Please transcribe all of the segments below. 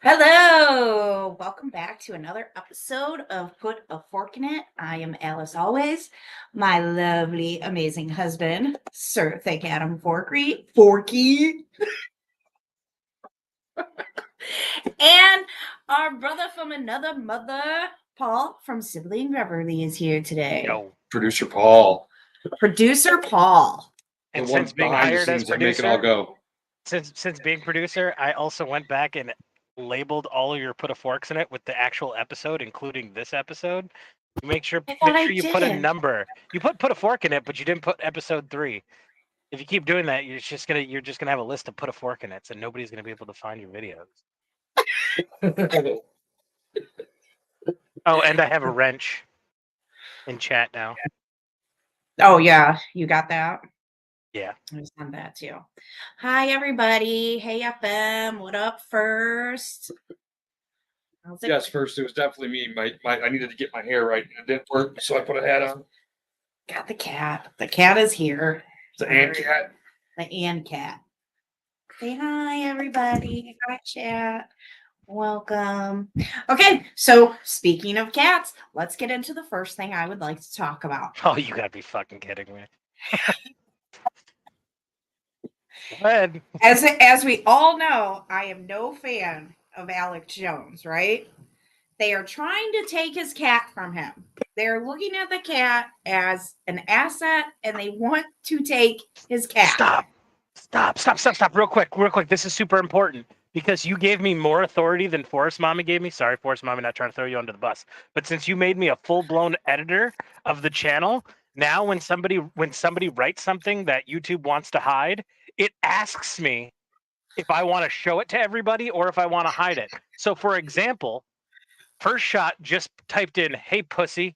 Hello, welcome back to another episode of Put a Fork in It. I am Alice always, my lovely, amazing husband, Sir Thick Adam Forky, and our brother from another mother, Paul from Sibling Beverly, is here today. Yo. Producer Paul. Producer Paul. And The one since being behind the hired as scenes that make it all producer, go. since being producer, I also went back and labeled all of your put a forks in it with the actual episode, including this episode. You make sure I thought I you put a did. number. You put a fork in it, but you didn't put episode 3. If you keep doing that, you're just gonna have a list of put a fork in it, so nobody's gonna be able to find your videos. Oh, and I have a wrench in chat now. Oh, yeah, you got that? Yeah. I just on that too. Hi, everybody. Hey, FM. What up first? How's it Yes, first it was definitely me. I needed to get my hair right and it didn't work, so I put a hat on. Got the cat. The cat is here. The ant cat. The Ann cat. Say hi, everybody. Hi, chat. Welcome. Okay, so speaking of cats, let's get into the first thing I would like to talk about. Oh, you gotta be fucking kidding me. Go ahead. As we all know, I am no fan of Alex Jones, right? They are trying to take his cat from him. They're looking at the cat as an asset and they want to take his cat. Stop. Real quick. This is super important because you gave me more authority than Forest Mommy gave me. Sorry, Forest Mommy, not trying to throw you under the bus. But since you made me a full-blown editor of the channel, now when somebody writes something that YouTube wants to hide, it asks me if I want to show it to everybody or if I want to hide it. So for example, First Shot just typed in, "Hey pussy,"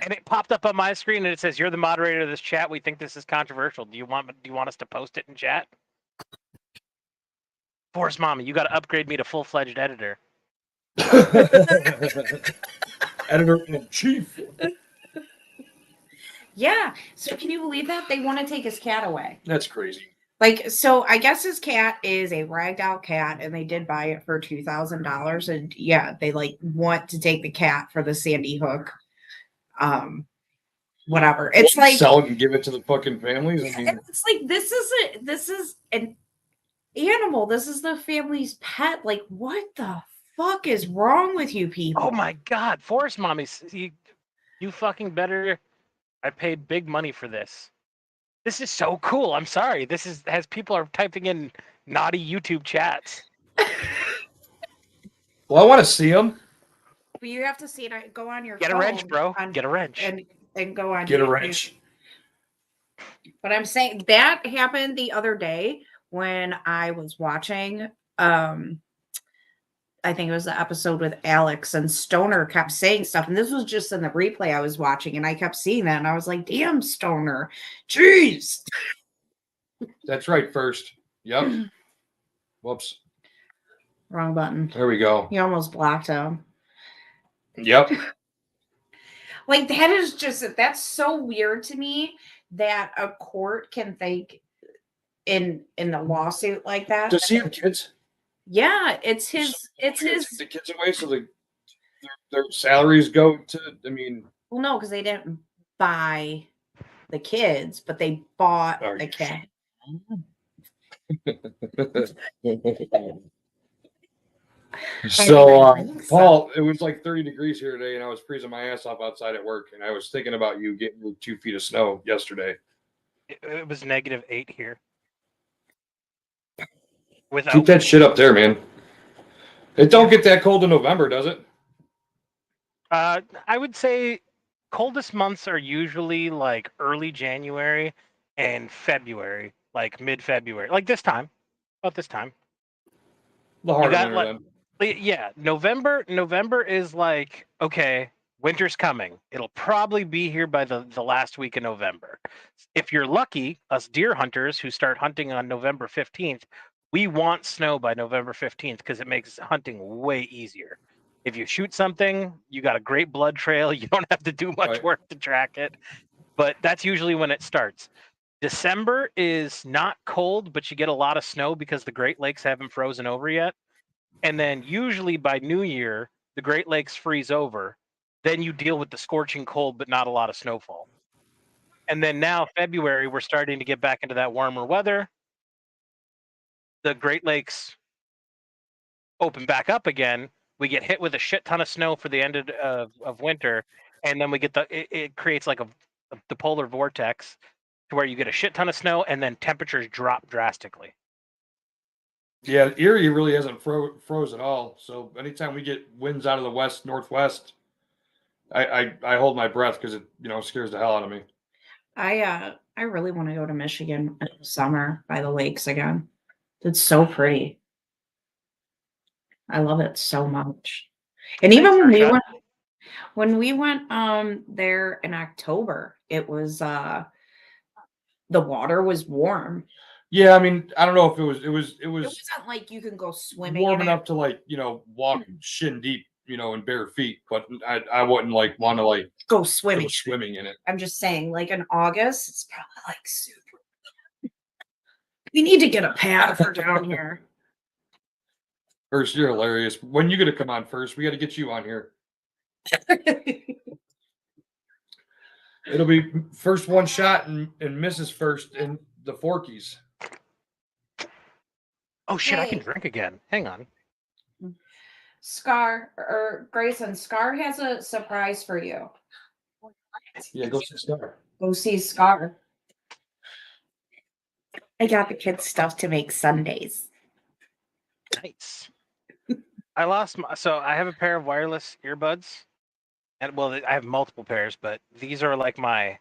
and it popped up on my screen and it says, "You're the moderator of this chat. We think this is controversial. Do you want us to post it in chat?" Force Mommy, you got to upgrade me to full-fledged editor. Editor in chief. Yeah. So can you believe that? They want to take his cat away. That's crazy. Like, so I guess his cat is a ragged out cat and they did buy it for $2,000. And yeah, they like want to take the cat for the Sandy Hook. Whatever. It's like sell it and give it to the fucking families. I mean, it's like this is an animal. This is the family's pet. Like, what the fuck is wrong with you people? Oh my god, Forest Mommy, you fucking better. I paid big money for this. This is so cool. I'm sorry. This is as people are typing in naughty YouTube chats. well, I want to see them. But you have to see it. Go on your Get phone a wrench, bro. Get a wrench. And go on. Get a YouTube. wrench. But I'm saying that happened the other day when I was watching. I think it was the episode with Alex and Stoner kept saying stuff, and this was just in the replay I was watching, and I kept seeing that, and I was like, "Damn, Stoner, jeez." That's right. First. Yep. Whoops. Wrong button. There we go. You almost blocked him. Yep. Like that is just that's so weird to me that a court can think in a lawsuit like that. Does he have kids? Yeah, it's his. It's his. The kids away, so their salaries go to. I mean, Well, no, because they didn't buy the kids, but they bought the kid. So, Paul, it was like 30 degrees here today, and I was freezing my ass off outside at work, and I was thinking about you getting your 2 feet of snow yesterday. It was -8 here. Keep that shit up there, man. It don't get that cold in November, does it? I would say coldest months are usually like early January and February, like mid-February, like this time, about this time. The hard winter, then. Yeah, November is like, okay, winter's coming. It'll probably be here by the last week of November. If you're lucky, us deer hunters who start hunting on November 15th, we want snow by November 15th because it makes hunting way easier. If you shoot something, you got a great blood trail. You don't have to do much work to track it. But that's usually when it starts. December is not cold, but you get a lot of snow because the Great Lakes haven't frozen over yet. And then usually by New Year, the Great Lakes freeze over. Then you deal with the scorching cold, but not a lot of snowfall. And then now, February, we're starting to get back into that warmer weather. The Great Lakes open back up again. We get hit with a shit ton of snow for the end of winter. And then we get it creates like the polar vortex to where you get a shit ton of snow and then temperatures drop drastically. Yeah, Erie really hasn't froze at all. So anytime we get winds out of the west northwest, I hold my breath because it scares the hell out of me. I really want to go to Michigan in the summer by the lakes again. It's so pretty. I love it so much. And even Thanks, when we went there in October, it was the water was warm. Yeah, I mean, I don't know if it It was wasn't like you can go swimming warm in enough it. to like walk shin deep, in bare feet, but I wouldn't like want to like Go go swimming. swimming in it. I'm just saying, like in August, it's probably like super. We need to get a pad for down here. First, you're hilarious. When you gonna come on first? We got to get you on here. It'll be first one shot and Mrs. First in the Forkies. Oh shit, I can Hey. drink again. Hang on. Scar or Grayson, Scar has a surprise for you. Yeah, go see Star. Go see Scar. I got the kids stuff to make Sundays. Nice. I lost so I have a pair of wireless earbuds. And well, I have multiple pairs, but these are like my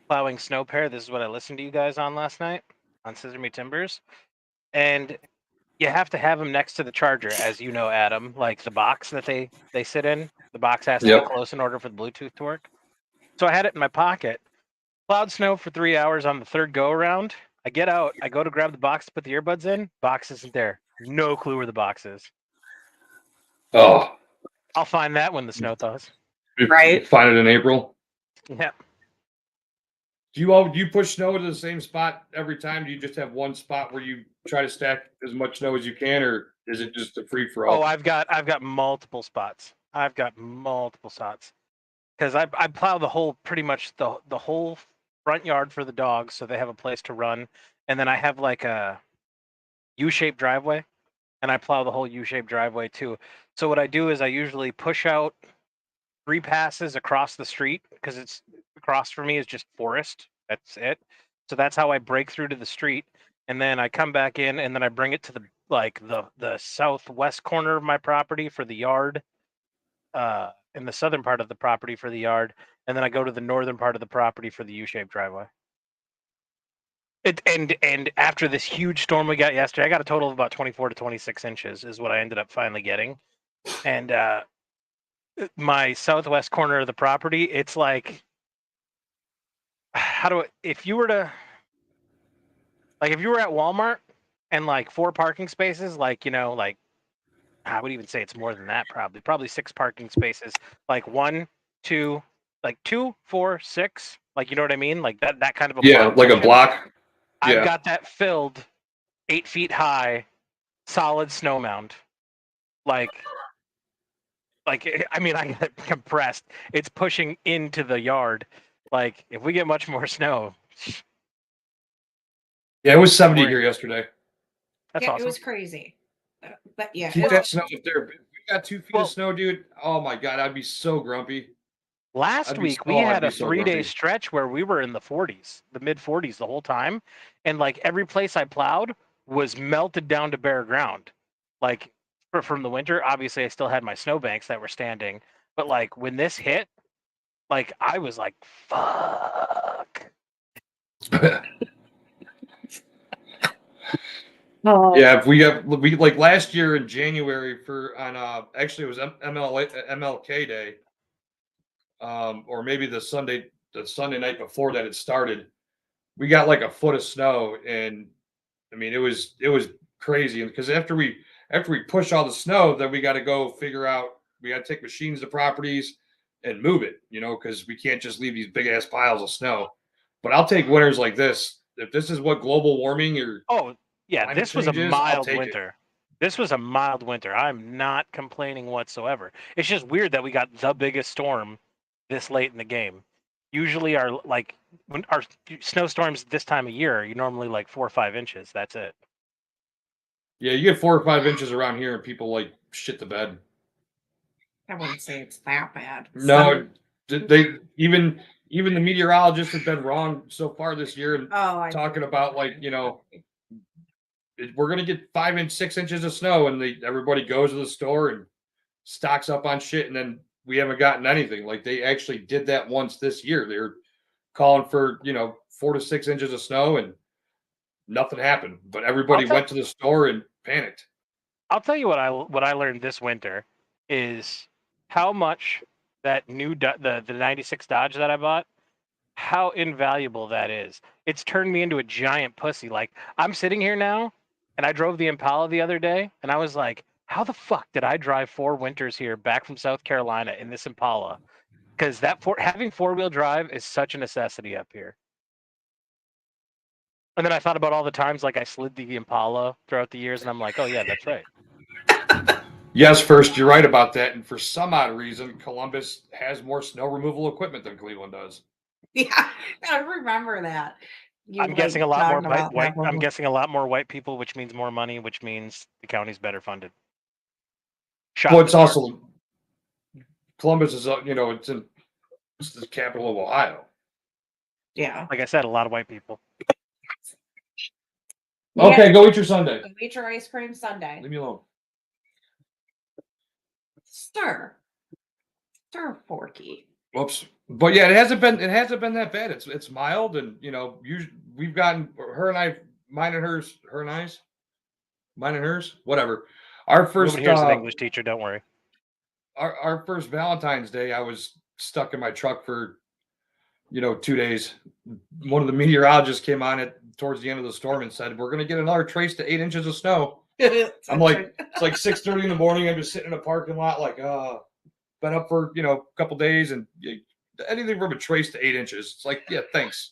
plowing snow pair. This is what I listened to you guys on last night on Scissor Me Timbers. And you have to have them next to the charger, as you know, Adam, like the box that they sit in. The box has to Yep. be close in order for the Bluetooth to work. So I had it in my pocket. Plowed snow for 3 hours on the third go around. I get out, I go to grab the box to put the earbuds in. Box isn't there. No clue where the box is. Oh, I'll find that when the snow thaws. Right. Find it in April. Yeah. Do you push snow to the same spot every time? Do you just have one spot where you try to stack as much snow as you can, or is it just a free for all? Oh, I've got multiple spots. I've got multiple spots because I plow the whole pretty much the whole front yard for the dogs, so they have a place to run, and then I have like a U-shaped driveway, and I plow the whole U-shaped driveway too. So what I do is I usually push out 3 passes across the street because it's across for me is just forest. That's it. So that's how I break through to the street, and then I come back in, and then I bring it to the southwest corner of my property for the yard, in the southern part of the property for the yard, and then I go to the northern part of the property for the U-shaped driveway. And after this huge storm we got yesterday, I got a total of about 24 to 26 inches is what I ended up finally getting. And my southwest corner of the property, it's like, if you were at Walmart and like 4 parking spaces, like, like I would even say it's more than that, probably 6 parking spaces, like 1, 2, like 2, 4, 6, like, you know what I mean? Like that kind of a Yeah, block like a section. block. I've Yeah. got that filled 8 feet high, solid snow mound. Like, I mean, I get compressed. It's pushing into the yard. Like, if we get much more snow, Yeah, it was 70 Worry. here yesterday. that's Yeah, awesome. It was crazy. But yeah, Keep it that was- snow up there. If we got 2 feet Well- of snow, dude. Oh my god, I'd be so grumpy. Last I'd be- week we oh, I'd had be a so 3-day grumpy. stretch where we were in the 40s, the mid 40s the whole time, and like every place I plowed was melted down to bare ground. Like from the winter, obviously I still had my snowbanks that were standing, but like when this hit, like I was like, fuck. Oh, Yeah, if we like last year in January actually it was MLK Day, or maybe the Sunday night before that it started. We got like a foot of snow, and I mean it was crazy. Because after we push all the snow, then we got to go figure out. We got to take machines to properties and move it, because we can't just leave these big ass piles of snow. But I'll take winters like this if this is what global warming or Oh, yeah, climate this was a change is, I'll mild take it. winter. This was a mild winter. I'm not complaining whatsoever. It's just weird that we got the biggest storm this late in the game. Usually, when our snowstorms this time of year, you normally like 4 or 5 inches. That's it. Yeah, you get 4 or 5 inches around here, and people like shit the bed. I wouldn't say it's that bad. No, they even the meteorologists have been wrong so far this year, and talking about like we're gonna get 6 inches of snow, and everybody goes to the store and stocks up on shit, and then we haven't gotten anything. Like they actually did that once this year. They were calling for 4 to 6 inches of snow, and nothing happened. But everybody went to the store and panicked. I'll tell you what I learned this winter is how much that new the 96 Dodge that I bought, how invaluable that is. It's turned me into a giant pussy. Like I'm sitting here now, and I drove the Impala the other day, and I was like, how the fuck did I drive 4 winters here back from South Carolina in this Impala? Because having 4-wheel drive is such a necessity up here. And then I thought about all the times like I slid the Impala throughout the years, and I'm like, oh yeah, that's right. Yes, first, you're right about that. And for some odd reason, Columbus has more snow removal equipment than Cleveland does. Yeah, I remember that. I'm guessing a lot more white. I'm guessing a lot more white people, which means more money, which means the county's better funded. Well, it's also Columbus is it's the capital of Ohio. Yeah. Like I said, a lot of white people. Okay, go eat your sundae. Go eat your ice cream sundae. Leave me alone. Stir Forky. Whoops. But yeah, it hasn't been that bad. It's mild, and we've gotten mine and hers, whatever. Our first here's an English teacher, don't worry. Our first Valentine's Day, I was stuck in my truck for 2 days. One of the meteorologists came on it towards the end of the storm and said, we're gonna get another trace to 8 inches of snow. I'm like, it's like 6:30 in the morning. I'm just sitting in a parking lot, like, been up for a couple days, and anything from a trace to 8 inches. It's like, yeah, thanks.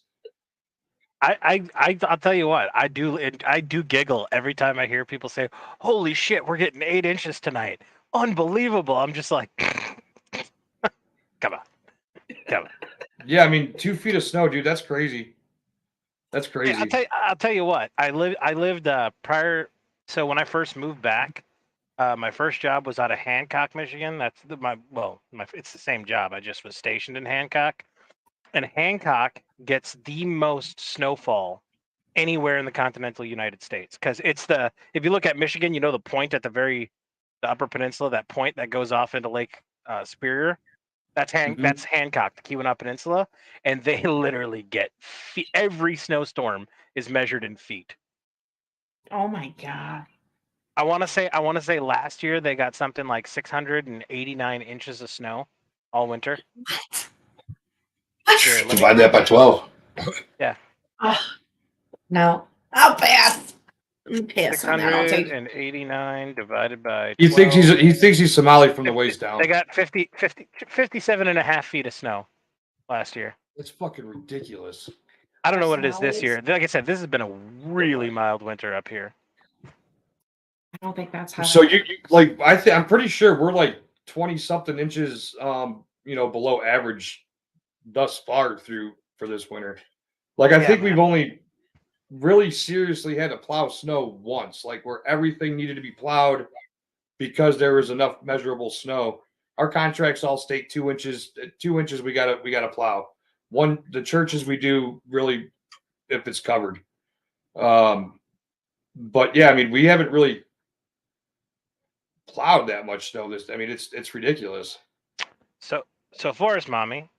I'll tell you what, I do giggle every time I hear people say, "Holy shit, we're getting 8 inches tonight! Unbelievable!" I'm just like, come on. Yeah, I mean, 2 feet of snow, dude. That's crazy. That's crazy. Hey, I'll tell you what. I lived prior. So when I first moved back, my first job was out of Hancock, Michigan. That's it's the same job. I just was stationed in Hancock, and Hancock gets the most snowfall anywhere in the continental United States, because if you look at Michigan, the point at the upper peninsula, that point that goes off into Lake Superior. That's Hancock, the Keweenaw Peninsula, and they literally get every snowstorm is measured in feet. Oh my god! I want to say last year they got something like 689 inches of snow all winter. What? Here, divide that by 12. Yeah. No, I'll pass. I'm pissed on that. I'll take 689 divided by 12. He thinks he's Somali from the waist down. They got 57 and a half feet of snow last year. That's fucking ridiculous. I don't know what it is this year. Like I said, this has been a really mild winter up here. I don't think that's how. So I'm pretty sure we're like 20 something inches below average thus far for this winter. Like I think we've only really seriously had to plow snow once, like where everything needed to be plowed because there was enough measurable snow. Our contracts all state 2 inches. 2 inches we gotta plow. The churches we do really if it's covered. But yeah, I mean we haven't really plowed that much snow. It's ridiculous. So Forest Mommy,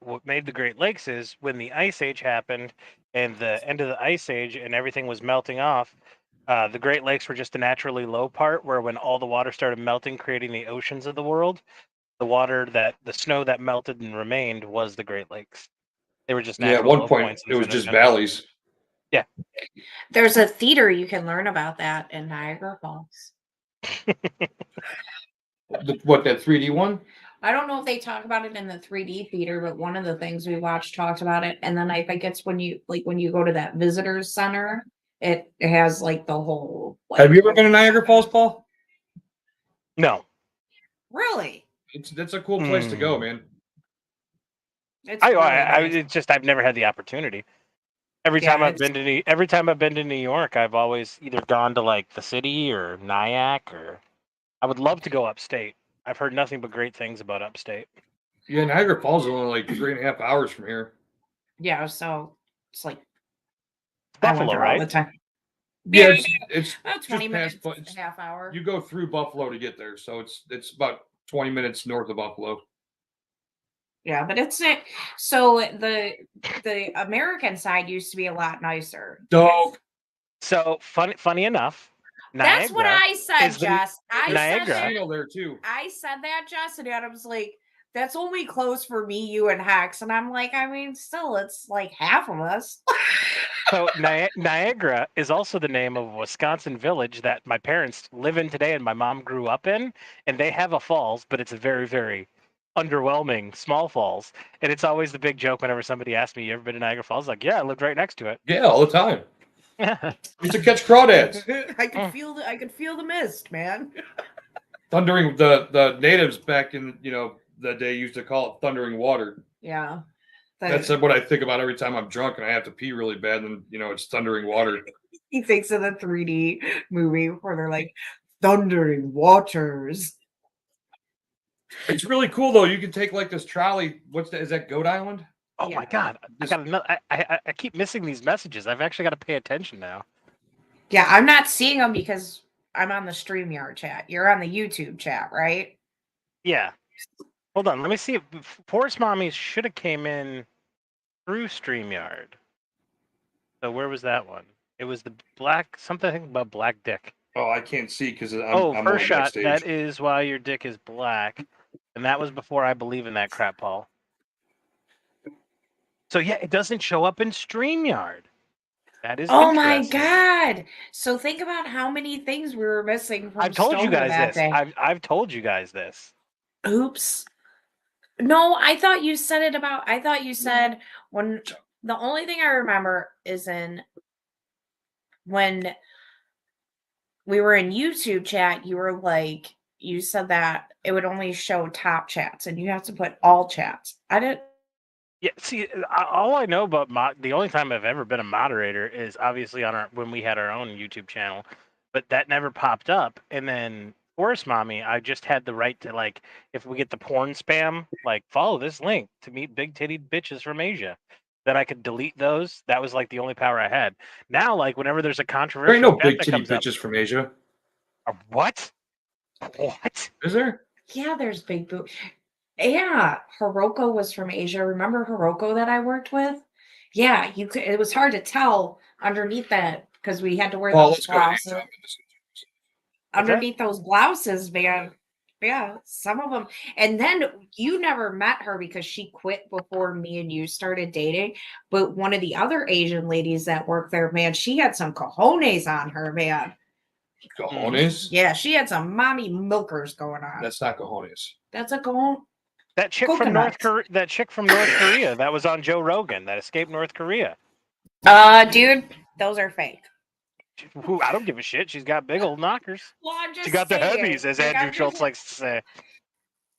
what made the Great Lakes is when the Ice Age happened and the end of the Ice Age and everything was melting off, the Great Lakes were just a naturally low part where when all the water started melting, creating the oceans of the world, the snow that melted and remained was the Great Lakes. They were just natural at one point it was just valleys. Yeah. There's a theater you can learn about that in Niagara Falls. What, that 3D one? I don't know if they talk about it in the 3D theater, but one of the things we watched talked about it. And then I think it's when you go to that visitors center, it has like the whole. Have you ever been to Niagara Falls, Paul? No. Really? That's a cool place to go, man. It's I really nice. it's just I've never had the opportunity. Every Yeah, time I've been to New York, I've always either gone to like the city or Nyack, or I would love to go upstate. I've heard nothing but great things about upstate. Yeah, Niagara Falls is only like 3.5 hours from here. Yeah, so it's like I went Buffalo, there all the right? time. Yeah, Yeah, it's about 20 just minutes, past, but a half hour. you go through Buffalo to get there, so it's about 20 minutes north of Buffalo. Yeah, but it's it. So the American side used to be a lot nicer. Dope. So funny enough, That's what Niagara I said, is the- Jess. I said Niagara. that. Casino there too. I said that, Jess, and Adam's like, "That's only close for me, you, and Hex." And I'm like, I mean, still, it's like half of us. So Niagara is also the name of a Wisconsin village that my parents live in today and my mom grew up in, and they have a falls, but it's a very, very underwhelming small falls. And it's always the big joke whenever somebody asks me, "You ever been to Niagara Falls?" Like, yeah, I lived right next to it. Yeah, all the time. Used to catch crawdads. I could feel the mist, man. Thundering the natives back in the day used to call it thundering water. Yeah. That's what I think about every time I'm drunk and I have to pee really bad, and it's thundering water. He thinks of the 3D movie where they're like thundering waters. It's really cool though. You can take like this trolley. Is that Goat Island? Oh my Yeah. God! I got another. I keep missing these messages. I've actually got to pay attention now. Yeah, I'm not seeing them because I'm on the StreamYard chat. You're on the YouTube chat, right? Yeah. Hold on. Let me see. Forest Mommies should have came in through StreamYard. So where was that one? It was the black something about black dick. Oh, I can't see because I'm First over shot. backstage. That is why your dick is black, and that was before I believe in that crap, Paul. So yeah, it doesn't show up in StreamYard. That is. Oh my interesting. God! So think about how many things we were missing from. I've told you Stoner guys that this. day. I've told you guys this. Oops. No, I thought you said it about. I thought you said when the only thing I remember is when we were in YouTube chat. You were like, you said that it would only show top chats, and you have to put all chats. I didn't. Yeah, see, all I know about the only time I've ever been a moderator is obviously on when we had our own YouTube channel, but that never popped up. And then Forest Mommy, I just had the right to, like, if we get the porn spam, like, follow this link to meet big titted bitches from Asia. Then I could delete those. That was like the only power I had. Now, like, whenever there's a There ain't controversial no chat big that titty comes up, bitches from Asia, what? What? is there? Yeah, there's big boob. Yeah, Hiroko was from Asia. Remember Hiroko that I worked with? Yeah, you could. It was hard to tell underneath that because we had to wear Paul, those let's go. blouses. that? Underneath those blouses, man. Yeah, some of them. And then you never met her because she quit before me and you started dating. But one of the other Asian ladies that worked there, man, she had some cojones on her, man. Cojones? Yeah, she had some mommy milkers going on. That's not cojones. That's a cojon. That chick from North Coconuts. Korea. That chick from North Korea that was on Joe Rogan that escaped North Korea. Dude, those are fake. Who I don't give a shit. She's got big old knockers. Well, I'm just She got the saying, heavies, as like, Andrew Schultz likes to say.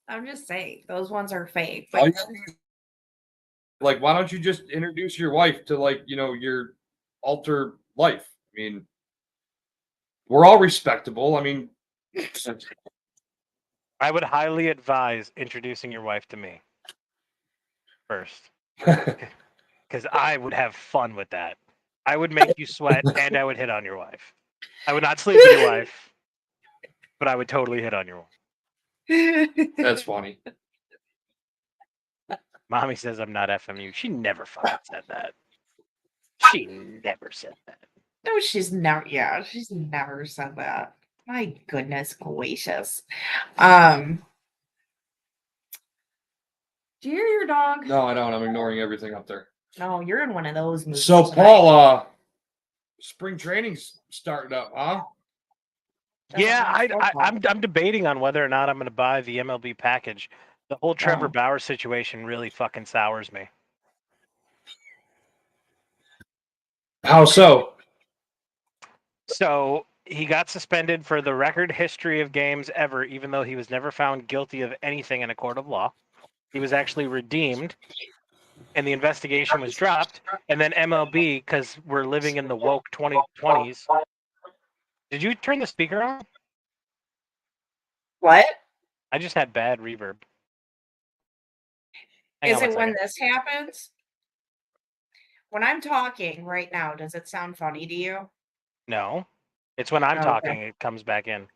I'm just saying, those ones are fake. All But you gotta do- Like, why don't you just introduce your wife to your alter life? I mean, we're all respectable. I mean, I would highly advise introducing your wife to me first, because I would have fun with that. I would make you sweat, and I would hit on your wife. I would not sleep with your wife, but I would totally hit on your wife. that's funny. Mommy says I'm not FMU. She never fucking said that. She never said that. no, she's never. Yeah, she's never said that. My goodness gracious. Do you hear your dog? No, I don't. I'm ignoring everything up there. No, you're in one of those movies. So, tonight. Paul, spring training's starting up, huh? Doesn't Yeah, watch football. I'm debating on whether or not I'm going to buy the MLB package. The whole Trevor Oh. Bauer situation really fucking sours me. How so? So he got suspended for the record history of games ever, even though he was never found guilty of anything in a court of law. He was actually redeemed, and the investigation was dropped. And then MLB, because we're living in the woke 2020s. Did you turn the speaker on? What? I just had bad reverb. Hang Is on one it when second. this happens? When I'm talking right now, does it sound funny to you? No, it's when I'm Okay. talking it comes back in.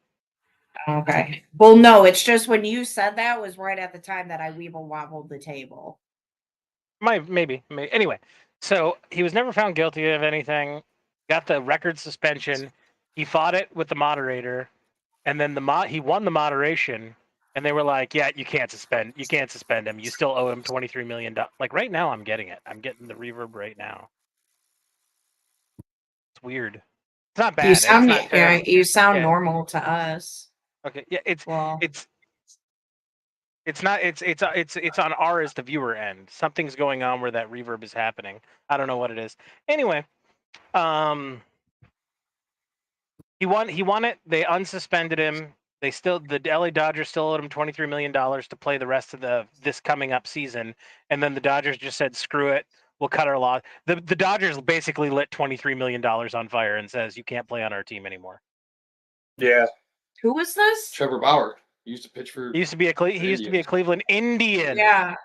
Okay. Well, no, it's just when you said that was right at the time that I weeble wobbled the table. Maybe. Anyway, so he was never found guilty of anything. Got the record suspension. He fought it with the moderator, and then he won the moderation. And they were like, "Yeah, you can't suspend him. You still owe him $23 million." Like right now, I'm getting it. I'm getting the reverb right now. It's weird. It's not bad. You sound, it's not terrible. you sound Yeah. normal to us. Okay. Yeah. It's Well, not. It's on our as the viewer end. Something's going on where that reverb is happening. I don't know what it is. Anyway, he won it. They unsuspended him. The LA Dodgers still owed him $23 million to play the rest of this coming up season. And then the Dodgers just said, screw it. We'll cut our loss. The Dodgers basically lit $23 million on fire and says, you can't play on our team anymore. Yeah. who was this? Trevor Bauer. He used to pitch for. He used to be a Cleveland Indian. Yeah.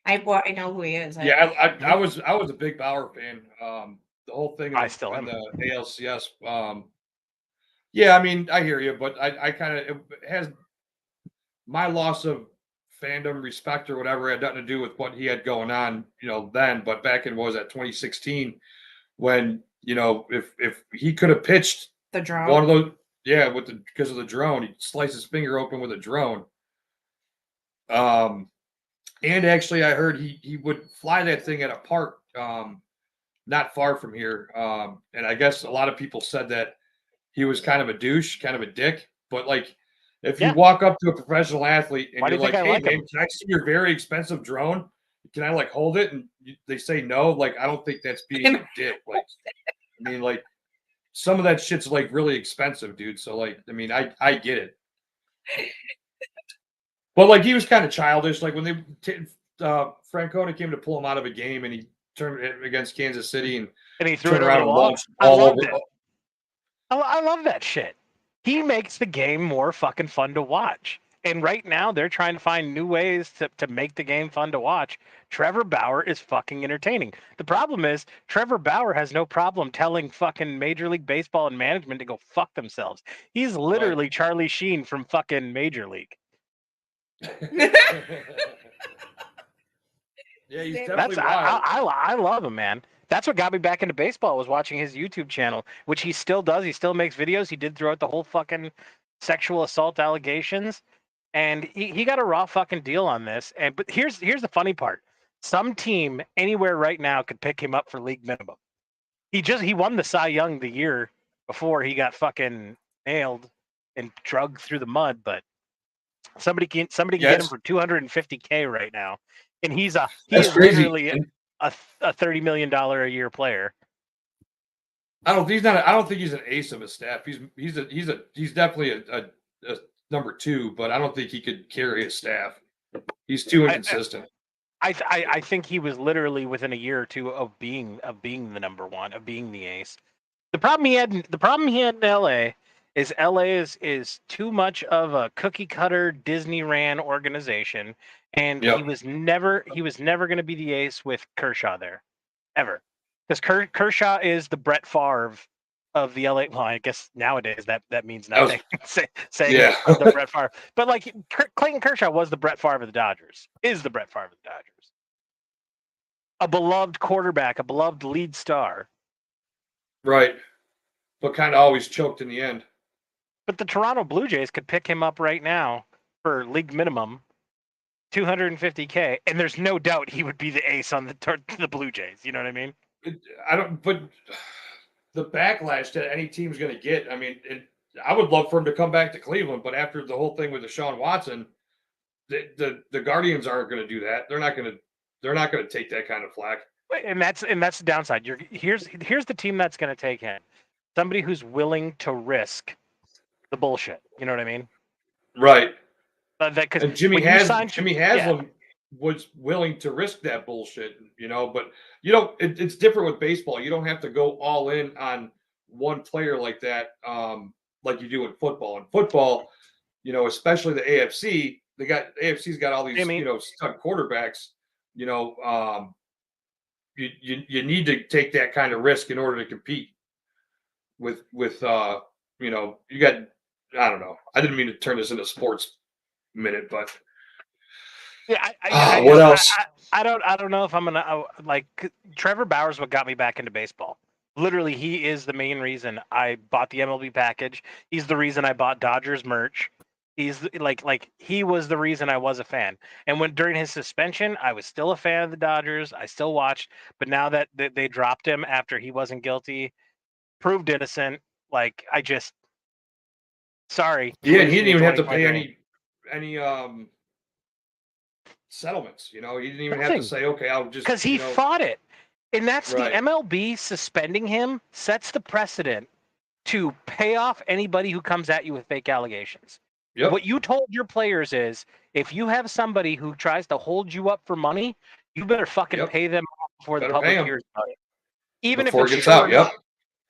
I know who he is. Yeah, I was a big Bauer fan. The whole thing. I still in am. the ALCS. Yeah, I mean, I hear you, but I kind of it has my loss of fandom, respect, or whatever had nothing to do with what he had going on, then. But back in what was that 2016, when if he could have pitched the drone. one of those, yeah, because of the drone, he sliced his finger open with a drone. And actually, I heard he would fly that thing at a park not far from here. And I guess a lot of people said that he was kind of a douche, kind of a dick. But like, if you walk up to a professional athlete and you're like, "Hey, man, can I see your very expensive drone? Can I like hold it?" And they say no. Like, I don't think that's being a dick. Like, I mean, like, some of that shit's like really expensive, dude. So like, I mean, I get it. But like, he was kind of childish. Like when Francona came to pull him out of a game and he turned it against Kansas City and he threw it around the wall. I love that shit. He makes the game more fucking fun to watch. And right now they're trying to find new ways to make the game fun to watch. Trevor Bauer is fucking entertaining. The problem is Trevor Bauer has no problem telling fucking Major League Baseball and management to go fuck themselves. He's literally Charlie Sheen from fucking Major League. Yeah, he's definitely wild. I love him, man. That's what got me back into baseball, was watching his YouTube channel, which he still does. He still makes videos. He did throughout the whole fucking sexual assault allegations. And he got a raw fucking deal on this. But here's the funny part. Some team anywhere right now could pick him up for league minimum. He won the Cy Young the year before he got fucking nailed and drugged through the mud, but somebody can get him for $250K right now. And he's literally a $30 million a year player. I don't think he's an ace of a staff. He's definitely a number two, but I don't think he could carry a staff. He's too inconsistent. I think he was literally within a year or two of being the number one, of being the ace. The problem he had in LA is too much of a cookie cutter Disney ran organization, and he was never going to be the ace with Kershaw there, ever, because Kershaw is the Brett Favre of the LA. Well, I guess nowadays that means nothing. Saying the Brett Favre, but like Clayton Kershaw was the Brett Favre of the Dodgers. Is the Brett Favre of the Dodgers. A beloved quarterback, a beloved lead star. Right. But kind of always choked in the end. But the Toronto Blue Jays could pick him up right now for league minimum, $250K, and there's no doubt he would be the ace on the Blue Jays. You know what I mean? But the backlash that any team's going to get, I mean, I would love for him to come back to Cleveland, but after the whole thing with Deshaun Watson, the Guardians aren't going to do that. They're not going to take that kind of flack. And that's the downside. Here's the team that's going to take him. Somebody who's willing to risk the bullshit. You know what I mean? Right. Because And Jimmy yeah. Haslam was willing to risk that bullshit, but it's different with baseball. You don't have to go all in on one player like that, like you do in football. In football, especially the AFC, AFC's got all these, stud quarterbacks, you need to take that kind of risk in order to compete with you got, I don't know. I didn't mean to turn this into sports minute, but yeah, what else? I don't know if I'm gonna like Trevor Bauer's what got me back into baseball. Literally, he is the main reason I bought the MLB package. He's the reason I bought Dodgers merch. He's like he was the reason I was a fan. And when during his suspension, I was still a fan of the Dodgers. I still watched, but now that they dropped him after he wasn't guilty, proved innocent, like I just sorry. Yeah, he didn't even have to pay any settlements. He didn't even have to say, okay, I'll just because he fought it. And that's Right. the MLB suspending him sets the precedent to pay off anybody who comes at you with fake allegations. Yep. What you told your players is if you have somebody who tries to hold you up for money, you better fucking pay them off before the public hears about it. Even before if it gets true or out. Yep. not.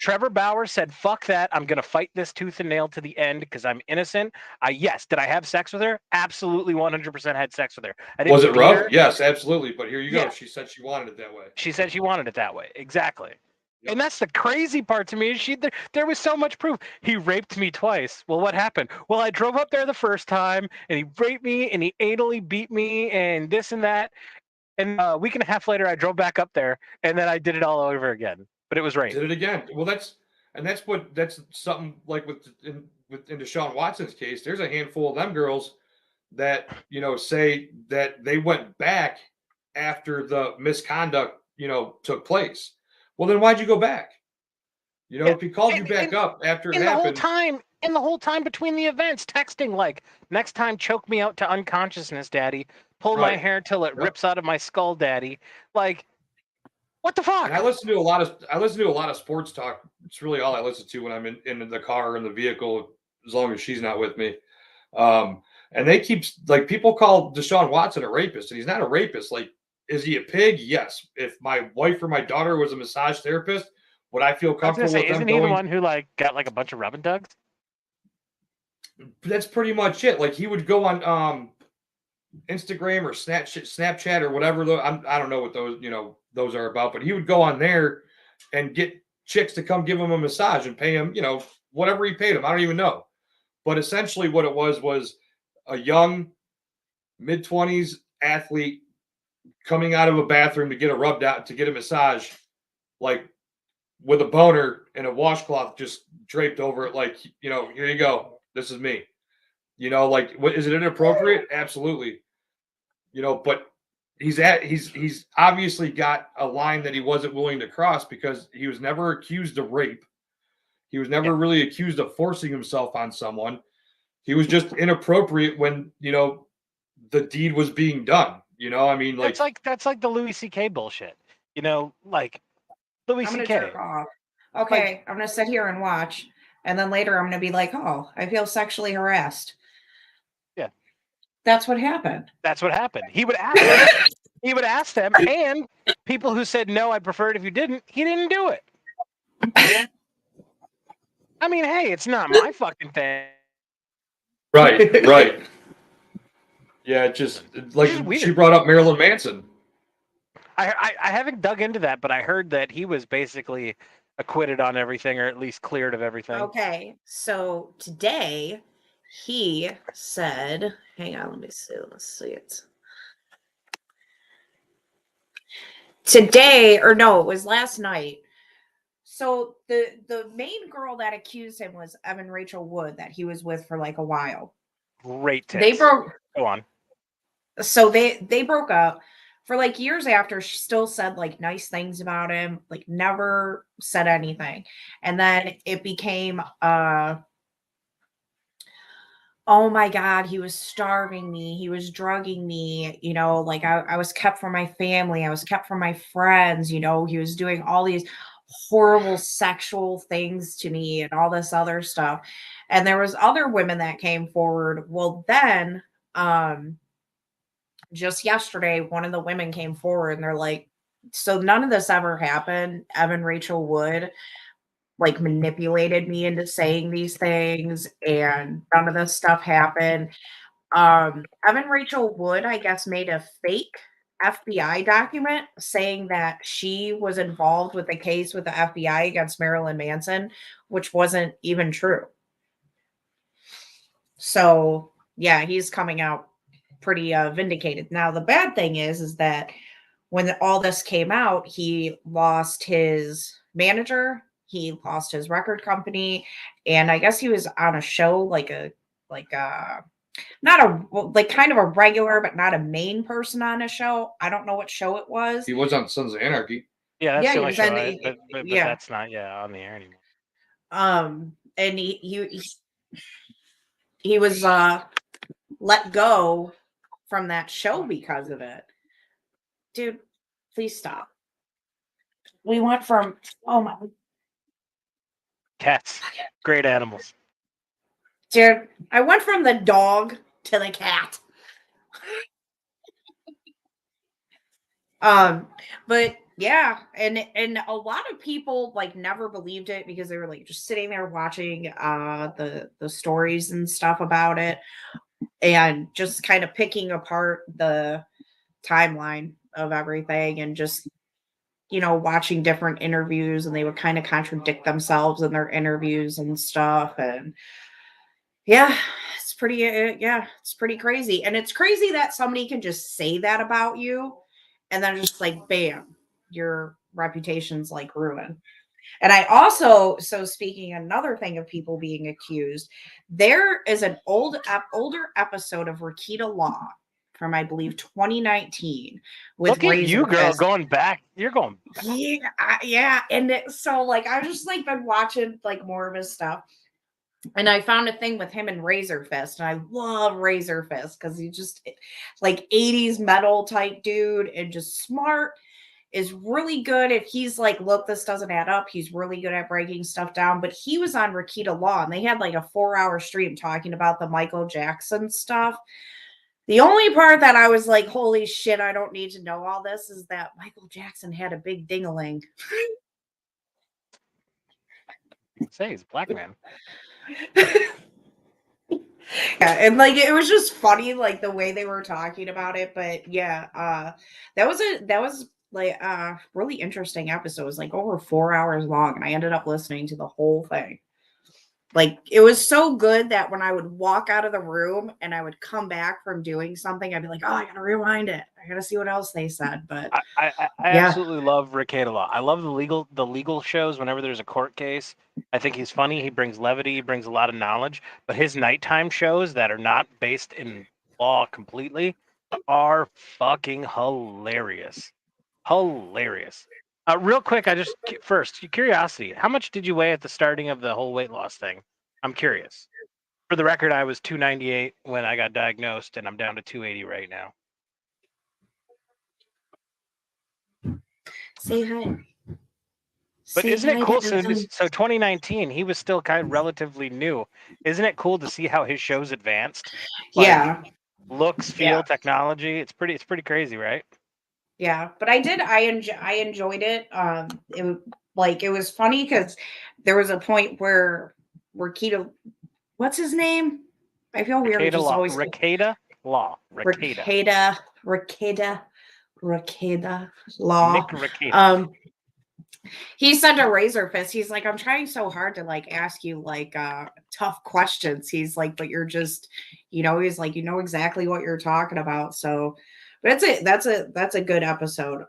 Trevor Bauer said, fuck that. I'm going to fight this tooth and nail to the end because I'm innocent. Yes. Did I have sex with her? Absolutely 100% had sex with her. Was it rough? Yes, absolutely. But here you go. Yeah. She said she wanted it that way. She said she wanted it that way. Exactly. Yep. And that's the crazy part to me. There was so much proof. He raped me twice. Well, what happened? Well, I drove up there the first time and he raped me and he anally beat me and this and that. And a week and a half later, I drove back up there and then I did it all over again. But it was rape. Did it again. Well, that's something like in Deshaun Watson's case. There's a handful of them girls that say that they went back after the misconduct took place. Well, then why'd you go back? If he called you back up after it happened. The whole time between the events, texting like, next time choke me out to unconsciousness, daddy. Pull my hair till it rips out of my skull, daddy. Like, what the fuck? And I listen to a lot of sports talk. It's really all I listen to when I'm in the car or in the vehicle, as long as she's not with me. And they keep people call Deshaun Watson a rapist, and he's not a rapist. Like, is he a pig? Yes. If my wife or my daughter was a massage therapist, would I feel comfortable with them isn't he the one who got a bunch of rubbing tugs? That's pretty much it. Like, he would go on Instagram or Snapchat or whatever. I don't know what those are about, but he would go on there and get chicks to come give him a massage and pay him, whatever he paid him. I don't even know. But essentially what it was a young mid-20s athlete coming out of a bathroom to get a massage, like with a boner and a washcloth just draped over it. Like, here you go. This is me. Is it inappropriate? Absolutely. But he's obviously got a line that he wasn't willing to cross because he was never accused of rape. He was never really accused of forcing himself on someone. He was just inappropriate when, the deed was being done. I mean, that's like the Louis C.K. bullshit. Louis C.K. Okay, I'm gonna sit here and watch, and then later I'm gonna be like, oh, I feel sexually harassed. Yeah. That's what happened. He would ask them, and people who said no, I prefer it if you didn't, he didn't do it. I mean, hey, it's not my fucking thing. Right. Yeah, just like she brought up Marilyn Manson. I haven't dug into that, but I heard that he was basically acquitted on everything, or at least cleared of everything. Okay, so today he said, hang on, let me see. Let's see it. Today, or no, it was last night. So the main girl that accused him was Evan Rachel Wood that he was with for like a while. Great tits. They broke. Go on. So they broke up. For like years after, she still said like nice things about him, like never said anything. And then it became a oh my God, he was starving me. He was drugging me. You know, like I was kept from my family. I was kept from my friends. You know, he was doing all these horrible sexual things to me and all this other stuff. And there was other women that came forward. Well, then, just yesterday, one of the women came forward and they're like, so none of this ever happened. Evan Rachel Wood like manipulated me into saying these things and none of this stuff happened. Evan Rachel Wood, I guess, made a fake FBI document saying that she was involved with the case with the FBI against Marilyn Manson, which wasn't even true. So yeah, he's coming out pretty vindicated. Now the bad thing is that when all this came out, he lost his manager, he lost his record company, and I guess he was on a show like a not a like kind of a regular but not a main person on a show. I don't know what show it was. He was on Sons of Anarchy. Yeah, that's Yeah, the he only was show. on But yeah. that's not on the air anymore. And he was let go from that show because of it. Dude, please stop. We went from oh my Cats, great animals. dude, I went from the dog to the cat. But yeah, and a lot of people like never believed it because they were like just sitting there watching the stories and stuff about it and just kind of picking apart the timeline of everything and just watching different interviews, and they would kind of contradict themselves in their interviews and stuff. And yeah, it's pretty it's pretty crazy. And it's crazy that somebody can just say that about you and then just like bam, your reputation's like ruined. And I also, so speaking another thing of people being accused, there is an older episode of Rakita Law from I believe 2019 with Look at you, girl, Razor going back. You're going back. Yeah, and so like I've just like been watching like more of his stuff, and I found a thing with him and Razor Fist, and I love Razor Fist because he's just like 80s metal type dude and just smart. Is really good if he's like, look, this doesn't add up. He's really good at breaking stuff down. But he was on Rakita Law and they had like a 4-hour stream talking about the Michael Jackson stuff. The only part that I was like, holy shit, I don't need to know all this is that Michael Jackson had a big ding-a-ling. Say he's a black man. Yeah, and like it was just funny, like the way they were talking about it. But yeah, that was like really interesting episode. It was like over 4 hours long, and I ended up listening to the whole thing. Like it was so good that when I would walk out of the room and I would come back from doing something, I'd be like, oh, I gotta rewind it. I gotta see what else they said. But I absolutely love Rakita Law. I love the legal shows whenever there's a court case. I think he's funny. He brings levity. He brings a lot of knowledge. But his nighttime shows that are not based in law completely are fucking hilarious. Hilarious. Real quick, first, curiosity. How much did you weigh at the starting of the whole weight loss thing? I'm curious. For the record, I was 298 when I got diagnosed, and I'm down to 280 right now. say hi. But Say isn't it hi cool? to them. So 2019, he was still kind of relatively new. Isn't it cool to see how his show's advanced? Like, Yeah. looks, feel, Yeah. technology. It's pretty crazy, right? Yeah, but I enjoyed it. It was funny because there was a point where Keto, what's his name? I feel weird. Rakita Just Law. always Rakita Law. Rakita Law. Nick Rakita. He said to Razor Fist, he's like, I'm trying so hard to like ask you like tough questions. He's like, but you're just, he's like, you know exactly what you're talking about. So but that's a good episode.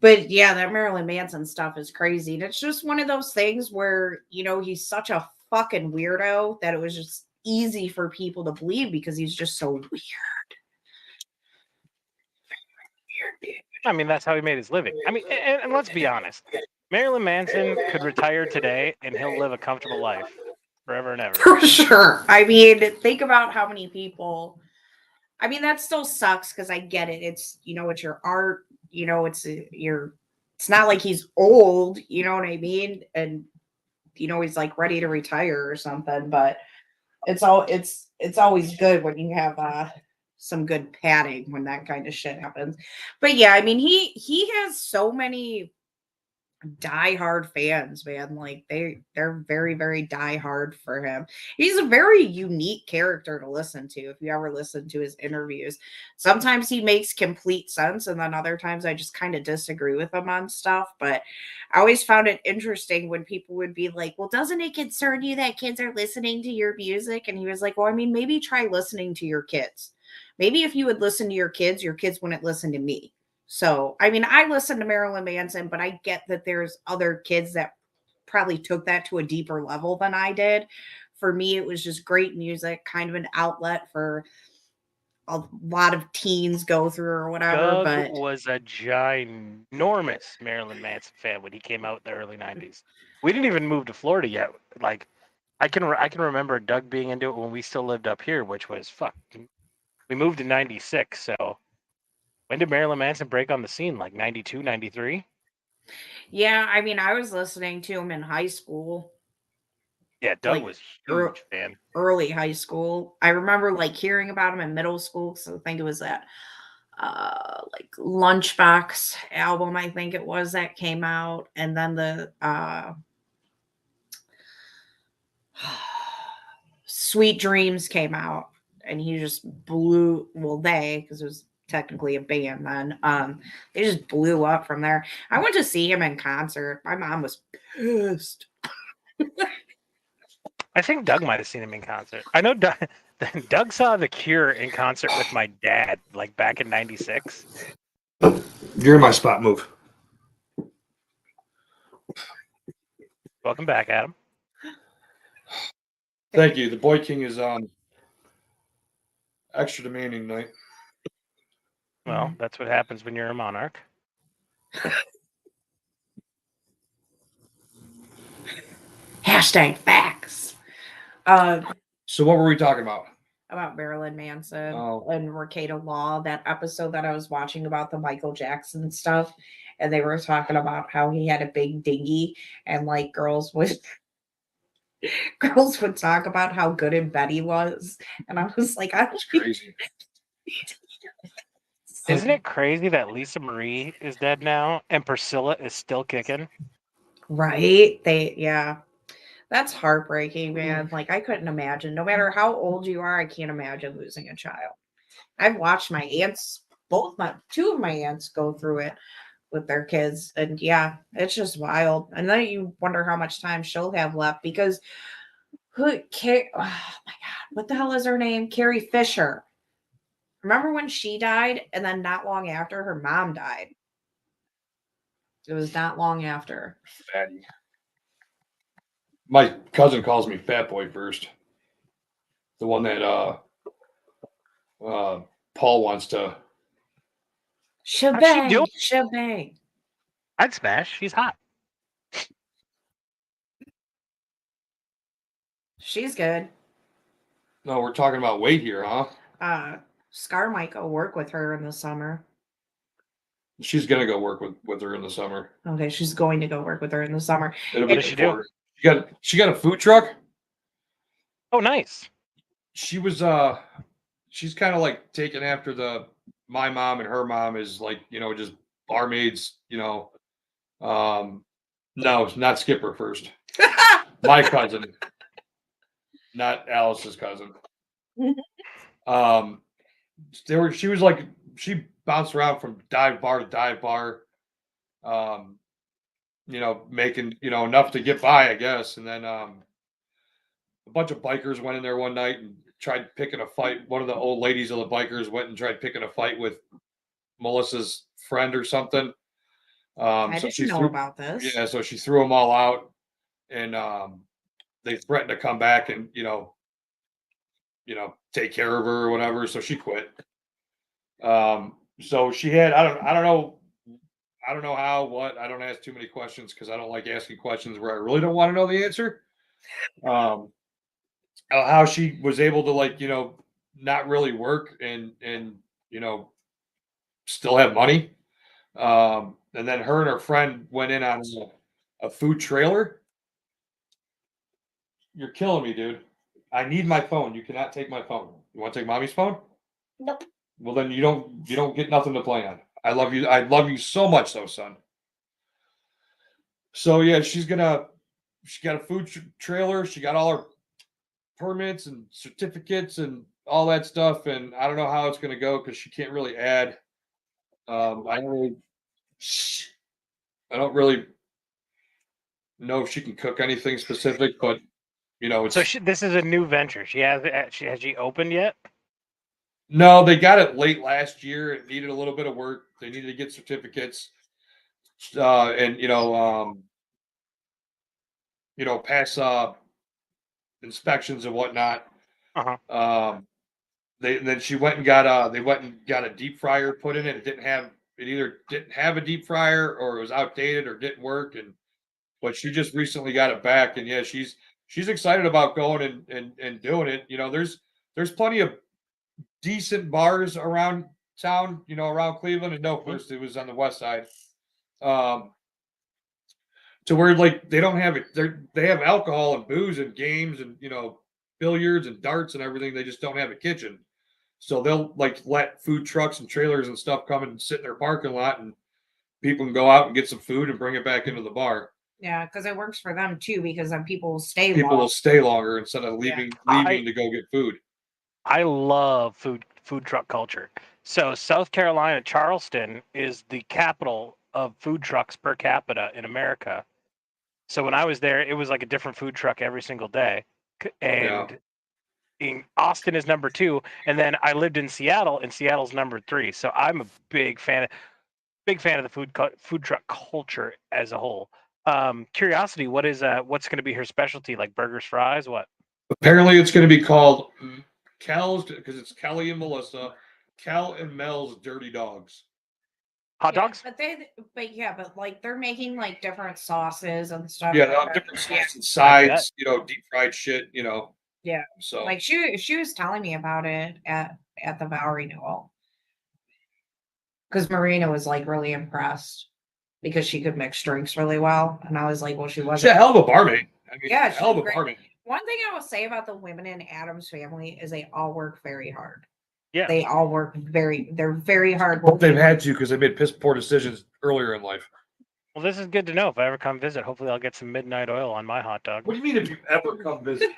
But yeah, that Marilyn Manson stuff is crazy. And it's just one of those things where, he's such a fucking weirdo that it was just easy for people to believe because he's just so weird. I mean, that's how he made his living. I mean, and let's be honest. Marilyn Manson could retire today and he'll live a comfortable life, forever and ever. For sure. I mean, think about how many people. I mean, that still sucks because I get it. It's it's your art. It's your. It's not like he's old. You know what I mean? And he's like ready to retire or something. But it's always good when you have some good padding when that kind of shit happens. But yeah, I mean, he has so many diehard fans, man. Like they're very, very diehard for him. He's a very unique character to listen to. If you ever listen to his interviews, sometimes he makes complete sense, and then other times I just kind of disagree with him on stuff. But I always found it interesting when people would be like, "Well, doesn't it concern you that kids are listening to your music?" And he was like, "Well, I mean, maybe try listening to your kids. Maybe if you would listen to your kids wouldn't listen to me." So, I mean, I listen to Marilyn Manson, but I get that there's other kids that probably took that to a deeper level than I did. For me, it was just great music, kind of an outlet for a lot of teens go through or whatever. Doug But was a ginormous Marilyn Manson fan when he came out in the early '90s. We didn't even move to Florida yet. Like, I can remember Doug being into it when we still lived up here, which was We moved in '96, so when did Marilyn Manson break on the scene? Like 92, 93? yeah, I mean, I was listening to him in high school, Yeah, Doug like was ear- huge fan. early high school. I remember like hearing about him in middle school. So I think it was that like Lunchbox album, I think it was, that came out, and then the Sweet Dreams came out, and he just blew. Well, because it was technically a band then. They just blew up from there. I went to see him in concert. My mom was pissed. I think Doug might have seen him in concert. I know Doug saw The Cure in concert with my dad, like back in '96. You're in my spot. Move. Welcome back, Adam. Thank you. The Boy King is on extra demanding night. Well, that's what happens when you're a monarch. Hashtag facts. So what were we talking about? About Marilyn Manson Oh. and Rekieta Law, that episode that I was watching about the Michael Jackson stuff. And they were talking about how he had a big dinghy, and like girls would talk about how good in bed he was. And I was like, I That's crazy. Isn't it crazy that Lisa Marie is dead now and Priscilla is still kicking? Right? That's heartbreaking, man. Like, I couldn't imagine. No matter how old you are, I can't imagine losing a child. I've watched my aunts, two of my aunts go through it with their kids. And yeah, it's just wild. And then you wonder how much time she'll have left, because oh my God, what the hell is her name? Carrie Fisher. Remember when she died? And then not long after, her mom died. It was not long after. Fatty. My cousin calls me Fat Boy first. The one that Paul wants to. Shebang, doing? shebang. I'd smash. She's hot. She's good. No, we're talking about weight here, huh? Scar might go work with her in the summer. She's gonna go work with her in the summer. Okay, she's going to go work with her in the summer. It'll What be does she before do? her. She got a food truck. Oh, nice. She was she's kind of like taken after my mom and her mom is like, just barmaids, no, not Skipper first. My cousin, not Alice's cousin. She was like, she bounced around from dive bar to dive bar, making, enough to get by, I guess. And then a bunch of bikers went in there one night and tried picking a fight. One of the old ladies of the bikers went and tried picking a fight with Melissa's friend or something. I So didn't know about this. Yeah, so she threw them all out, and they threatened to come back and take care of her or whatever. So she quit. So she had I don't know how, what. I don't ask too many questions because I don't like asking questions where I really don't want to know the answer. how she was able to like not really work and still have money. And then her and her friend went in on a food trailer. You're killing me, dude. I need my phone. You cannot take my phone. You want to take mommy's phone? Nope. Well, then you don't get nothing to play on. I love you. I love you so much, though, son. So yeah, she got a food trailer. She got all her permits and certificates and all that stuff. And I don't know how it's gonna go because she can't really add. I don't really know if she can cook anything specific, but it's So this is a new venture. Has she opened yet? no, they got it late last year. It needed a little bit of work. They needed to get certificates, and pass inspections and whatnot. Uh-huh. Then she went and got a deep fryer put in it. It either didn't have a deep fryer or it was outdated or didn't work. But she just recently got it back, and yeah, she's excited about going and doing it. There's plenty of decent bars around town, around Cleveland. And no, first it was on the west side. To where like they don't have it, they have alcohol and booze and games and billiards and darts and everything. They just don't have a kitchen, so they'll like let food trucks and trailers and stuff come and sit in their parking lot, and people can go out and get some food and bring it back into the bar. Yeah, because it works for them too, because then people will stay People long. will stay longer instead of leaving to go get food. I love food truck culture. So South Carolina, Charleston is the capital of food trucks per capita in America. So when I was there, it was like a different food truck every single day. And in Austin is number 2, and then I lived in Seattle, and Seattle's number 3. So I'm a big fan of the food truck culture as a whole. Curiosity, what's going to be her specialty? Like burgers, fries, what? Apparently, it's going to be called Cal's, because it's Kelly and Melissa. Cal and Mel's Dirty Dogs. Hot dogs? But like they're making like different sauces and stuff. Yeah, like they'll have different sauces and sides. Deep fried shit. Yeah. So like she was telling me about it at the vow renewal, because Marina was like really impressed because she could mix drinks really well, and I was like, well, she she's wasn't. a hell of a barmaid. I mean, Yeah, hell of a she's great. barmaid. One thing I will say about the women in Adam's family is they all work very hard. Yeah. They all work they're very hard. Well, they've had to because they made piss poor decisions earlier in life. Well, this is good to know. If I ever come visit, hopefully I'll get some midnight oil on my hot dog. What do you mean if you ever come visit?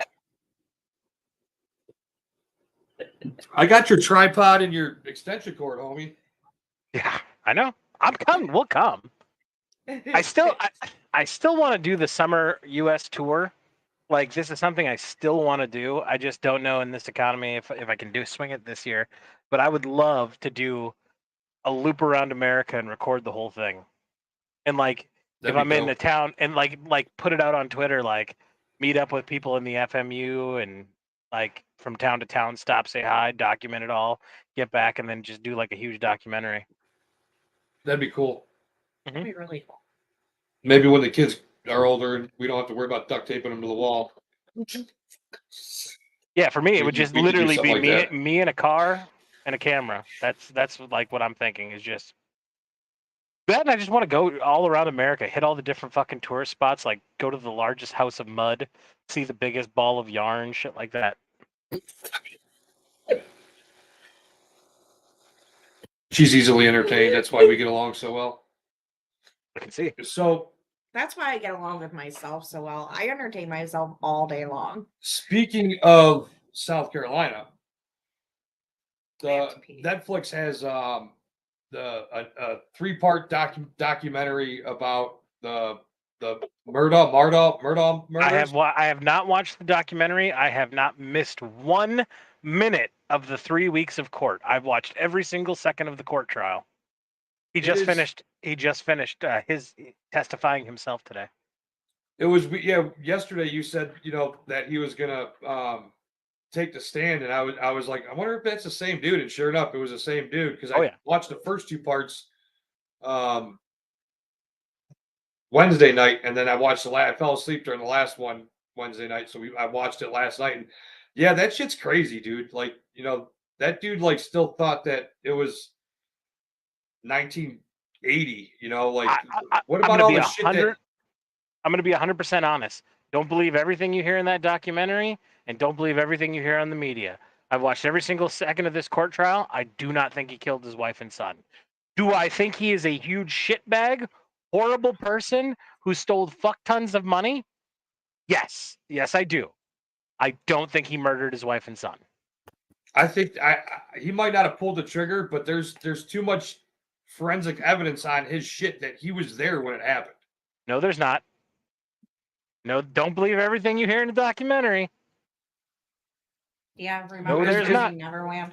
I got your tripod and your extension cord, homie. Yeah, I know. I'm coming. We'll come. I still want to do the summer U.S. tour. Like, this is something I still want to do. I just don't know in this economy if I can swing it this year. But I would love to do a loop around America and record the whole thing. And like, if I'm in the town and like put it out on Twitter, like meet up with people in the FMU and like from town to town, stop, say hi, document it all, get back, and then just do like a huge documentary. That'd be cool. That'd be really cool. Maybe when the kids are older and we don't have to worry about duct taping them to the wall. Yeah, for me, it would just literally be like me in a car and a camera. That's like what I'm thinking is just that. And I just want to go all around America, hit all the different fucking tourist spots, like go to the largest house of mud, see the biggest ball of yarn, shit like that. She's easily entertained. That's why we get along so well. I can see. So That's why I get along with myself so well. I entertain myself all day long. speaking of South Carolina, I have to pee. Netflix has a 3-part documentary about the Murdaugh murders. I have not watched the documentary. I have not missed 1 minute of the 3 weeks of court. I've watched every single second of the court trial. He just finished his testifying himself today. It was yesterday you said that he was gonna take the stand, and I was like, I wonder if that's the same dude. And sure enough, it was the same dude, because I watched the first 2 parts Wednesday night, and then I watched I fell asleep during the last one Wednesday night, so I watched it last night, and yeah, that shit's crazy, dude. Like, that dude like still thought that it was 1980. Like, what I'm about gonna all be the shit that? I'm gonna be 100% honest. Don't believe everything you hear in that documentary, and don't believe everything you hear on the media. I've watched every single second of this court trial. I do not think he killed his wife and son. Do I think he is a huge shitbag, horrible person who stole fuck tons of money? Yes, yes, I do. I don't think he murdered his wife and son. I think he might not have pulled the trigger, but there's too much forensic evidence on his shit that he was there when it happened. No, there's not. No, don't believe everything you hear in the documentary. Yeah, No, remember there's Finding not. Neverland?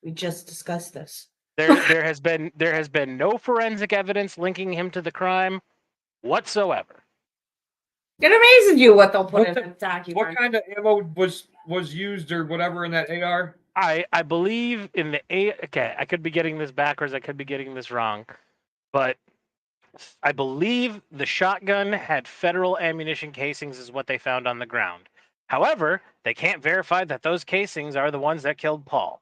We just discussed this. There has been no forensic evidence linking him to the crime whatsoever. It amazes you what they'll put What in the- the documentary. What kind of ammo was used or whatever in that AR? I believe in the okay, I could be getting this backwards, I could be getting this wrong, but I believe the shotgun had federal ammunition casings is what they found on the ground. However, they can't verify that those casings are the ones that killed Paul.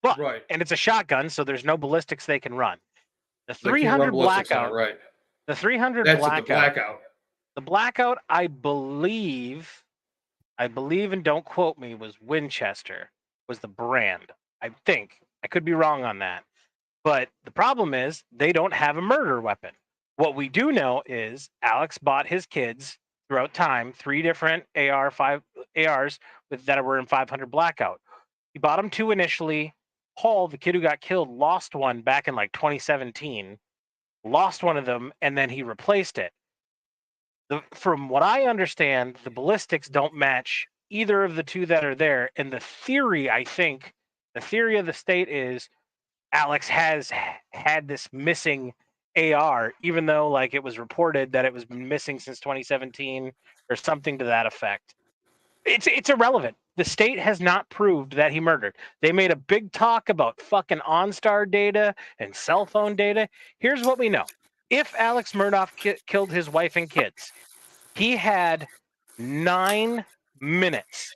But Right. and it's a shotgun, so there's no ballistics they can run. The They can't 300 run ballistics on it, blackout, right? the 300 That's blackout, at the blackout. the blackout, I believe, and don't quote me, was Winchester, was the brand. I think. I could be wrong on that. But the problem is they don't have a murder weapon. What we do know is Alex bought his kids throughout time 3 different ARs that were in 500 blackout. He bought them 2 initially. Paul, the kid who got killed, lost one back in like 2017. Lost one of them, and then he replaced it. From what I understand, the ballistics don't match either of the 2 that are there. And the theory of the state is Alex has had this missing AR, even though like it was reported that it was missing since 2017 or something to that effect. It's irrelevant. The state has not proved that he murdered. They made a big talk about fucking OnStar data and cell phone data. Here's what we know. If Alex Murdaugh killed his wife and kids, he had 9 minutes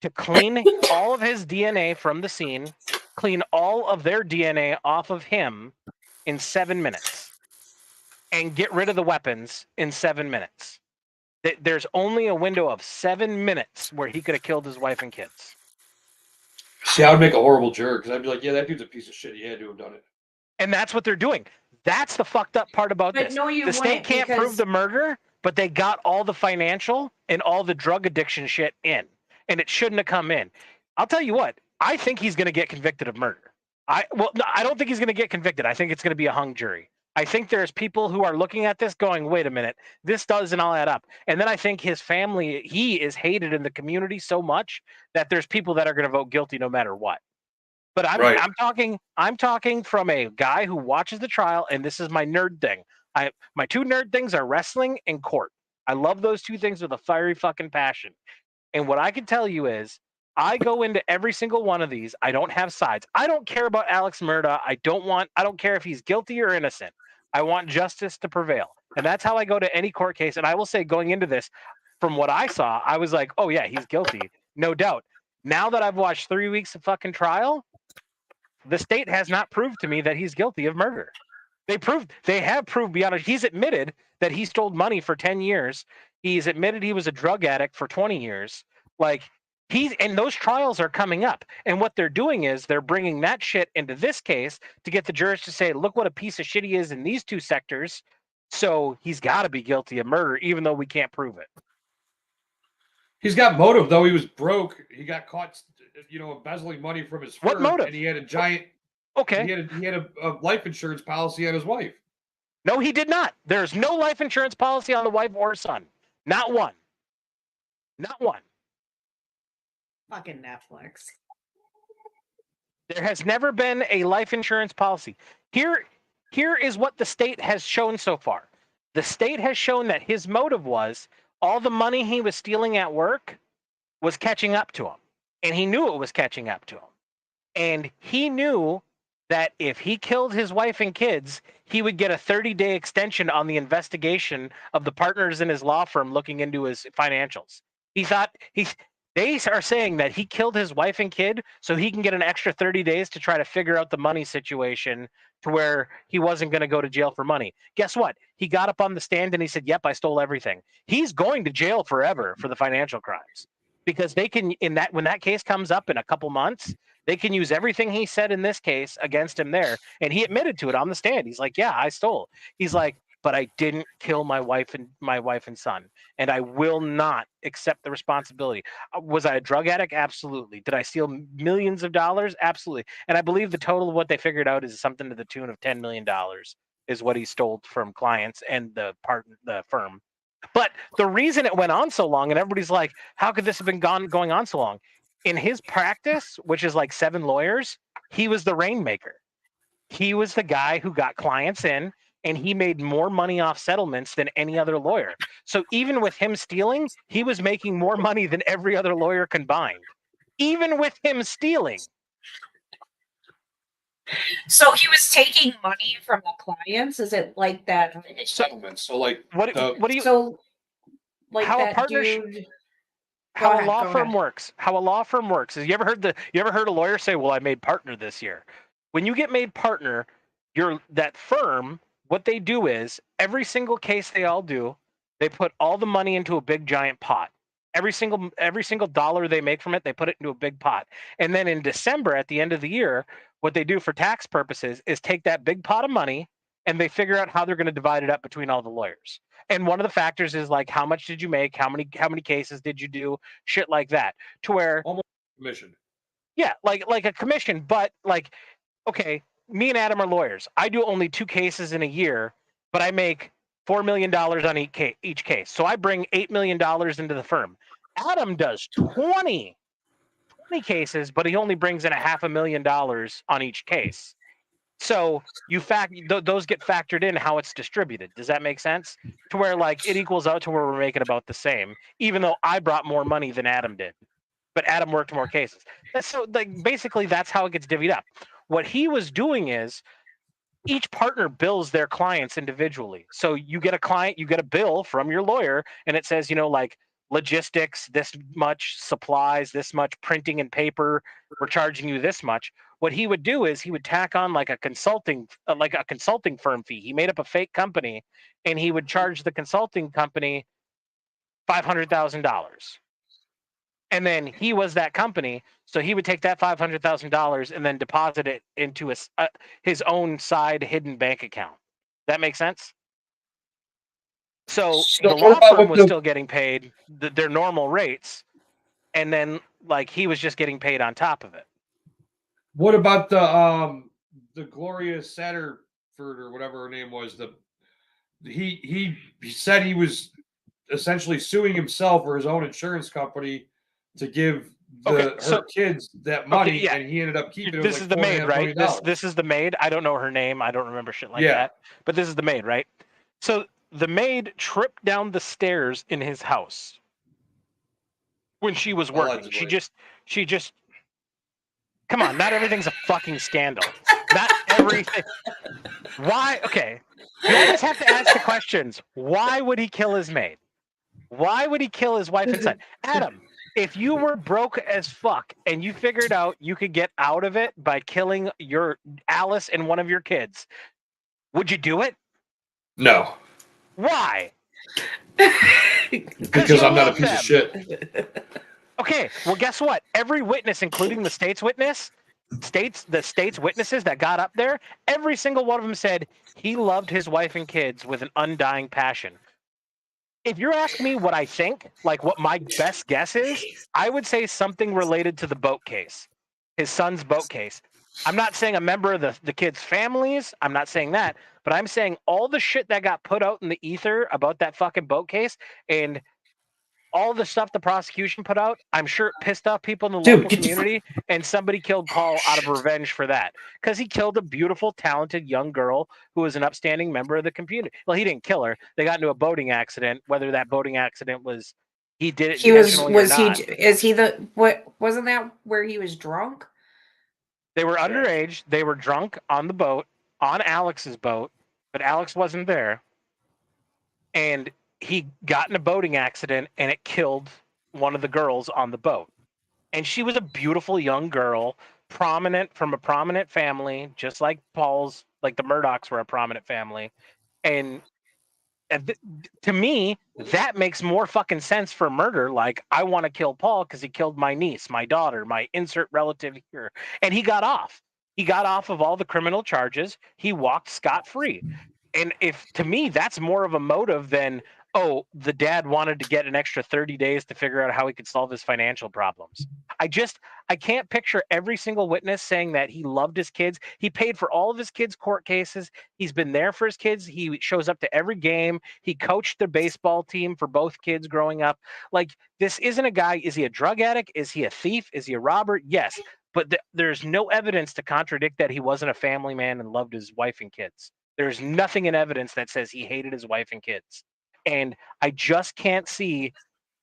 to clean all of his DNA from the scene, clean all of their DNA off of him in 7 minutes, and get rid of the weapons in 7 minutes. There's only a window of 7 minutes where he could have killed his wife and kids. See, I would make a horrible jerk because I'd be like, yeah, that dude's a piece of shit. He had to have done it. And that's what they're doing. That's the fucked up part about But this. no, you The state wouldn't, can't prove because- the murder, but they got all the financial and all the drug addiction shit in. And it shouldn't have come in. I'll tell you what, I think he's going to get convicted of murder. I don't think he's going to get convicted. I think it's going to be a hung jury. I think there's people who are looking at this going, wait a minute, this doesn't all add up. And then I think his family, he is hated in the community so much that there's people that are going to vote guilty no matter what. But Right. I'm talking from a guy who watches the trial, and this is my nerd thing. My 2 nerd things are wrestling and court. I love those 2 things with a fiery fucking passion. And what I can tell you is I go into every single one of these. I don't have sides. I don't care about Alex Murdaugh. I don't care if he's guilty or innocent. I want justice to prevail. And that's how I go to any court case. And I will say, going into this, from what I saw, I was like, oh yeah, he's guilty. No doubt. Now that I've watched 3 weeks of fucking trial, the state has not proved to me that he's guilty of murder. They have proved beyond it. He's admitted that he stole money for 10 years. He's admitted he was a drug addict for 20 years. Like, and those trials are coming up. And what they're doing is they're bringing that shit into this case to get the jurors to say, look what a piece of shit he is in these 2 sectors. So he's got to be guilty of murder, even though we can't prove it. He's got motive, though. He was broke. He got caught, embezzling money from his What firm, motive? and he had a giant. Okay. He had a life insurance policy on his wife. No, he did not. There's no life insurance policy on the wife or son. Not one. Not one. Fucking Netflix. There has never been a life insurance policy. Here is what the state has shown so far. The state has shown that his motive was all the money he was stealing at work was catching up to him. And he knew it was catching up to him. And he knew that if he killed his wife and kids, he would get a 30-day extension on the investigation of the partners in his law firm looking into his financials. He thought they are saying that he killed his wife and kid so he can get an extra 30 days to try to figure out the money situation to where he wasn't going to go to jail for money. Guess what? He got up on the stand and he said, "Yep, I stole everything." He's going to jail forever for the financial crimes because they can when that case comes up in a couple months, they can use everything he said in this case against him there. And he admitted to it on the stand. He's like, "Yeah, I stole." He's like, "But I didn't kill my wife and son, and I will not accept the responsibility." Was I a drug addict? Absolutely. Did I steal millions of dollars? Absolutely. And I believe the total of what they figured out is something to the tune of $10 million is what he stole from clients and the firm. But the reason it went on so long, and everybody's like, how could this have been going on so long? In his practice, which is like 7 lawyers, he was the rainmaker. He was the guy who got clients in, and he made more money off settlements than any other lawyer. So even with him stealing, he was making more money than every other lawyer combined. Even with him stealing. So he was taking money from the clients. Is it like that? Settlements. So like What do you So like how a that partnership dude. how ahead, a law go firm ahead. works. How a law firm works is you ever heard a lawyer say, "Well, I made partner this year." When you get made partner, that firm, what they do is every single case they all do, they put all the money into a big giant pot. Every single dollar they make from it, they put it into a big pot. And then in December at the end of the year, what they do for tax purposes is take that big pot of money and they figure out how they're going to divide it up between all the lawyers. And one of the factors is like how much did you make, how many cases did you do, shit like that. To where almost commission. yeah, like a commission, but like okay, me and Adam are lawyers. I do only 2 cases in a year, but I make $4 million on each case. So I bring $8 million into the firm. Adam does 20 cases, but he only brings in $500,000 on each case. So those get factored in how it's distributed. Does that make sense? To where like it equals out to where we're making about the same, even though I brought more money than Adam did, but Adam worked more cases. So like basically that's how it gets divvied up. What he was doing is each partner bills their clients individually. So you get a client, you get a bill from your lawyer, and it says, like logistics, this much, supplies, this much, printing and paper, we're charging you this much. What he would do is he would tack on like a consulting firm fee. He made up a fake company, and he would charge the consulting company $500,000. And then he was that company, so he would take that $500,000 and then deposit it into his own side hidden bank account. That makes sense? So the law firm was still getting paid their normal rates, and then like he was just getting paid on top of it. What about the Gloria Satterford or whatever her name was? He said he was essentially suing himself or his own insurance company to give her kids that money, and he ended up keeping it. This is the maid, right? This is the maid. I don't know her name. I don't remember shit like that. But this is the maid, right? So the maid tripped down the stairs in his house when she was working. Allegedly. She just come on, not everything's a fucking scandal. Not everything. Why? Okay. You always have to ask the questions. Why would he kill his maid? Why would he kill his wife and son? Adam, if you were broke as fuck and you figured out you could get out of it by killing your Alice and one of your kids, would you do it? No. Why? Because I'm not a piece of shit. Okay, well, guess what? Every witness, including the state's witnesses that got up there, every single one of them said he loved his wife and kids with an undying passion. If you're asking me what I think, like what my best guess is, I would say something related to the boat case, his son's boat case. I'm not saying a member of the kids' families. I'm not saying that, but I'm saying all the shit that got put out in the ether about that fucking boat case and all the stuff the prosecution put out, I'm sure it pissed off people in the local community, and somebody killed Paul out of revenge for that because he killed a beautiful, talented young girl who was an upstanding member of the community. Well, he didn't kill her. They got into a boating accident. Whether that boating accident was he did it intentionally or not. Wasn't that where he was drunk? They were underage. They were drunk on the boat, on Alex's boat, but Alex wasn't there. And he got in a boating accident and it killed one of the girls on the boat. And she was a beautiful young girl, prominent from a prominent family, just like Paul's, like the Murdochs were a prominent family. And to me, that makes more fucking sense for murder. Like, I want to kill Paul because he killed my niece, my daughter, my insert relative here. And he got off. He got off of all the criminal charges. He walked scot-free. And if, to me, that's more of a motive than, oh, the dad wanted to get an extra 30 days to figure out how he could solve his financial problems. I can't picture every single witness saying that he loved his kids. He paid for all of his kids' court cases. He's been there for his kids. He shows up to every game. He coached the baseball team for both kids growing up. Like, this isn't a guy. Is he a drug addict? Is he a thief? Is he a robber? Yes. But there's no evidence to contradict that he wasn't a family man and loved his wife and kids. There's nothing in evidence that says he hated his wife and kids. And I just can't see,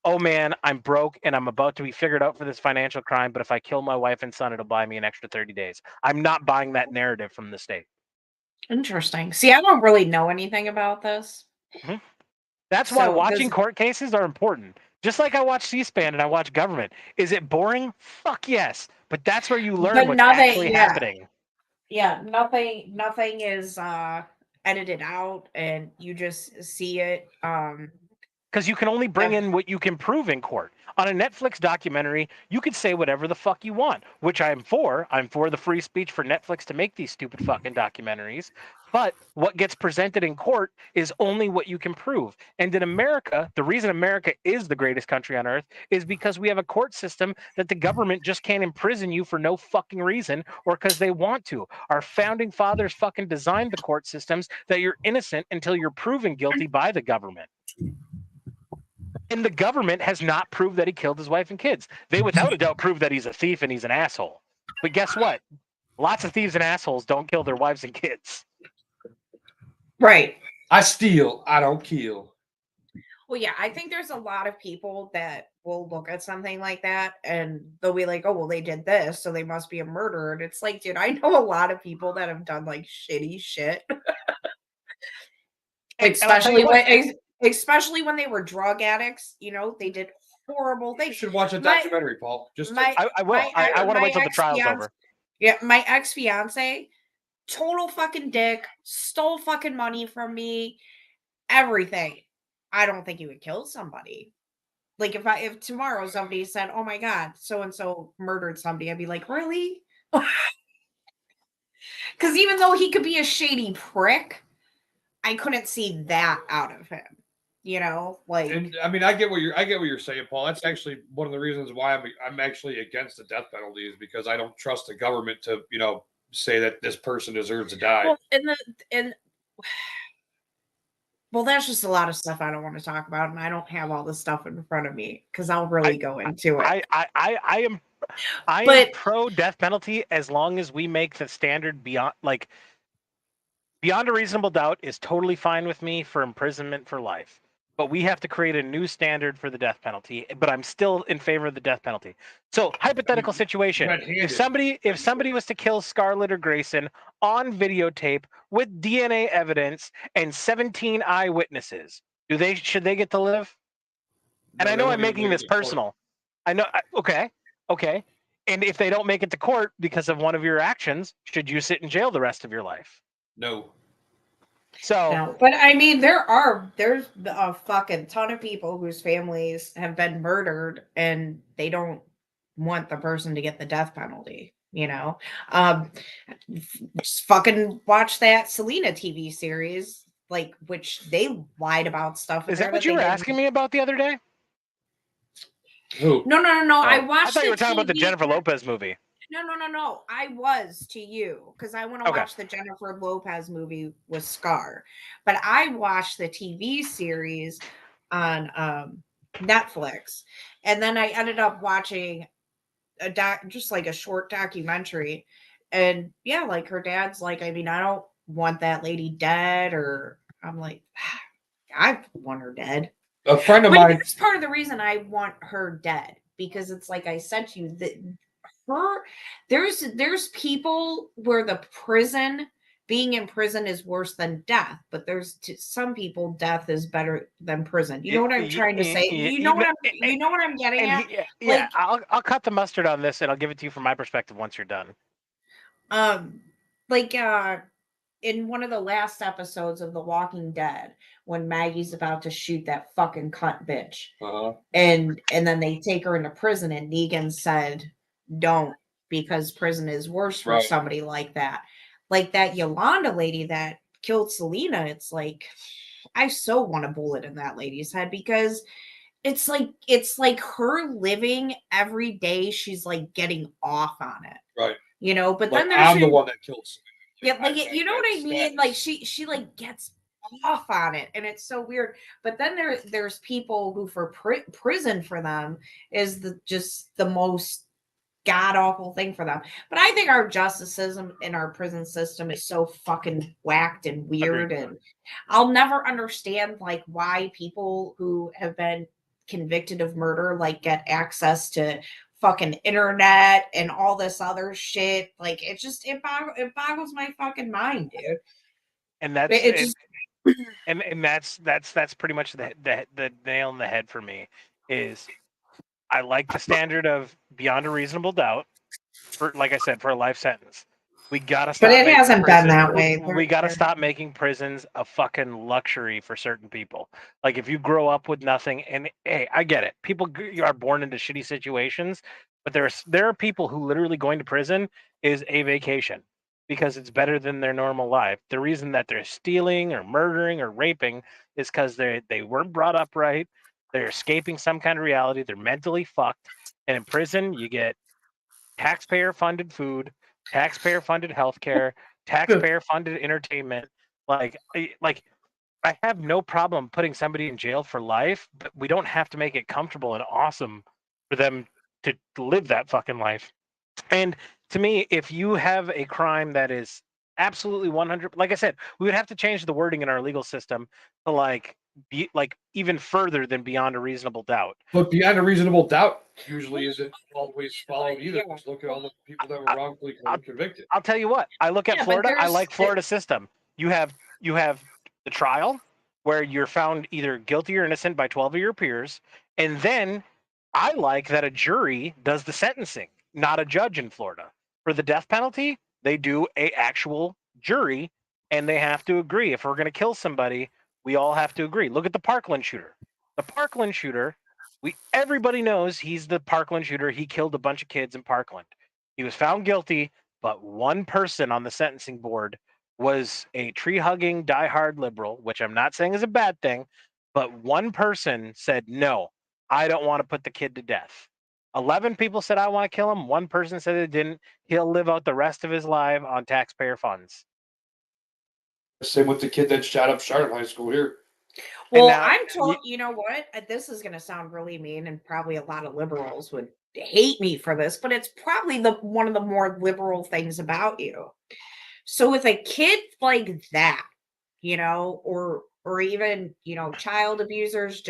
oh man, I'm broke and I'm about to be figured out for this financial crime, but if I kill my wife and son, it'll buy me an extra 30 days. I'm not buying that narrative from the state. Interesting. See, I don't really know anything about this. That's why So, watching court cases are important. Just like I watch C-SPAN and I watch government. Is it boring? Fuck yes. But that's where you learn But what's nothing- actually yeah. happening. Yeah, nothing is edited out, and you just see it. Because you can only bring Yeah. in what you can prove in court. On a Netflix documentary, you could say whatever the fuck you want, which I'm for. I'm for the free speech for Netflix to make these stupid fucking documentaries. But what gets presented in court is only what you can prove. And in America, the reason America is the greatest country on earth is because we have a court system that the government just can't imprison you for no fucking reason or because they want to. Our founding fathers fucking designed the court systems that you're innocent until you're proven guilty by the government. And the government has not proved that he killed his wife and kids. They without a doubt prove that he's a thief and he's an asshole. But guess what? Lots of thieves and assholes don't kill their wives and kids. Right. I steal, I don't kill. Well, yeah, I think there's a lot of people that will look at something like that and they'll be like, oh, well, they did this, so they must be a murderer. And it's like, dude, I know a lot of people that have done like shitty shit. Especially when they were drug addicts, you know, they did horrible You things. should watch a documentary, Paul. Just I will. I want to wait till the trial's over. Yeah, my ex-fiance, total fucking dick, stole fucking money from me, everything. I don't think he would kill somebody. Like if tomorrow somebody said, "Oh my god, so and so murdered somebody," I'd be like, "Really?" Because even though he could be a shady prick, I couldn't see that out of him. You know, like, and I mean, I get what you're saying, Paul. That's actually one of the reasons why I'm actually against the death penalty is because I don't trust the government to, you know, say that this person deserves to die. well, well, that's just a lot of stuff I don't want to talk about, and I don't have all the stuff in front of me because I'll really go into it. I am But- pro death penalty as long as we make the standard beyond a reasonable doubt is totally fine with me for imprisonment for life. But we have to create a new standard for the death penalty. But I'm still in favor of the death penalty. So hypothetical situation: if somebody was to kill Scarlett or Grayson on videotape with DNA evidence and 17 eyewitnesses, should they get to live? And I know I'm making this personal. I know. Okay. And if they don't make it to court because of one of your actions, should you sit in jail the rest of your life? No. So, No, but I mean, there's a fucking ton of people whose families have been murdered and they don't want the person to get the death penalty. You know, just fucking watch that Selena TV series, like, which they lied about stuff. Is that what you were asking me about the other day? Who? No. Oh, I watched. I thought you were talking about the Jennifer Lopez movie. No. I was to you because I want to watch the Jennifer Lopez movie with Scar, but I watched the TV series on Netflix, and then I ended up watching just like a short documentary, and yeah, like her dad's like, I mean, I don't want that lady dead, or I'm like, I want her dead. A friend of But mine. that's part of the reason I want her dead because it's like I said to you that there's people where the prison being in prison is worse than death, but there's to some people death is better than prison. You know what I'm trying to say? You know what I'm getting And at? yeah, Like, I'll cut the mustard on this, and I'll give it to you from my perspective once you're done. like in one of the last episodes of The Walking Dead, when Maggie's about to shoot that fucking cunt bitch, and then they take her into prison, and Negan said, "Don't, because prison is worse for Right. somebody like that." Like that Yolanda lady that killed Selena. It's like I so want a bullet in that lady's head, because it's like her living every day. She's like getting off on it, Right. you know. But Like, then there's I'm the one that killed Selena. yeah, like I- you know what I that's mean? status. Like she like gets off on it, and it's so weird. But then there's people who for prison for them is just the most god awful thing for them. But I think our justice system and our prison system is so fucking whacked and weird, Agreed. and I'll never understand like why people who have been convicted of murder like get access to fucking internet and all this other shit. Like it boggles my fucking mind, dude. And that's It just and that's pretty much the nail in the head for me. Is I like the standard of beyond a reasonable doubt for, like I said, for a life sentence. We gotta stop. but it making hasn't been prison- that way. We gotta stop making prisons a fucking luxury for certain people. Like if you grow up with nothing, and hey, I get it. People are born into shitty situations, but there are people who literally going to prison is a vacation because it's better than their normal life. The reason that they're stealing or murdering or raping is because they weren't brought up right. They're escaping some kind of reality. They're mentally fucked, and in prison you get taxpayer funded food, taxpayer funded healthcare, taxpayer funded entertainment. Like I have no problem putting somebody in jail for life, but we don't have to make it comfortable and awesome for them to live that fucking life. And to me, if you have a crime that is absolutely 100, like I said, we would have to change the wording in our legal system to like be like even further than beyond a reasonable doubt. But beyond a reasonable doubt usually isn't always followed either. Just look at all the people that were wrongfully convicted. I'll tell you what. I look at Yeah, but Florida. I there's- like Florida system. You have the trial where you're found either guilty or innocent by 12 of your peers, and then I like that a jury does the sentencing, not a judge in Florida. For the death penalty, they do a actual jury, and they have to agree. If we're going to kill somebody, we all have to agree. Look at the Parkland shooter. The Parkland shooter, everybody knows he's the Parkland shooter. He killed a bunch of kids in Parkland. He was found guilty, but one person on the sentencing board was a tree-hugging, diehard liberal, which I'm not saying is a bad thing, but one person said, no, I don't want to put the kid to death. 11 people said, I want to kill him. One person said they didn't. He'll live out the rest of his life on taxpayer funds. Same with the kid that shot up Charlotte High School here. Well, now- I'm told, you know what? This is going to sound really mean, and probably a lot of liberals would hate me for this, but it's probably one of the more liberal things about you. So with a kid like that, you know, or even, you know, child abusers,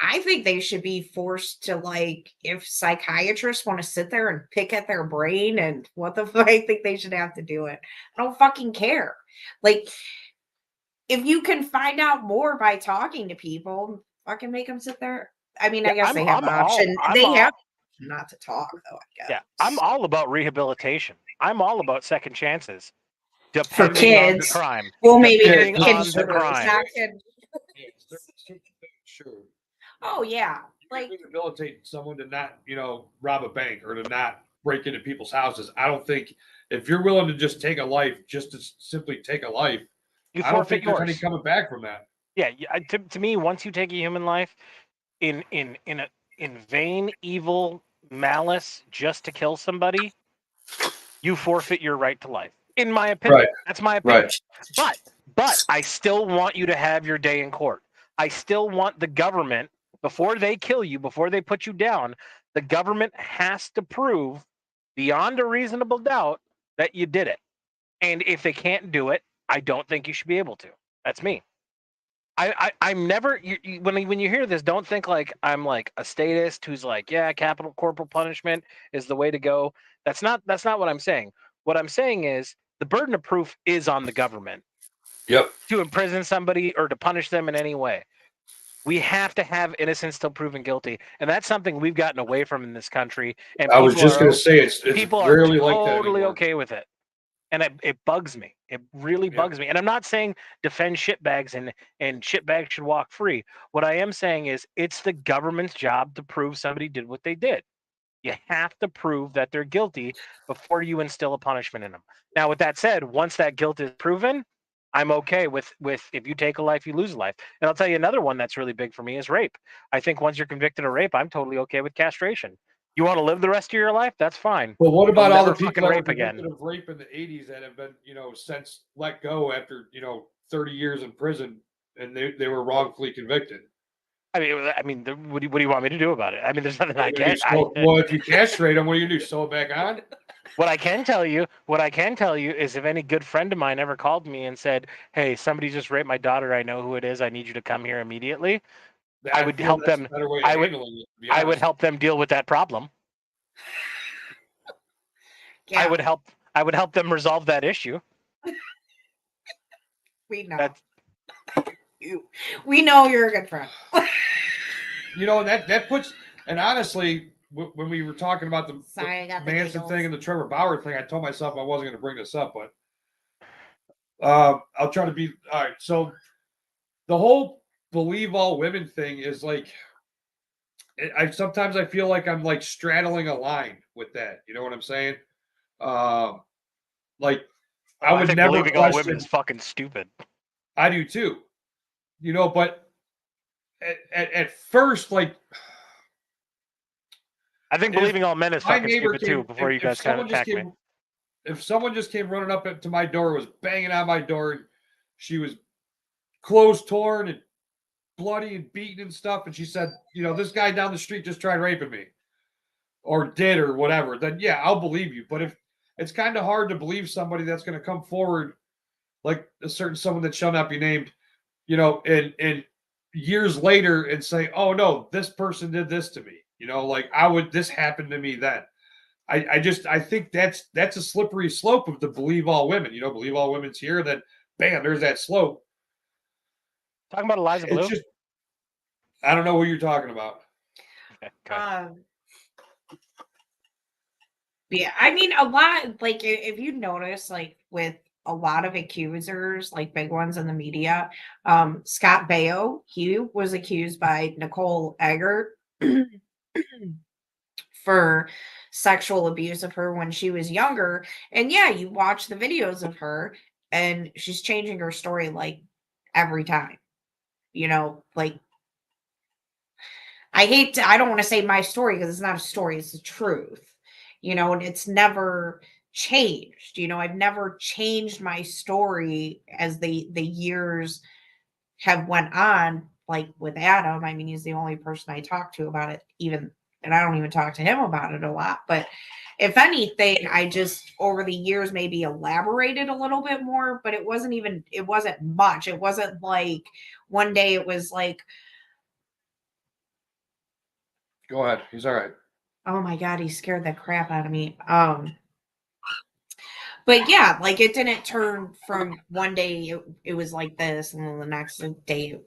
I think they should be forced to, like, if psychiatrists want to sit there and pick at their brain and what the fuck, I think they should have to do it. I don't fucking care. Like, if you can find out more by talking to people, fucking make them sit there. I mean, I guess they have an option. They have not to talk, though, I guess. Yeah, I'm all about rehabilitation. I'm all about second chances. For Depending on the kids. crime. Well, maybe Depending there's on kids the who are crime. not kids. Sure. Oh, yeah. Like, Like, rehabilitate someone to not, you know, rob a bank or to not break into people's houses. I don't think if you're willing to just take a life, just to simply take a life, You I don't forfeit think there's any yours. coming back from that. Yeah, to me, once you take a human life in vain, evil malice just to kill somebody, you forfeit your right to life. In my opinion, Right. that's my opinion. Right. But I still want you to have your day in court. I still want the government, before they kill you, before they put you down, the government has to prove beyond a reasonable doubt that you did it. And if they can't do it, I don't think you should be able to. That's me. I'm never when you hear this, don't think like I'm like a statist who's like, yeah, capital corporal punishment is the way to go. That's not what I'm saying. What I'm saying is the burden of proof is on the government Yep. to imprison somebody or to punish them in any way. We have to have innocence till proven guilty, and that's something we've gotten away from in this country. And I was people just are going to say it's people are rarely like that totally anymore. okay with it, and it bugs me. It really Yeah. bugs me. And I'm not saying defend shitbags and shitbags should walk free. What I am saying is it's the government's job to prove somebody did what they did. You have to prove that they're guilty before you instill a punishment in them. Now, with that said, once that guilt is proven, I'm okay with if you take a life, you lose a life. And I'll tell you another one that's really big for me is rape. I think once you're convicted of rape, I'm totally okay with castration. You want to live the rest of your life? That's fine. But what about all the never fucking people that were rape again. convicted of rape in the 80s that have been, since let go after, 30 years in prison and they were wrongfully convicted? I mean, what do you want me to do about it? I mean, there's nothing I What are you can. gonna do? Well, if you castrate them, what are you gonna do? Sew it back on? What I can tell you is if any good friend of mine ever called me and said, "Hey, somebody just raped my daughter. I know who it is. I need you to come here immediately." I would feel help that's them. a better way of I would- handling it, to be I would honest. help them deal with that problem. Yeah, I would help them resolve that issue. we know. That's We know you're a good friend. That puts, and honestly, when we were talking about the Sorry, I got the Manson giggles. thing and the Trevor Bauer thing, I told myself I wasn't going to bring this up, but I'll try to be all right. So the whole believe all women thing is like, sometimes I feel like I'm like straddling a line with that. You know what I'm saying? Like I would think never believing all question. women is fucking stupid. I do too. But at first, like I think If believing all men is my fucking neighbor stupid too. Before you guys kind of attack me. if someone just came running up to my door, was banging on my door, and she was clothes torn and bloody and beaten and stuff, and she said, this guy down the street just tried raping me, or did, or whatever, then yeah, I'll believe you. But if it's kind of hard to believe somebody that's going to come forward, like someone that shall not be named, and years later and say, oh no, this person did this to me. This happened to me then. I think that's a slippery slope of the believe all women. Believe all women's here, then bam, there's that slope. Talking about Eliza Blue. It's just, I don't know who you're talking about. Okay. Yeah, I mean, a lot, like, if you notice, like, with a lot of accusers, like big ones in the media, Scott Baio, he was accused by Nicole Eggert for sexual abuse of her when she was younger. And yeah, you watch the videos of her and she's changing her story like every time. Like, I don't want to say my story because it's not a story, it's the truth. And it's never changed. I've never changed my story as the years have went on. Like with Adam, I mean, he's the only person I talk to about it, and I don't even talk to him about it a lot. But if anything, I just over the years maybe elaborated a little bit more, but it wasn't much. It wasn't like one day it was like, Go ahead. He's all right. oh my God, he scared the crap out of me. But yeah, like it didn't turn from one day it was like this, and then the next day,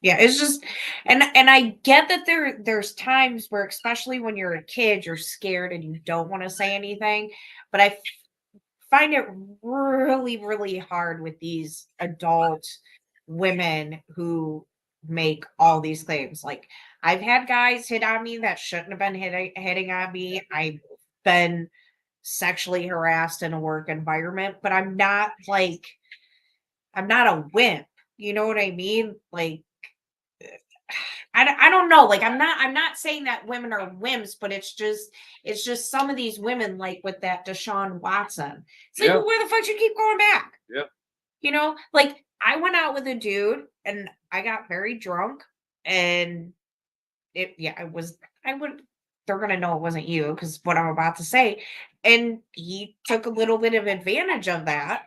it's just, and I get that there's times where, especially when you're a kid, you're scared and you don't want to say anything. But I find it really, really hard with these adult women who make all these claims. Like, I've had guys hit on me that shouldn't have been hitting on me. I've been sexually harassed in a work environment, but I'm not a wimp. You know what I mean? Like, I don't know. Like, I'm not saying that women are wimps, but it's just some of these women, like with that Deshaun Watson. It's like, well, where the fuck you keep going back? Yep. Like, I went out with a dude and I got very drunk, and they're gonna know it wasn't you because what I'm about to say. And he took a little bit of advantage of that,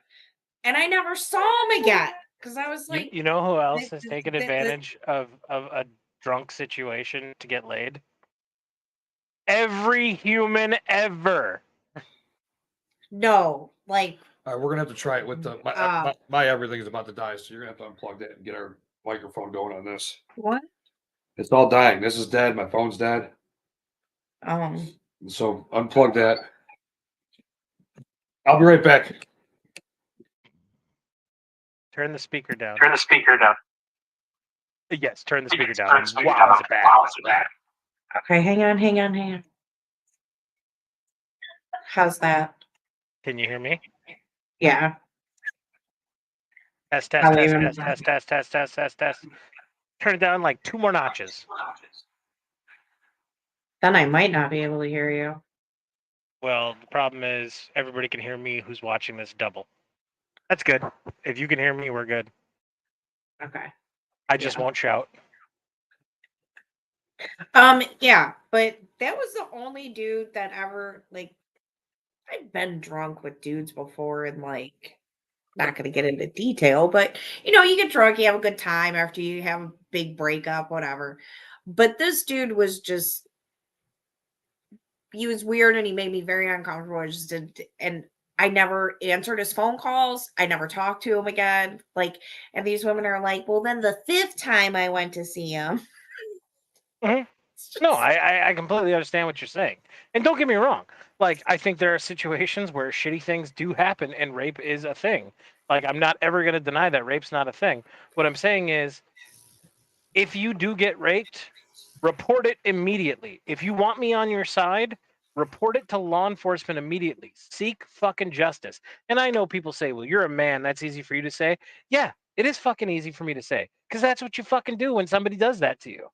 and I never saw him again because I was like, you know who else has taken advantage of a drunk situation to get laid? Every human ever. No, like All right, we're gonna have to try it with the my everything is about to die, so you're gonna have to unplug that and get our microphone going on this. what? It's all dying. This is dead. My phone's dead. So unplug that. I'll be right back. Turn the speaker down. Turn the speaker down. Yes, turn the speaker down. Turn the And speaker wow, down. is it bad? Wow, is it bad? Okay, hang on. How's that? Can you hear me? Yeah. Test. How even- Test. Turn it down like 2 more notches. Then I might not be able to hear you. Well, the problem is everybody can hear me who's watching this double. That's good. If you can hear me, we're good. Okay. I just Yeah. won't shout. Yeah, but that was the only dude that ever like I've been drunk with dudes before and like not gonna get into detail, but you get drunk, you have a good time after you have a big breakup, whatever. But this dude was just he was weird and he made me very uncomfortable. And I never answered his phone calls. I never talked to him again. Like, and these women are like, well, then the 5th time I went to see him. Mhm. No, I completely understand what you're saying. And don't get me wrong. Like, I think there are situations where shitty things do happen and rape is a thing. Like, I'm not ever going to deny that rape's not a thing. What I'm saying is, if you do get raped, report it immediately. If you want me on your side, report it to law enforcement immediately. Seek fucking justice. And I know people say, well, you're a man. That's easy for you to say. Yeah, it is fucking easy for me to say. Because that's what you fucking do when somebody does that to you.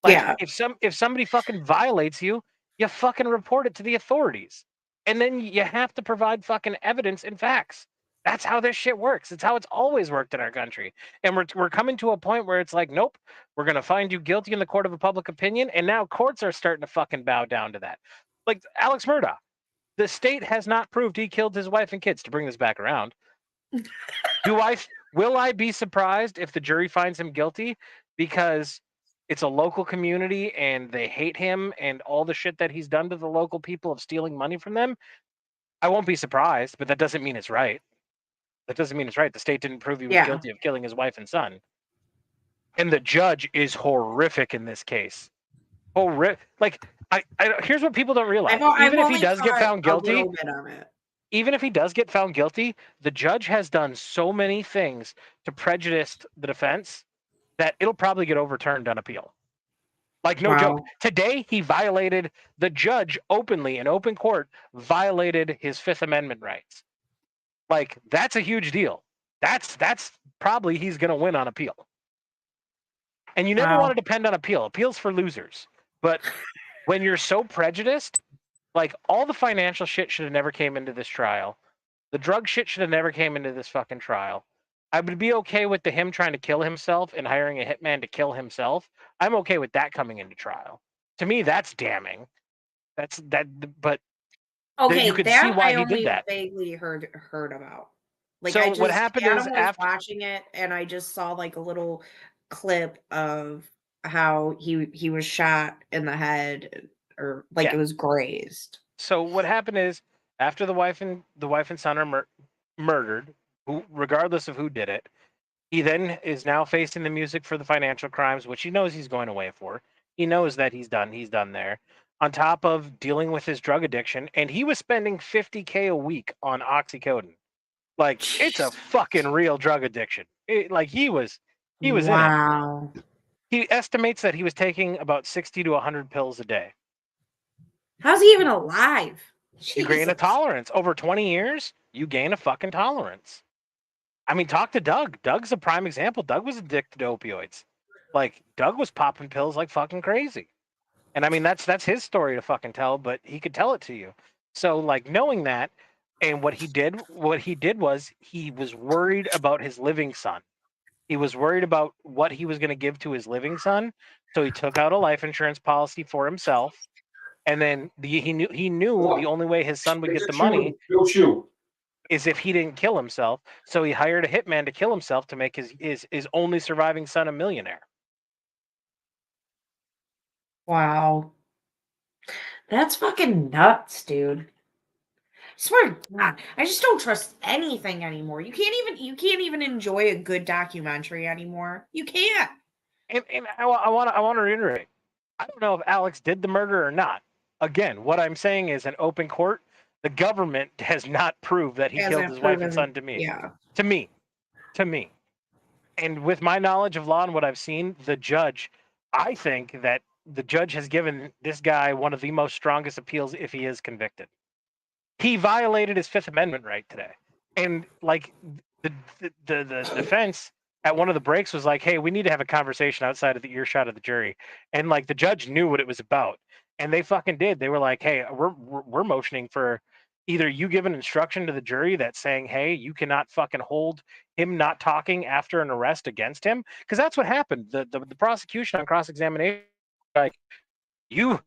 Like, Yeah. if somebody fucking violates you, you fucking report it to the authorities. And then you have to provide fucking evidence and facts. That's how this shit works. It's how it's always worked in our country. And we're coming to a point where it's like, nope, we're gonna find you guilty in the court of a public opinion, and now courts are starting to fucking bow down to that. Like Alex Murdaugh, the state has not proved he killed his wife and kids. To bring this back around, will I be surprised if the jury finds him guilty because it's a local community and they hate him and all the shit that he's done to the local people of stealing money from them? I won't be surprised, but that doesn't mean it's right. That doesn't mean it's right. The state didn't prove he was Yeah. guilty of killing his wife and son. And the judge is horrific in this case. Like, here's what people don't realize. Even if he does get found guilty, a little bit of it. even if he does get found guilty, the judge has done so many things to prejudice the defense that it'll probably get overturned on appeal. Like, no joke. Wow. Today, the judge openly in open court violated his Fifth Amendment rights. Like, that's a huge deal. That's probably he's going to win on appeal. And you never Wow. want to depend on appeal. Appeal's for losers. But when you're so prejudiced, like, all the financial shit should have never came into this trial. The drug shit should have never came into this fucking trial. I would be okay with him trying to kill himself and hiring a hitman to kill himself. I'm okay with that coming into trial. To me, that's damning. But Okay, you could that see why I he did only that. vaguely heard about. Like, So what happened is Adam was after watching it, and I just saw like a little clip of how he was shot in the head, or like Yeah. it was grazed. So what happened is after the wife and son are murdered, regardless of who did it, he then is now facing the music for the financial crimes, which he knows he's going away for. He knows that he's done there. On top of dealing with his drug addiction, and he was spending $50K a week on oxycodone. Like, it's a fucking real drug addiction. Like, he was in it. Wow. He estimates that he was taking about 60 to 100 pills a day. How's he even alive? You gain a Jesus. tolerance. Over 20 years, you gain a fucking tolerance. I mean, talk to Doug. Doug's a prime example. Doug was addicted to opioids. Like, Doug was popping pills like fucking crazy. And I mean, that's his story to fucking tell, but he could tell it to you. So, like, knowing that, and what he did was he was worried about his living son. He was worried about what he was going to give to his living son. So he took out a life insurance policy for himself. And then he knew the only way his son would get the money is if he didn't kill himself. So he hired a hitman to kill himself to make his only surviving son a millionaire. Wow. That's fucking nuts, dude. swear to God, I just don't trust anything anymore. You can't even enjoy a good documentary anymore. You can't. And I want to reiterate. I don't know if Alex did the murder or not. Again, what I'm saying is, in open court, the government has not proved that he killed his wife and son to me. Yeah. To me. And with my knowledge of law and what I've seen, the judge, I think that the judge has given this guy one of the most strongest appeals if he is convicted. He violated his Fifth Amendment right today. And like the defense at one of the breaks was like, hey, we need to have a conversation outside of the earshot of the jury. And like the judge knew what it was about. And they fucking did. They were like, hey, we're motioning for either you give an instruction to the jury that's saying, hey, you cannot fucking hold him not talking after an arrest against him. Because that's what happened. The prosecution on cross-examination, like, you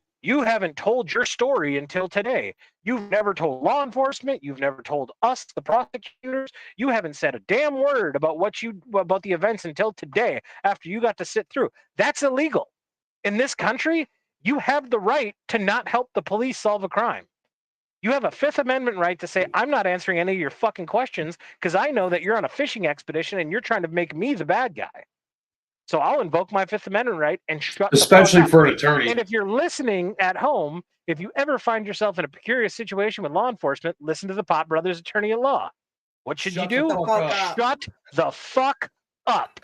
haven't told your story until today. You've never told law enforcement. You've never told us, the prosecutors. You haven't said a damn word about about the events until today after you got to sit through. That's illegal. In this country, you have the right to not help the police solve a crime. You have a Fifth Amendment right to say, I'm not answering any of your fucking questions because I know that you're on a fishing expedition and you're trying to make me the bad guy. So I'll invoke my Fifth Amendment right and shut Especially the fuck up. for an attorney. And if you're listening at home, if you ever find yourself in a precarious situation with law enforcement, listen to the Pop Brothers attorney at law. What should you do? Shut the fuck up.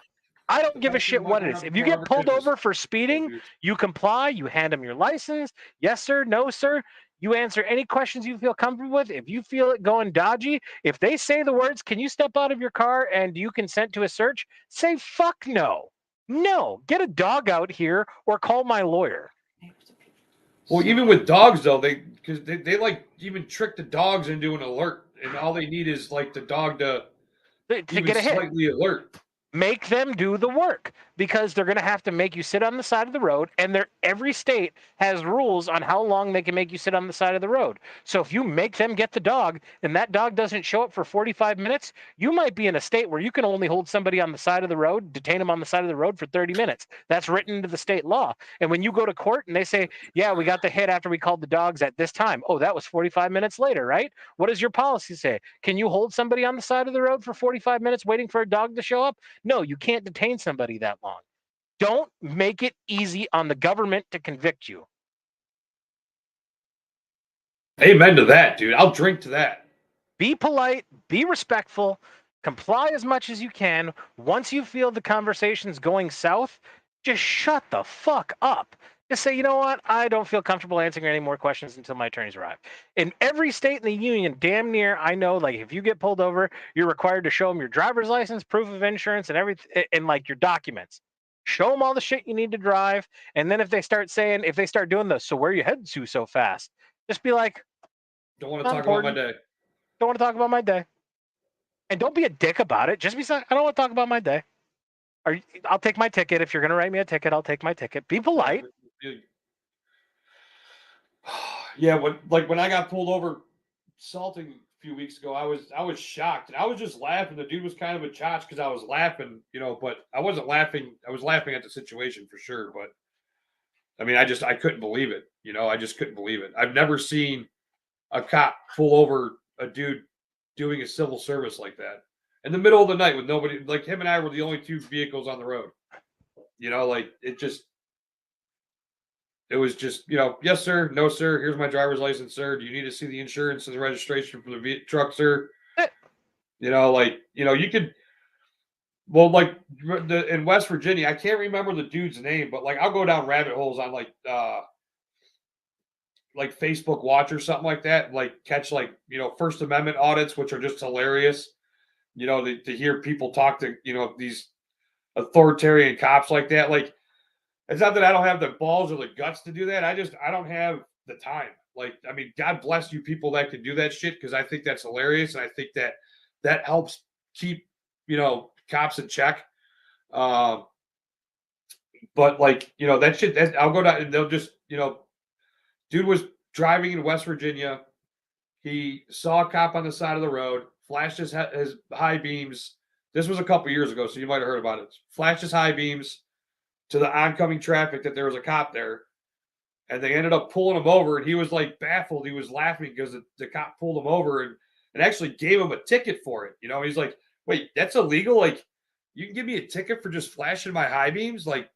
I don't give a shit what it is. If you get pulled over for speeding, you comply, you hand them your license. Yes, sir. No, sir. You answer any questions you feel comfortable with. If you feel it going dodgy, if they say the words, can you step out of your car and do you consent to a search? Say fuck no. No, get a dog out here or call my lawyer. Well, even with dogs though, because they like even trick the dogs into an alert, and all they need is like the dog to get a hit. Slightly alert. Make them do the work because they're going to have to make you sit on the side of the road, and every state has rules on how long they can make you sit on the side of the road. So if you make them get the dog and that dog doesn't show up for 45 minutes, you might be in a state where you can only hold somebody on the side of the road, detain them on the side of the road for 30 minutes. That's written into the state law. And when you go to court and they say, yeah, we got the hit after we called the dogs at this time. Oh, that was 45 minutes later, right? What does your policy say? Can you hold somebody on the side of the road for 45 minutes waiting for a dog to show up? No, you can't detain somebody that long. Don't make it easy on the government to convict you. Amen to that, dude. I'll drink to that. Be polite, be respectful, comply as much as you can. Once you feel the conversation's going south, just shut the fuck up. Just say, you know what? I don't feel comfortable answering any more questions until my attorneys arrive. In every state in the union, damn near, I know, like, if you get pulled over, you're required to show them your driver's license, proof of insurance, and everything, and like your documents. Show them all the shit you need to drive. And then if they start doing this, so where are you headed to so fast? Just be like, don't want to talk about my day. Don't want to talk about my day. And don't be a dick about it. Just be like, I don't want to talk about my day. I'll take my ticket. If you're going to write me a ticket, I'll take my ticket. Be polite. Yeah, when I got pulled over salting a few weeks ago, I was shocked, and I was just laughing. The dude was kind of a chotch because I was laughing, but I wasn't laughing. I was laughing at the situation for sure, but I mean, I couldn't believe it. I just couldn't believe it. I've never seen a cop pull over a dude doing a civil service like that in the middle of the night with nobody. Like, him and I were the only two vehicles on the road. It was just, yes, sir. No, sir. Here's my driver's license, sir. Do you need to see the insurance and the registration for the truck, sir? You could, well, like in West Virginia, I can't remember the dude's name, but like, I'll go down rabbit holes on like Facebook Watch or something like that. Like, catch First Amendment audits, which are just hilarious. To hear people talk to, these authoritarian cops like that. Like, it's not that I don't have the balls or the guts to do that. I don't have the time. Like, I mean, God bless you people that can do that shit, because I think that's hilarious. And I think that helps keep, cops in check. But that shit, I'll go down and they'll just, dude was driving in West Virginia. He saw a cop on the side of the road, flashed his high beams. This was a couple years ago, so you might have heard about it. Flashed his high beams to the oncoming traffic that there was a cop there. and they ended up pulling him over, and he was like baffled. He was laughing because the cop pulled him over and actually gave him a ticket for it. You know, he's like, "Wait, that's illegal? Like, you can give me a ticket for just flashing my high beams? Like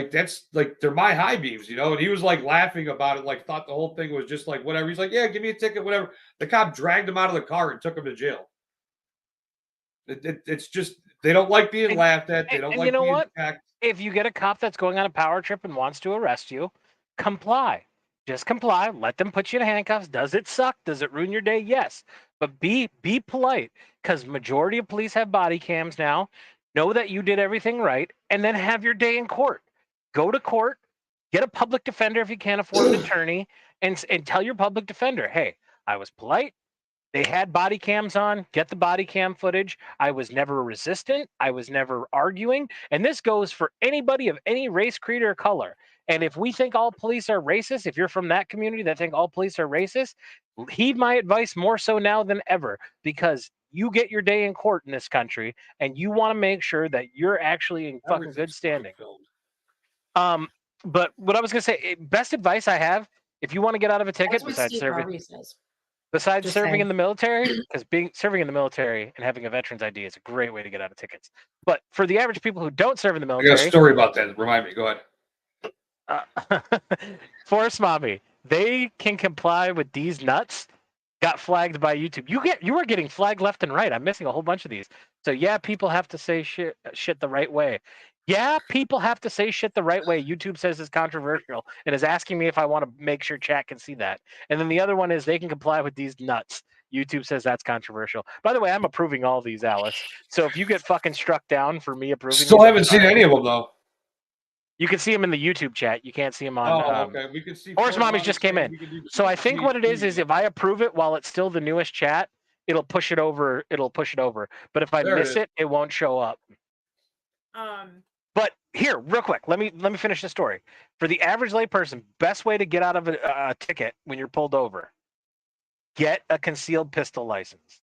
that's like they're my high beams, you know?" And he was like laughing about it, like thought the whole thing was just like whatever. He's like, "Yeah, give me a ticket, whatever." The cop dragged him out of the car and took him to jail. It's just they don't like being laughed at. They don't And like you know being what? attacked. If you get a cop that's going on a power trip and wants to arrest you, comply. Just comply. Let them put you in handcuffs. Does it suck? Does it ruin your day? Yes. But be polite, because majority of police have body cams now. Know that you did everything right, and then have your day in court. Go to court, get a public defender if you can't afford an attorney, and tell your public defender, hey, I was polite. They had body cams on. Get the body cam footage. I was never resistant. I was never arguing. And this goes for anybody of any race, creed, or color. And if we think all police are racist, if you're from that community that think all police are racist, heed my advice more so now than ever, because you get your day in court in this country, and you want to make sure that you're actually in fucking good Everything's standing. filmed. But what I was gonna say, best advice I have, if you want to get out of a ticket, That's what besides Steve serving, Harvey says. besides Just serving saying. in the military, because serving in the military and having a veteran's ID is a great way to get out of tickets. But for the average people who don't serve in the I got a military, story about that. Remind me. Go ahead. Forest Mommy, they can comply with these nuts. Got flagged by YouTube. You are getting flagged left and right. I'm missing a whole bunch of these. So yeah, people have to say shit the right way. Yeah, people have to say shit the right way. YouTube says it's controversial and is asking me if I want to make sure chat can see that. And then the other one is they can comply with these nuts. YouTube says that's controversial. By the way, I'm approving all these, Alice. So if you get fucking struck down for me approving, Still these, haven't seen any of them though. you can see them in the YouTube chat. You can't see them on. Oh, okay. We can see. Forest Mommies Mommy just came saying in. we can do So I think what it is TV. if I approve it while it's still the newest chat, it'll push it over. But if I There it miss is. it won't show up. But here, real quick, let me finish the story. For the average layperson, best way to get out of a ticket when you're pulled over: get a concealed pistol license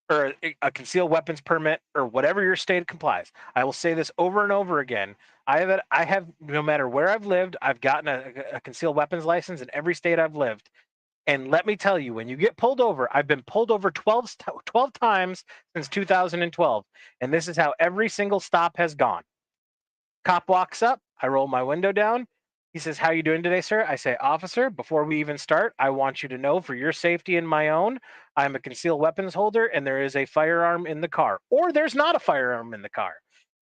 or a concealed weapons permit or whatever your state complies. I will say this over and over again. I have no matter where I've lived, I've gotten a concealed weapons license in every state I've lived. And let me tell you, when you get pulled over, I've been pulled over 12 times since 2012. And this is how every single stop has gone. Cop walks up, I roll my window down. He says, "How you doing today, sir?" I say, "Officer, before we even start, I want you to know for your safety and my own, I'm a concealed weapons holder and there is a firearm in the car, or there's not a firearm in the car.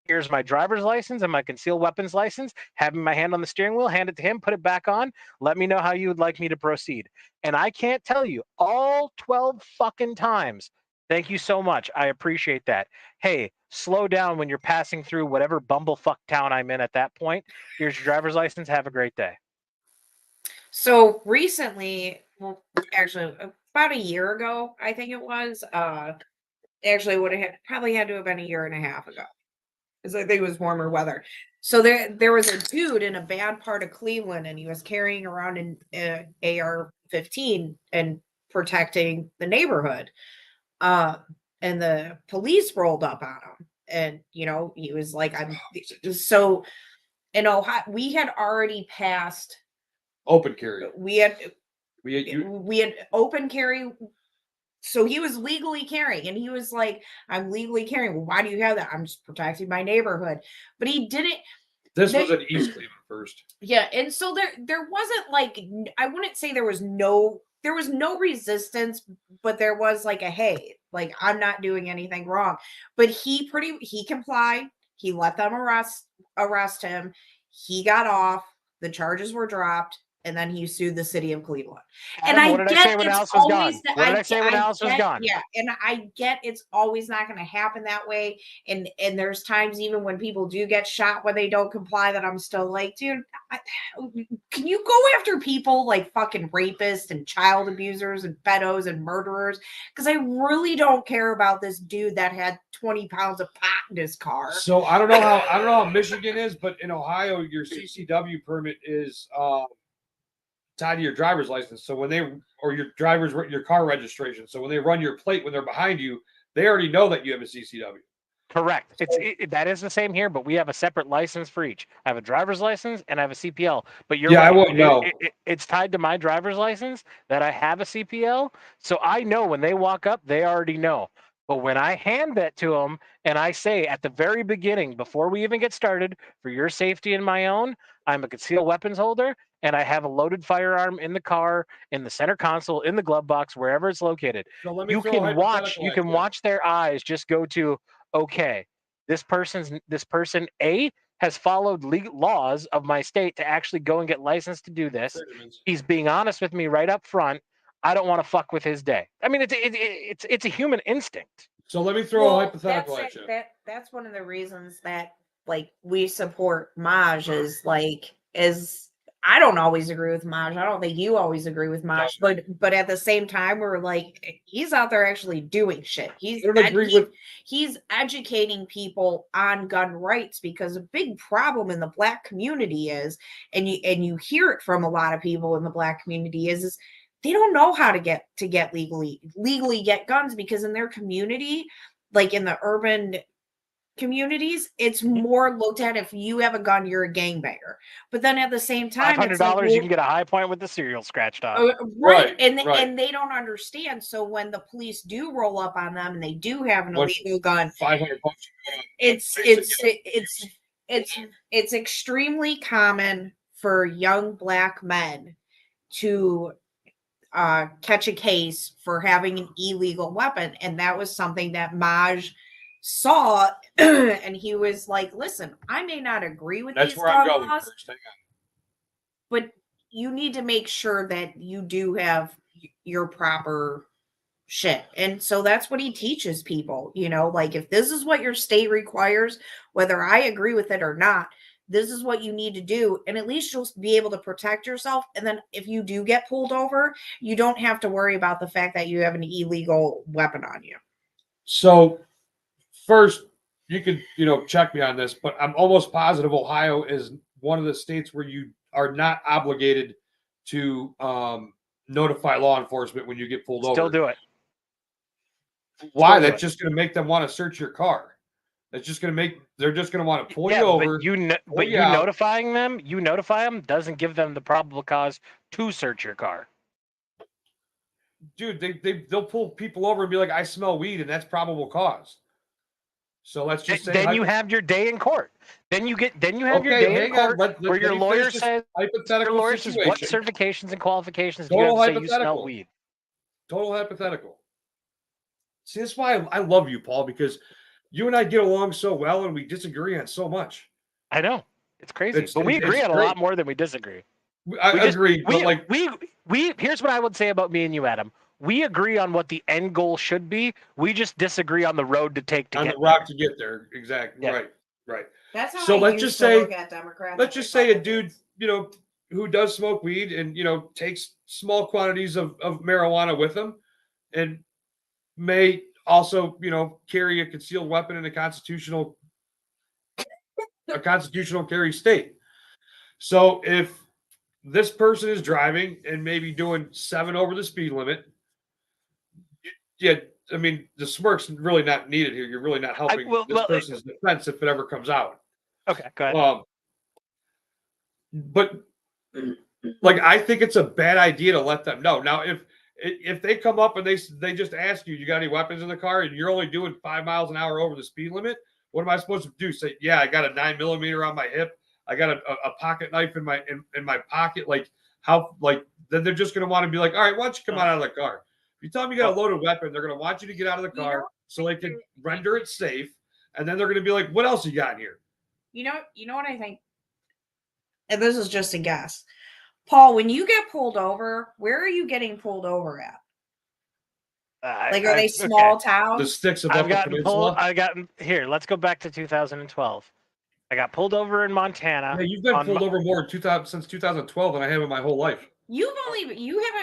Here's my driver's license and my concealed weapons license. Having my hand on the steering wheel, hand it to him, put it back on. Let me know how you would like me to proceed." And I can't tell you all 12 fucking times. Thank you so much. I appreciate that. Hey, slow down when you're passing through whatever bumblefuck town I'm in at that point. Here's your driver's license. Have a great day. So recently, well, actually, about a year ago, I think it was. Actually, would have probably had to have been a year and a half ago, because I think it was warmer weather. So there was a dude in a bad part of Cleveland, and he was carrying around an AR-15 and protecting the neighborhood. And the police rolled up on him, and he was like, "I'm." So in Ohio, we had already passed Open carry. we had We open carry. So he was legally carrying, and he was like, "I'm legally carrying." Well, why do you have that? "I'm just protecting my neighborhood." But he didn't. This was in East Cleveland first. Yeah, and so there wasn't like, I wouldn't say there was no resistance, but there was like a, hey, like, I'm not doing anything wrong. But he complied. He let them arrest him. He got off. The charges were dropped, and then he sued the city of Cleveland. Adam, And what did I say when Alice was gone? What did I say when Alice was gone? Yeah, and I get it's always not going to happen that way. And there's times even when people do get shot when they don't comply that I'm still like, dude, can you go after people like fucking rapists and child abusers and pedos and murderers? Because I really don't care about this dude that had 20 pounds of pot in his car. So I don't know how Michigan is, but in Ohio, your CCW permit is tied to your driver's license. So when your car registration. So when they run your plate when they're behind you, they already know that you have a CCW. Correct. That is the same here, but we have a separate license for each. I have a driver's license and I have a CPL. But you're Yeah, I right. wouldn't know. It's tied to my driver's license that I have a CPL, so I know when they walk up, they already know. But when I hand that to them and I say at the very beginning, before we even get started, for your safety and my own, I'm a concealed weapons holder and I have a loaded firearm in the car, in the center console, in the glove box, wherever it's located. So let me You throw a can watch. hypothetical You at can you. watch their eyes just go to, okay, this person A has followed legal laws of my state to actually go and get licensed to do this. He's being honest with me right up front. I don't want to fuck with his day. I mean, it's a human instinct. So let me throw a Well, hypothetical at you. that's one of the reasons that like we support Maj is I don't always agree with Maj. I don't think you always agree with Maj, but at the same time, we're like he's out there actually doing shit. I don't agree with. He's educating people on gun rights because a big problem in the black community is, and you hear it from a lot of people in the black community is they don't know how to get legally get guns because in their community, like in the urban communities, it's more looked at if you have a gun, you're a gangbanger. But then at the same time, $500, it's like, you can get a high point with the cereal scratched off. right. Right, And right. and they don't understand. So when the police do roll up on them and they do have an What's illegal gun, $500. it's extremely common for young black men to catch a case for having an illegal weapon. And that was something that Maj saw. And he was like, listen, I may not agree with That's these where I'm gun going laws, first. Hang on. but you need to make sure that you do have your proper shit. And so that's what he teaches people, like if this is what your state requires, whether I agree with it or not, this is what you need to do. And at least you'll be able to protect yourself. And then if you do get pulled over, you don't have to worry about the fact that you have an illegal weapon on you. So first, you could, check me on this, but I'm almost positive Ohio is one of the states where you are not obligated to notify law enforcement when you get pulled over. Still do it. Why? That's just going to make them want to search your car. That's just going to they're just going to want to pull you over. But you notifying them, you notify them doesn't give them the probable cause to search your car. Dude, they'll pull people over and be like, I smell weed, and that's probable cause. So let's just say then you have your day in court. Then you have your day in court where your lawyer says what certifications and qualifications do you have to say you smell weed. Total hypothetical. See, that's why I love you, Paul, because you and I get along so well and we disagree on so much. I know. It's crazy. But we agree on a lot more than we disagree. I agree. But here's what I would say about me and you, Adam. We agree on what the end goal should be. We just disagree on the road to take to on get the rock to get there. Exactly. Yeah. Right. That's how so let's just say look at Democrats. Let's just say a dude, who does smoke weed and takes small quantities of marijuana with him and may also, carry a concealed weapon in a constitutional carry state. So if this person is driving and maybe doing 7 over the speed limit, yeah, I mean, the smirk's really not needed here. You're really not helping this person's defense if it ever comes out. Okay, go ahead. But I think it's a bad idea to let them know. Now, if they come up and they just ask you got any weapons in the car and you're only doing 5 miles an hour over the speed limit, what am I supposed to do? Say, yeah, I got a 9mm on my hip. I got a pocket knife in my pocket. Then they're just going to want to be like, all right, why don't you come out of the car? If you tell them you got a loaded weapon, they're going to want you to get out of the car so they can render it safe. And then they're going to be like, what else you got in here? You know what I think? And this is just a guess. Paul, when you get pulled over, where are you getting pulled over at? Are they small towns? The sticks of here. Let's go back to 2012. I got pulled over in Montana. Yeah, you've been pulled over more since 2012 than I have in my whole life. You haven't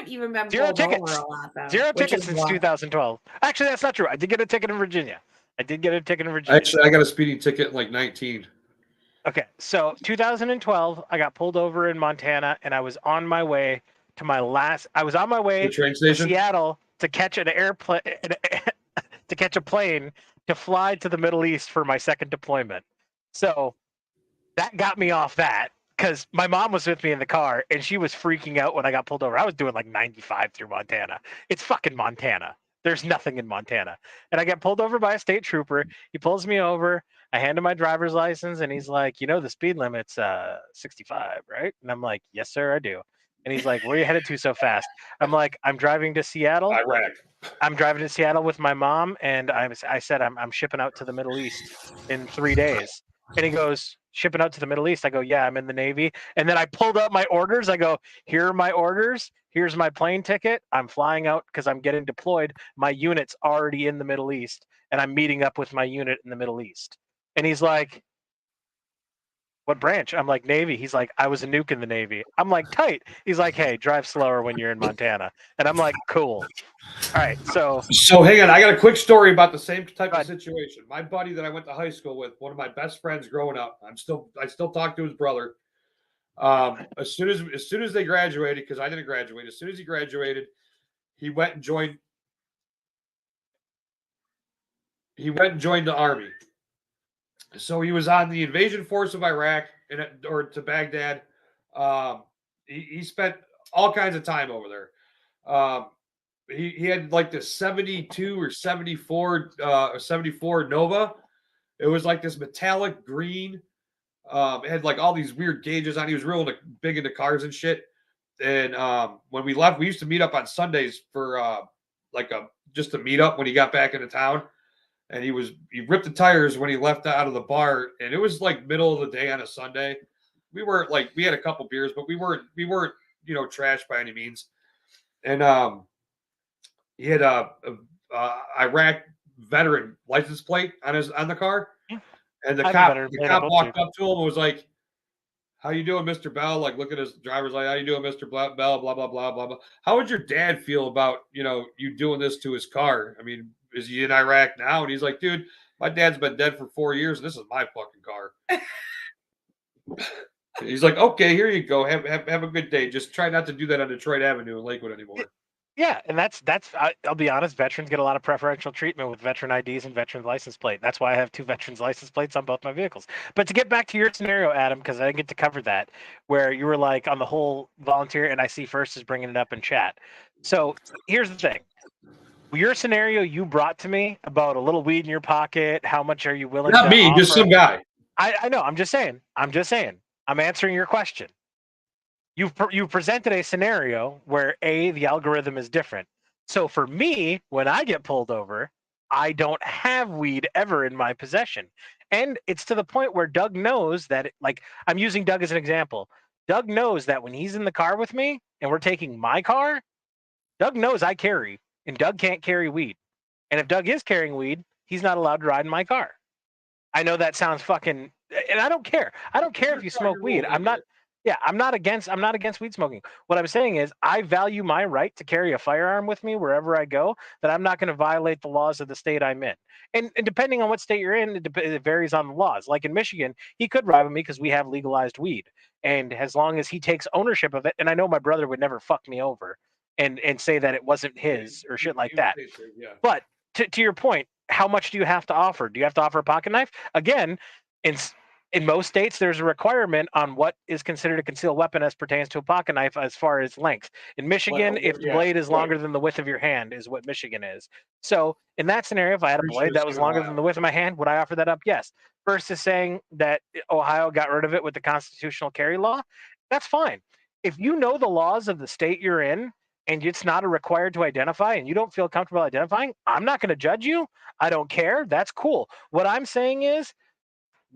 even been pulled over a lot, though. 0 tickets since 2012. Actually, that's not true. I did get a ticket in Virginia. Actually, I got a speeding ticket in 19. Okay, so 2012, I got pulled over in Montana, and I was on my way to the train station? to Seattle to catch an airplane, to catch a plane to fly to the Middle East for my second deployment. So that got me off that because my mom was with me in the car and she was freaking out when I got pulled over. I was doing like 95 through Montana. It's fucking Montana. There's nothing in Montana. And I get pulled over by a state trooper. He pulls me over. I hand him my driver's license and he's like, you know, the speed limit's 65, right? And I'm like, yes, sir, I do. And he's like, where are you headed to so fast? I'm like, I'm driving to Seattle. Iraq. I'm driving to Seattle with my mom, and I said I'm shipping out to the Middle East in 3 days. And he goes, shipping out to the Middle East. I go, yeah, I'm in the Navy. And then I pulled up my orders. I go, here are my orders. Here's my plane ticket. I'm flying out because I'm getting deployed. My unit's already in the Middle East, and I'm meeting up with my unit in the Middle East. And he's like, what branch? I'm like, Navy. He's like, I was a nuke in the Navy. I'm like, tight. He's like, hey, drive slower when you're in Montana. And I'm like, cool. All right, so hang on. I got a quick story about the same type of situation. My buddy that I went to high school with, one of my best friends growing up, I still talk to his brother. As soon as they graduated, because I didn't graduate, as soon as he graduated, he went and joined the army. So he was on the invasion force of Iraq or to Baghdad. He spent all kinds of time over there. He had like this 72 or 74 Nova. It was like this metallic green. It had like all these weird gauges on. He was real big into cars and shit. And when we left, we used to meet up on Sundays for just a meet up when he got back into town. And he ripped the tires when he left out of the bar, and it was like middle of the day on a Sunday. We had a couple beers, but we weren't trash by any means. And he had a Iraq veteran license plate on the car, and the cop walked up to him and was like, "How you doing, Mr. Bell?" Like, look at his driver's license. How you doing, Mr. Bell? Blah blah blah blah blah. How would your dad feel about you doing this to his car? I mean, is he in Iraq now? And he's like, dude, my dad's been dead for 4 years, and this is my fucking car. He's like, okay, here you go. Have a good day. Just try not to do that on Detroit Avenue in Lakewood anymore. Yeah, and that's I'll be honest, veterans get a lot of preferential treatment with veteran IDs and veteran license plate. That's why I have 2 veterans license plates on both my vehicles. But to get back to your scenario, Adam, because I didn't get to cover that, where you were like on the whole volunteer, and I see First is bringing it up in chat. So here's the thing. Your scenario you brought to me about a little weed in your pocket, how much are you willing to Not me, offer? just some guy. I know, I'm just saying. I'm answering your question. You presented a scenario where the algorithm is different. So for me, when I get pulled over, I don't have weed ever in my possession. And it's to the point where Doug knows that, I'm using Doug as an example. Doug knows that when he's in the car with me and we're taking my car, Doug knows I carry, and Doug can't carry weed. And if Doug is carrying weed, he's not allowed to ride in my car. I know that sounds fucking, and I don't care. I don't care if you smoke weed. I'm not against weed smoking. What I'm saying is I value my right to carry a firearm with me wherever I go, that I'm not going to violate the laws of the state I'm in. And depending on what state you're in, it varies on the laws. Like in Michigan, he could ride with me because we have legalized weed. And as long as he takes ownership of it, and I know my brother would never fuck me over and say that it wasn't his or shit like that. Yeah. But to your point, how much do you have to offer? Do you have to offer a pocket knife? Again, in most states, there's a requirement on what is considered a concealed weapon as pertains to a pocket knife as far as length. In Michigan, if the blade is longer than the width of your hand is what Michigan is. So in that scenario, if I had a blade that was longer than the width of my hand, would I offer that up? Yes. Versus saying that Ohio got rid of it with the constitutional carry law, that's fine. If you know the laws of the state you're in, and it's not a required to identify and you don't feel comfortable identifying, I'm not going to judge you. I don't care. That's cool. What I'm saying is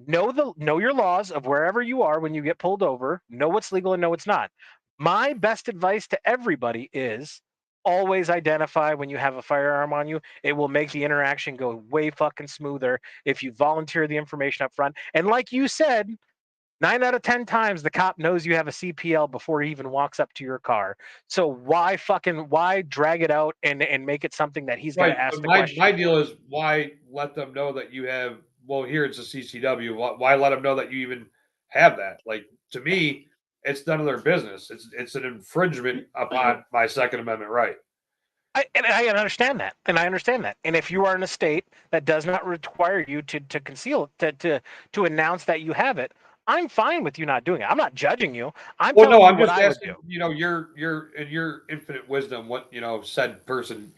know your laws of wherever you are when you get pulled over, know what's legal and know what's not. My best advice to everybody is always identify when you have a firearm on you. It will make the interaction go way fucking smoother if you volunteer the information up front. And like you said, 9 out of 10 times the cop knows you have a CPL before he even walks up to your car. So why drag it out and make it something that he's going to ask the question? My deal is, why let them know that you have, well, here it's a CCW. Why let them know that you even have that? Like, to me, it's none of their business. It's an infringement upon my Second Amendment right. I understand that, and I understand that. And if you are in a state that does not require you to conceal to announce that you have it, I'm fine with you not doing it. I'm not judging you. I'm Well, telling no, you I'm what just I would asking, do. your in your infinite wisdom, what, said person,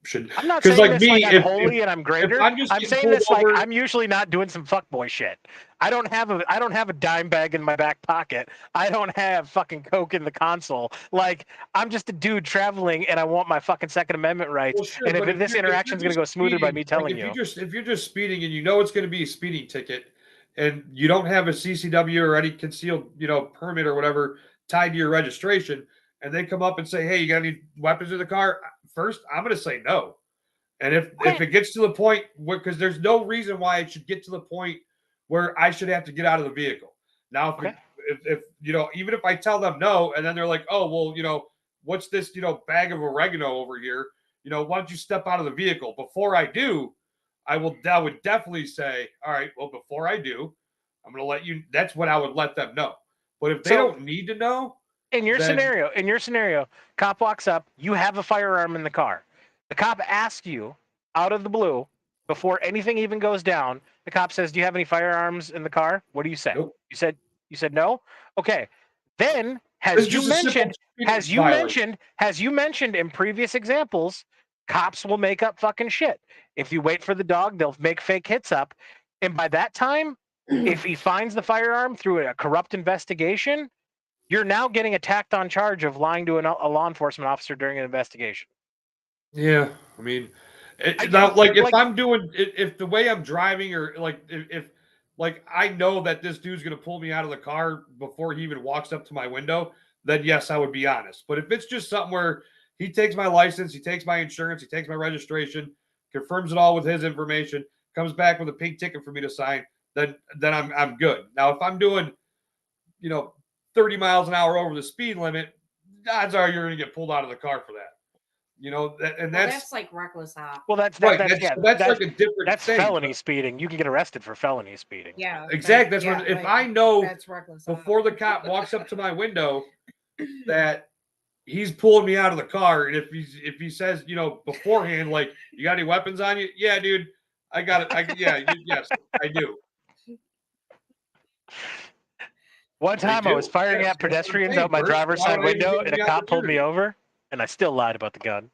should, I'm not because saying like this like me, I'm holy and I'm if greater. I'm just I'm getting saying pulled this like over, I'm usually not doing some fuckboy shit. I don't have a dime bag in my back pocket. I don't have fucking coke in the console. Like I'm just a dude traveling, and I want my fucking Second Amendment rights. well, sure, And if but this interaction is gonna go smoother by me telling you, if you're just speeding and you know it's going to be a speeding ticket, and you don't have a CCW or any concealed, permit or whatever tied to your registration, and they come up and say, "Hey, you got any weapons in the car?" First, I'm going to say no. And if okay, it gets to the point where, because there's no reason why it should get to the point where I should have to get out of the vehicle. Now, okay. if even if I tell them no, and then they're like, "Oh, well, what's this, bag of oregano over here? Why don't you step out of the vehicle?" Before I do, I would definitely say, "All right, well, before I do, I'm going to let you." That's what I would let them know. But if they So don't need to know, in then your scenario, cop walks up, you have a firearm in the car. The cop asks you out of the blue before anything even goes down. The cop says, "Do you have any firearms in the car?" What do you say? nope. You said no. Okay. Then This is just a simple speeding violation. has you mentioned in previous examples, cops will make up fucking shit. If you wait for the dog, they'll make fake hits up. And by that time, if he finds the firearm through a corrupt investigation, you're now getting attacked on charge of lying to a law enforcement officer during an investigation. Yeah, I mean, I now, like if like I'm doing, if the way I'm driving, or like if like I know that this dude's gonna pull me out of the car before he even walks up to my window, then yes, I would be honest. But if it's just something where he takes my license, he takes my insurance, he takes my registration, confirms it all with his information, comes back with a pink ticket for me to sign, then I'm good. Now, if I'm doing, you know, 30 miles an hour over the speed limit, odds are you're gonna get pulled out of the car for that. And Well, that's that's like reckless op. well, right. that's yeah, That's like a different that's thing. felony speeding. You can get arrested for felony speeding. Yeah. Exactly. That's yeah, what, if like, I know that's reckless op. before the cop walks up to my window that he's pulling me out of the car, and if he says, beforehand, like, "You got any weapons on you?" "Yeah, dude, I got it. Yes, I do. One I time I was do. firing Yes, at that's what I'm pedestrians saying, out my Bert. driver's Why side would I even window, give and a you the cop pulled me opportunity? over, and I still lied about the gun.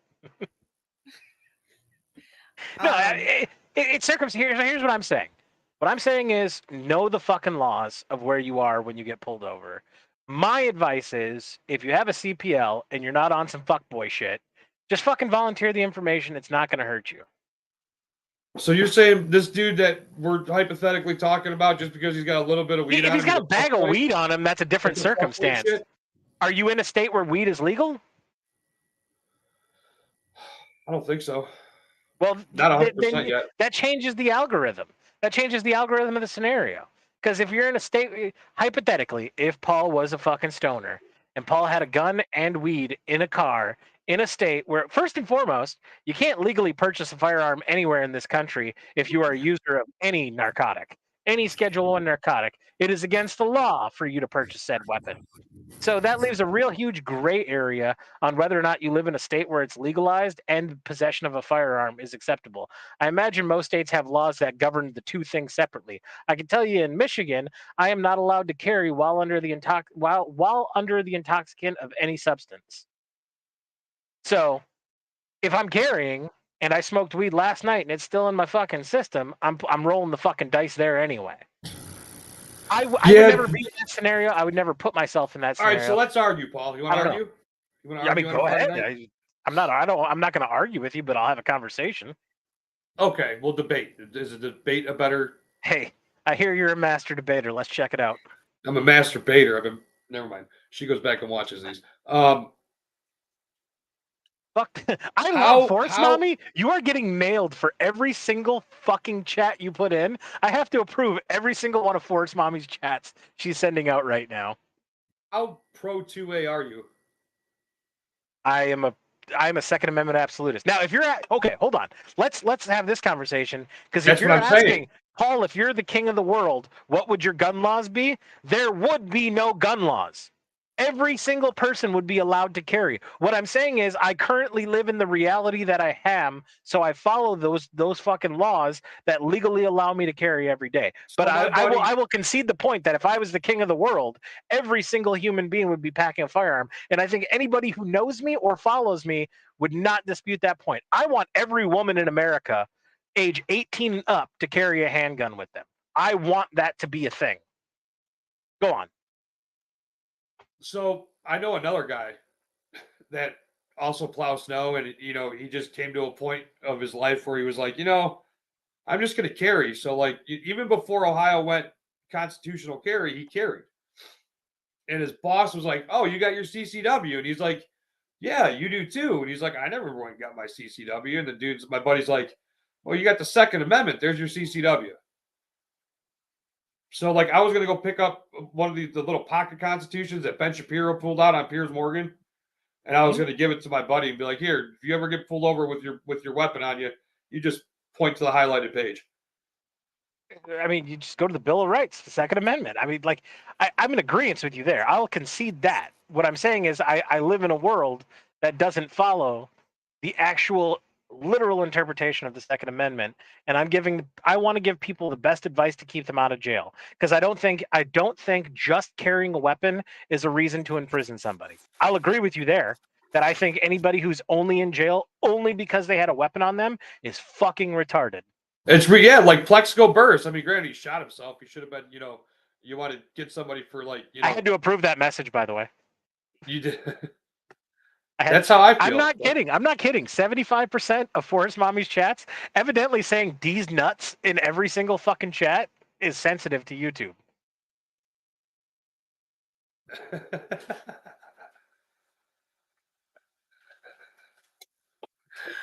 No, Um, it's circumstantial. Here's what I'm saying. What I'm saying is know the fucking laws of where you are when you get pulled over. My advice is if you have a CPL and you're not on some fuckboy shit, just fucking volunteer the information. It's not going to hurt you. So you're saying this dude that we're hypothetically talking about, just because he's got a little bit of weed If on he's him, got a bag of weed on him, that's a different It's a fuckboy circumstance. shit? Are you in a state where weed is legal? I don't think so. Well, Not then 100% yet. that changes the algorithm. That changes the algorithm of the scenario. Because if you're in a state, hypothetically, if Paul was a fucking stoner and Paul had a gun and weed in a car in a state where, first and foremost, you can't legally purchase a firearm anywhere in this country if you are a user of any narcotic, any Schedule 1 narcotic. It is against the law for you to purchase said weapon. So that leaves a real huge gray area on whether or not you live in a state where it's legalized and possession of a firearm is acceptable. I imagine most states have laws that govern the two things separately. I can tell you in Michigan, I am not allowed to carry while under the intoxicant of any substance. So if I'm carrying and I smoked weed last night and it's still in my fucking system, I'm rolling the fucking dice there anyway. I would never be in that scenario. I would never put myself in that All scenario. right, so let's argue, Paul. You want to argue? You want to argue? Go ahead. I'm not going to argue with you, but I'll have a conversation. Okay, we'll debate. Is a debate a better? Hey, I hear you're a master debater. Let's check it out. I'm a master debater. Never mind. She goes back and watches these. Fuck. I love Force Mommy. You are getting nailed for every single fucking chat you put in. I have to approve every single one of Force Mommy's chats she's sending out right now. How pro 2A are you? I am a Second Amendment absolutist. Now, if you're okay, hold on. Let's have this conversation, because if you're asking, Paul, if you're the king of the world, what would your gun laws be? There would be no gun laws. Every single person would be allowed to carry. What I'm saying is I currently live in the reality that I am, so I follow those fucking laws that legally allow me to carry every day. But So my I buddy, will concede the point that if I was the king of the world, every single human being would be packing a firearm. And I think anybody who knows me or follows me would not dispute that point. I want every woman in America age 18 and up to carry a handgun with them. I want that to be a thing. Go on. so I know another guy that also plows snow, and he just came to a point of his life where he was like, I'm just going to carry. So like even before Ohio went constitutional carry, he carried. And his boss was like, "Oh, you got your CCW?" And he's like, "Yeah, you do too." And he's like, "I never went and got my CCW." And my buddy's like, "Well, you got the Second Amendment. There's your CCW." So like I was gonna go pick up one of the little pocket constitutions that Ben Shapiro pulled out on Piers Morgan, and I was gonna give it to my buddy and be like, "Here, if you ever get pulled over with your weapon on you, you just point to the highlighted page." I mean, you just go to the Bill of Rights, the Second Amendment. I mean, like, I'm in agreement with you there. I'll concede that. What I'm saying is, I live in a world that doesn't follow the actual literal interpretation of the Second Amendment, and I want to give people the best advice to keep them out of jail, because I don't think just carrying a weapon is a reason to imprison somebody. I'll agree with you there. That I think anybody who's only in jail only because they had a weapon on them is fucking retarded. Yeah, like Plexico Burris. I mean, granted, he shot himself. He should have been, you want to get somebody for like, I had to approve that message, by the way. you did. That's how I feel. I'm not kidding. I'm not kidding. 75% of Forest Mommy's chats evidently saying D's nuts in every single fucking chat is sensitive to YouTube.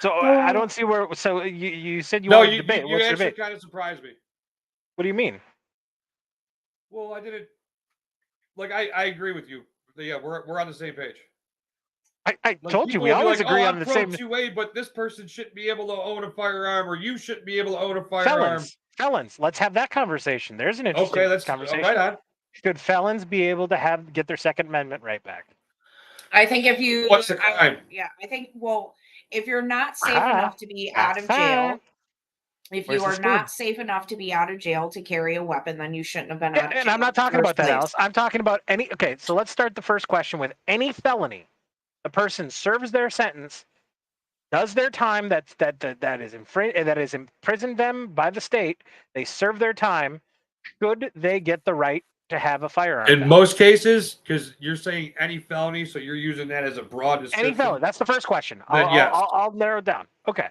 So I don't see where. So you said you wanted to debate. You What's the actually debate? kind of surprised me. What do you mean? Well, I didn't. Like I agree with you. Yeah, we're on the same page. I Like, told you people we will be always like, agree "Oh, on I'm the pro same. 2A, but this person shouldn't be able to own a firearm, or you shouldn't be able to own a firearm." Felons. Let's have that conversation. There's an interesting Okay, that's conversation. right on. Should felons be able to get their Second Amendment right back? I think if you, What's the crime? I think, well, if you're not safe enough to be out of That's jail, fine. if Where's you the are not safe enough to be out of jail to carry a weapon, then you shouldn't have been out of jail. And I'm not talking in the about that, first place. Alice. I'm talking about any. Okay, so let's start the first question with any felony. The person serves their sentence, does their time that is imprisoned them by the state. They serve their time. Should they get the right to have a firearm? In most cases, because you're saying any felony, so you're using that as a broad description. Any felony. That's the first question. Yes. I'll narrow it down. Okay.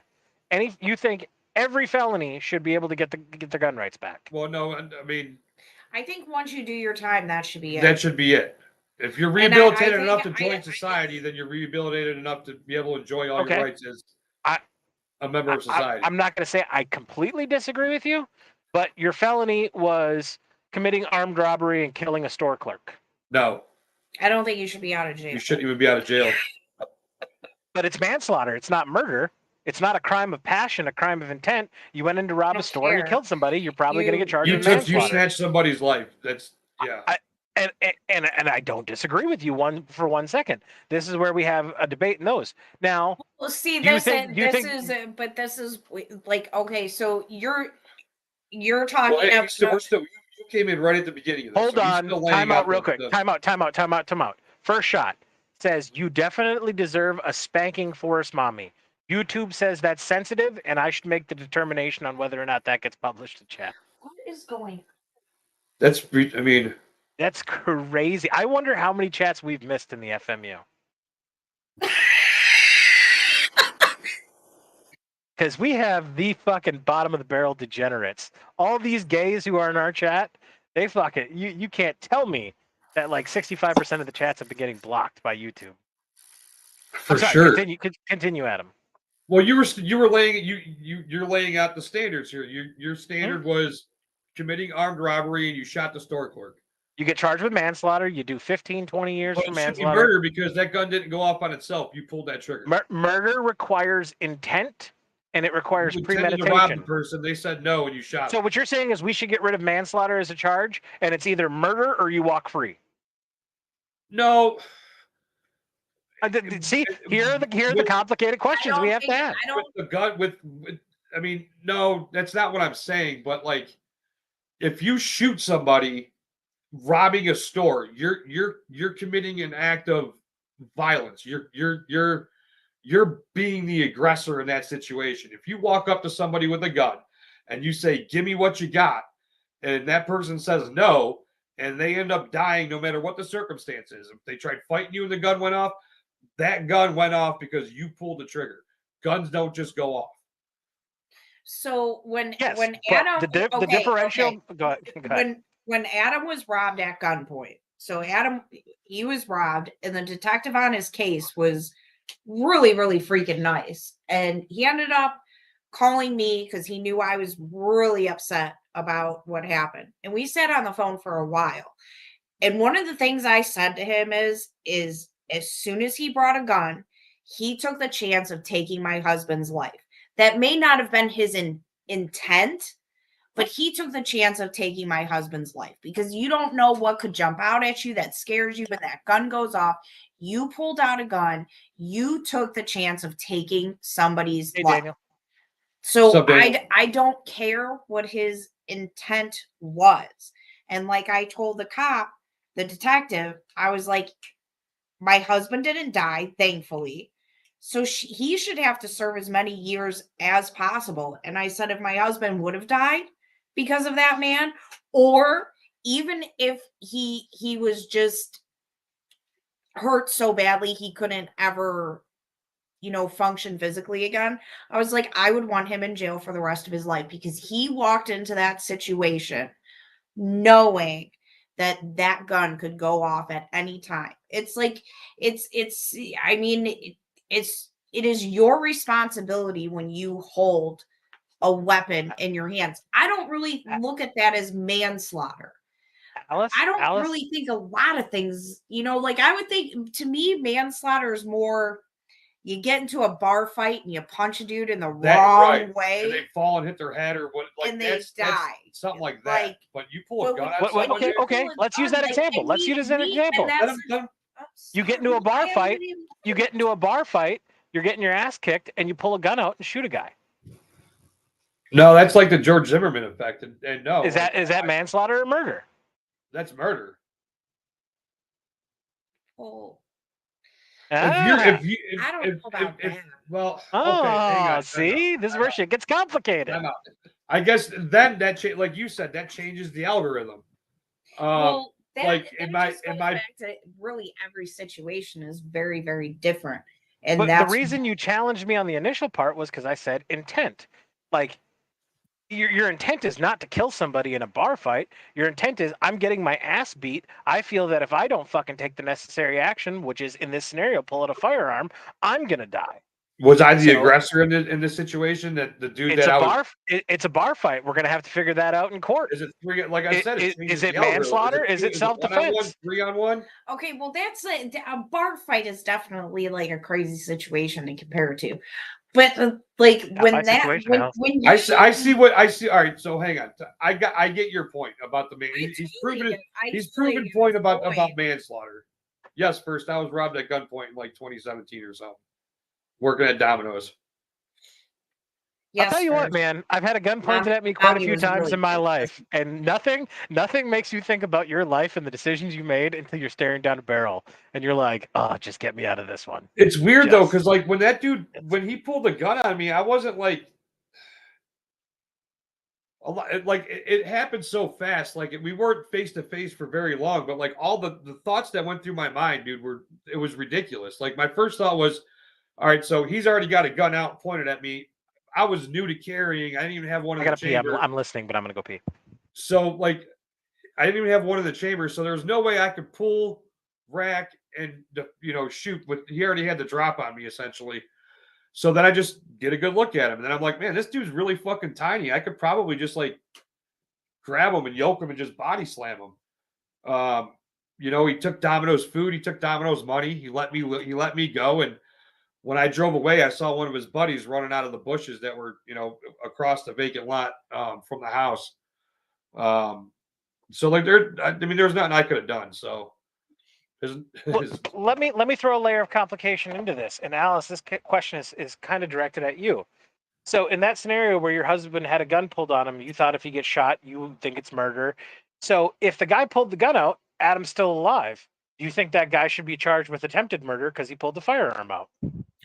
You think every felony should be able to get their gun rights back? Well, no, I mean, I think once you do your time, that should be it. that should be it. If you're And rehabilitated I enough to think- join society, then you're rehabilitated enough to be able to enjoy all Okay. your rights as a member of society. I'm not going to say I completely disagree with you, but your felony was committing armed robbery and killing a store clerk. No, I don't think you should be out of jail. you shouldn't even be out of jail. But it's manslaughter. It's not murder. It's not a crime of passion, a crime of intent. You went in to rob a don't store and you care. killed somebody. You're probably going to get charged You with you manslaughter. snatched somebody's life. That's yeah. And I don't disagree with you for 1 second. This is where we have a debate in those. Now, Well, see, Do you this think- do you think- is, but this is like, okay, so you're talking Well, hey, about. you came in right at the beginning of this. hold so you're on. still laying Time out out real quick. the- Time out. First shot says you definitely deserve a spanking, Forest Mommy. YouTube says that's sensitive, and I should make the determination on whether or not that gets published to chat. What is going? I mean, That's crazy. I wonder how many chats we've missed in the FMU. Because we have the fucking bottom of the barrel degenerates. All these gays who are in our chat, they fucking you can't tell me that like 65% of the chats have been getting blocked by YouTube. for I'm sorry, sure. Continue, Adam. Well, you're laying out the standards here. Your standard was committing armed robbery and you shot the store clerk. You get charged with manslaughter. You do 15, 20 years But for it should be manslaughter. murder because that gun didn't go off on itself. You pulled that trigger. Murder requires intent, and it requires You intended to rob the premeditation. person. They said no, and you shot So him. what you're saying is we should get rid of manslaughter as a charge, and it's either murder or you walk free. No. See, here are the With- complicated questions we have to ask. I with don't. the gun with I mean, no, that's not what I'm saying. But like, if you shoot somebody robbing a store, you're committing an act of violence. You're being the aggressor in that situation. If you walk up to somebody with a gun and you say, "Give me what you got," and that person says no, and they end up dying no matter what the circumstances. If they tried fighting you and the gun went off, that gun went off because you pulled the trigger. Guns don't just go off. So Yes, when but Adam the okay, differential. okay. Go ahead. Go ahead. When Adam was robbed at gunpoint, so Adam he was robbed, and the detective on his case was really really freaking nice, and he ended up calling me because he knew I was really upset about what happened, and we sat on the phone for a while. And one of the things I said to him is as soon as he brought a gun, he took the chance of taking my husband's life. That may not have been his intent, but he took the chance of taking my husband's life because you don't know what could jump out at you that scares you when that gun goes off. You pulled out a gun, you took the chance of taking somebody's Hey, life. Daniel. So Sup, Daniel? I don't care what his intent was. And like I told the cop, the detective, I was like, my husband didn't die, thankfully. So he should have to serve as many years as possible. And I said, if my husband would have died because of that man, or even if he was just hurt so badly he couldn't ever function physically again, I was like, I would want him in jail for the rest of his life because he walked into that situation knowing that that gun could go off at any time. It's like it's I mean it is your responsibility when you hold a weapon in your hands. I don't really look at that as manslaughter. Alice. I don't Alice. really think a lot of things, like I would think to me manslaughter is more you get into a bar fight and you punch a dude in the That wrong right. And way they fall and hit their head or what, like and they that's die. something like that. Like, but you pull a but gun when- out What, someone, okay, dude, okay. Let's use that example. Let's use it as an example. let him, let him- You get into a bar fight. You get into a bar fight. You're getting your ass kicked, and you pull a gun out and shoot a guy. No, that's like the George Zimmerman effect. And no, Is that manslaughter or murder? that's murder. Well, If you, I don't know about that. well, Oh, okay, hang on. see, this is where shit gets complicated. Time out. I guess then like you said, that changes the algorithm. Well, like, that in my- just in goes my- back to really every situation is very, very different. And But the that's reason you challenged me on the initial part was because I said intent. Like, your intent is not to kill somebody in a bar fight. Your intent is I'm getting my ass beat. I feel that if I don't fucking take the necessary action, which is in this scenario, pull out a firearm, I'm gonna die. Was I the So- aggressor in this situation? That the dude It's that a I was bar. It's a bar fight. We're gonna have to figure that out in court. is it three? Like I said, Is changes it the algorithm. manslaughter? Is it 1-on-1, self-defense? 3-on-1? okay. Well, that's a bar fight is definitely like a crazy situation to compare to. But like Not when my that situation, when, Alice. when I you see what I see. All right, so hang on. I get your point about the man. He's proven it. He's proven point about manslaughter. Yes, first I was robbed at gunpoint in like 2017 or something, working at Domino's. I'll tell you what, man. I've had a gun pointed at me quite a few times in my life, and nothing makes you think about your life and the decisions you made until you're staring down a barrel, and you're like, "Oh, just get me out of this one." It's weird though, because like when that dude, when he pulled the gun on me, I wasn't like a lot. It happened so fast. Like we weren't face to face for very long, but like all the thoughts that went through my mind, dude, it was ridiculous. Like my first thought was, all right, so he's already got a gun out pointed at me. I was new to carrying. I didn't even have one in the chamber. I'm listening, but I'm gonna go pee. So like, I didn't even have one in the chamber. So there was no way I could pull, rack, and shoot. With he already had the drop on me essentially. So then I just get a good look at him, and then I'm like, man, this dude's really fucking tiny. I could probably just like grab him and yoke him and just body slam him. He took Domino's food. He took Domino's money. He let me go. And when I drove away, I saw one of his buddies running out of the bushes that were, across the vacant lot from the house. So like there's nothing I could have done. So His, Well, his, let me throw a layer of complication into this. And Alice, this question is kind of directed at you. So in that scenario where your husband had a gun pulled on him, you thought if he gets shot, you think it's murder. So if the guy pulled the gun out, Adam's still alive. Do you think that guy should be charged with attempted murder because he pulled the firearm out?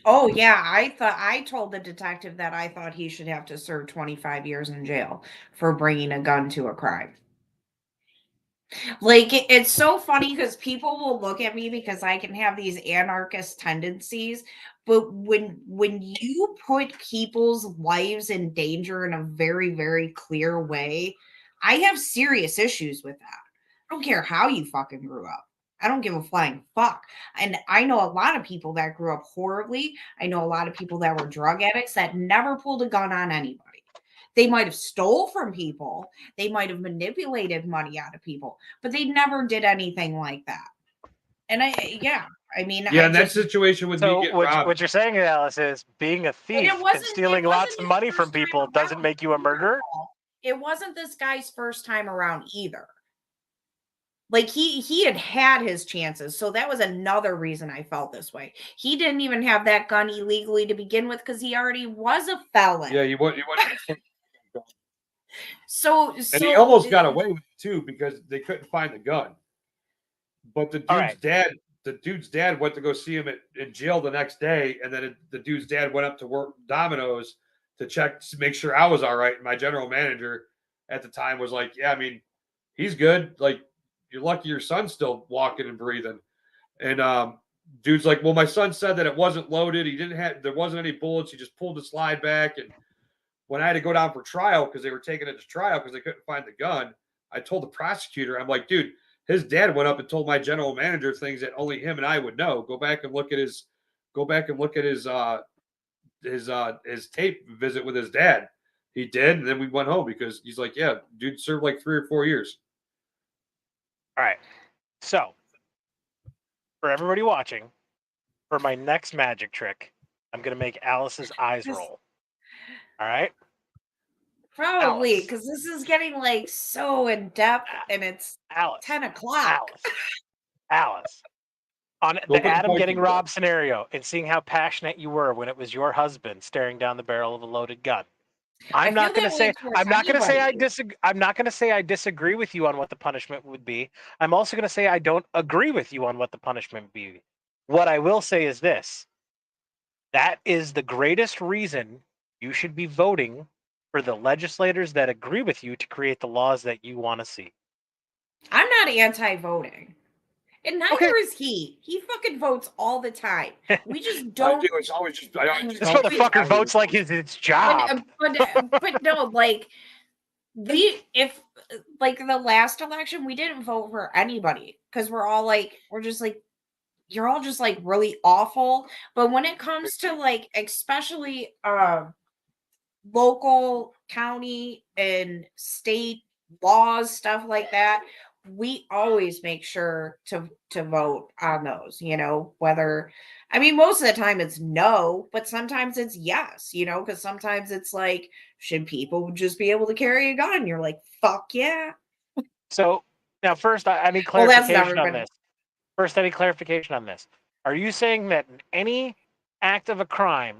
Oh yeah, I told the detective that I thought he should have to serve 25 years in jail for bringing a gun to a crime. Like it's so funny because people will look at me because I can have these anarchist tendencies, but when you put people's lives in danger in a very very clear way, I have serious issues with that. I don't care how you fucking grew up. I don't give a flying fuck. And I know a lot of people that grew up horribly. I know a lot of people that were drug addicts that never pulled a gun on anybody. They might have stole from people. They might have manipulated money out of people, but they never did anything like that. And I mean, yeah, I in that just, situation with me So getting what robbed. what you're saying, Alice, is being a thief and stealing lots of his money first from time people doesn't around make you a murderer? either. It wasn't this guy's first time around either. Like he had his chances, so that was another reason I felt this way. He didn't even have that gun illegally to begin with because he already was a felon. Yeah, you want. So And he almost got away with it too because they couldn't find the gun. But All right. the dude's dad went to go see him in jail the next day, and then the dude's dad went up to work Domino's to check to make sure I was all right. And my general manager at the time was like, "Yeah, I mean, he's good. Like, you're lucky your son's still walking and breathing." And dude's like, "Well, my son said that it wasn't loaded. There wasn't any bullets. He just pulled the slide back." And when I had to go down for trial because they were taking it to trial because they couldn't find the gun, I told the prosecutor, I'm like, dude, his dad went up and told my general manager things that only him and I would know. Go back and look at his tape visit with his dad. He did, and then we went home because he's like, yeah, dude served like 3 or 4 years. All right. So for everybody watching, for my next magic trick, I'm gonna make Alice's eyes roll. All right. probably Alice. because this is getting like so in depth and it's Alice. 10 o'clock. Alice. On Go the put the Adam pointy getting ball. robbed scenario and seeing how passionate you were when it was your husband staring down the barrel of a loaded gun. I'm not going to say I disagree with you on what the punishment would be. I'm also going to say I don't agree with you on what the punishment would be. What I will say is this. That is the greatest reason you should be voting for the legislators that agree with you to create the laws that you want to see. I'm not anti-voting. And neither Okay. is he. He fucking votes all the time. We just I don't. do. It's always just. I always This tell people motherfucker I votes like it's job. But no, like if like the last election, we didn't vote for anybody because we're just like you're all just like really awful. But when it comes to like especially local, county, and state laws, stuff like that, we always make sure to vote on those, whether I mean most of the time it's no, but sometimes it's yes, because sometimes it's like, should people just be able to carry a gun? You're like, fuck yeah. So now first I need Well, that's never clarification on been this. First, I need clarification on this. Are you saying that in any act of a crime,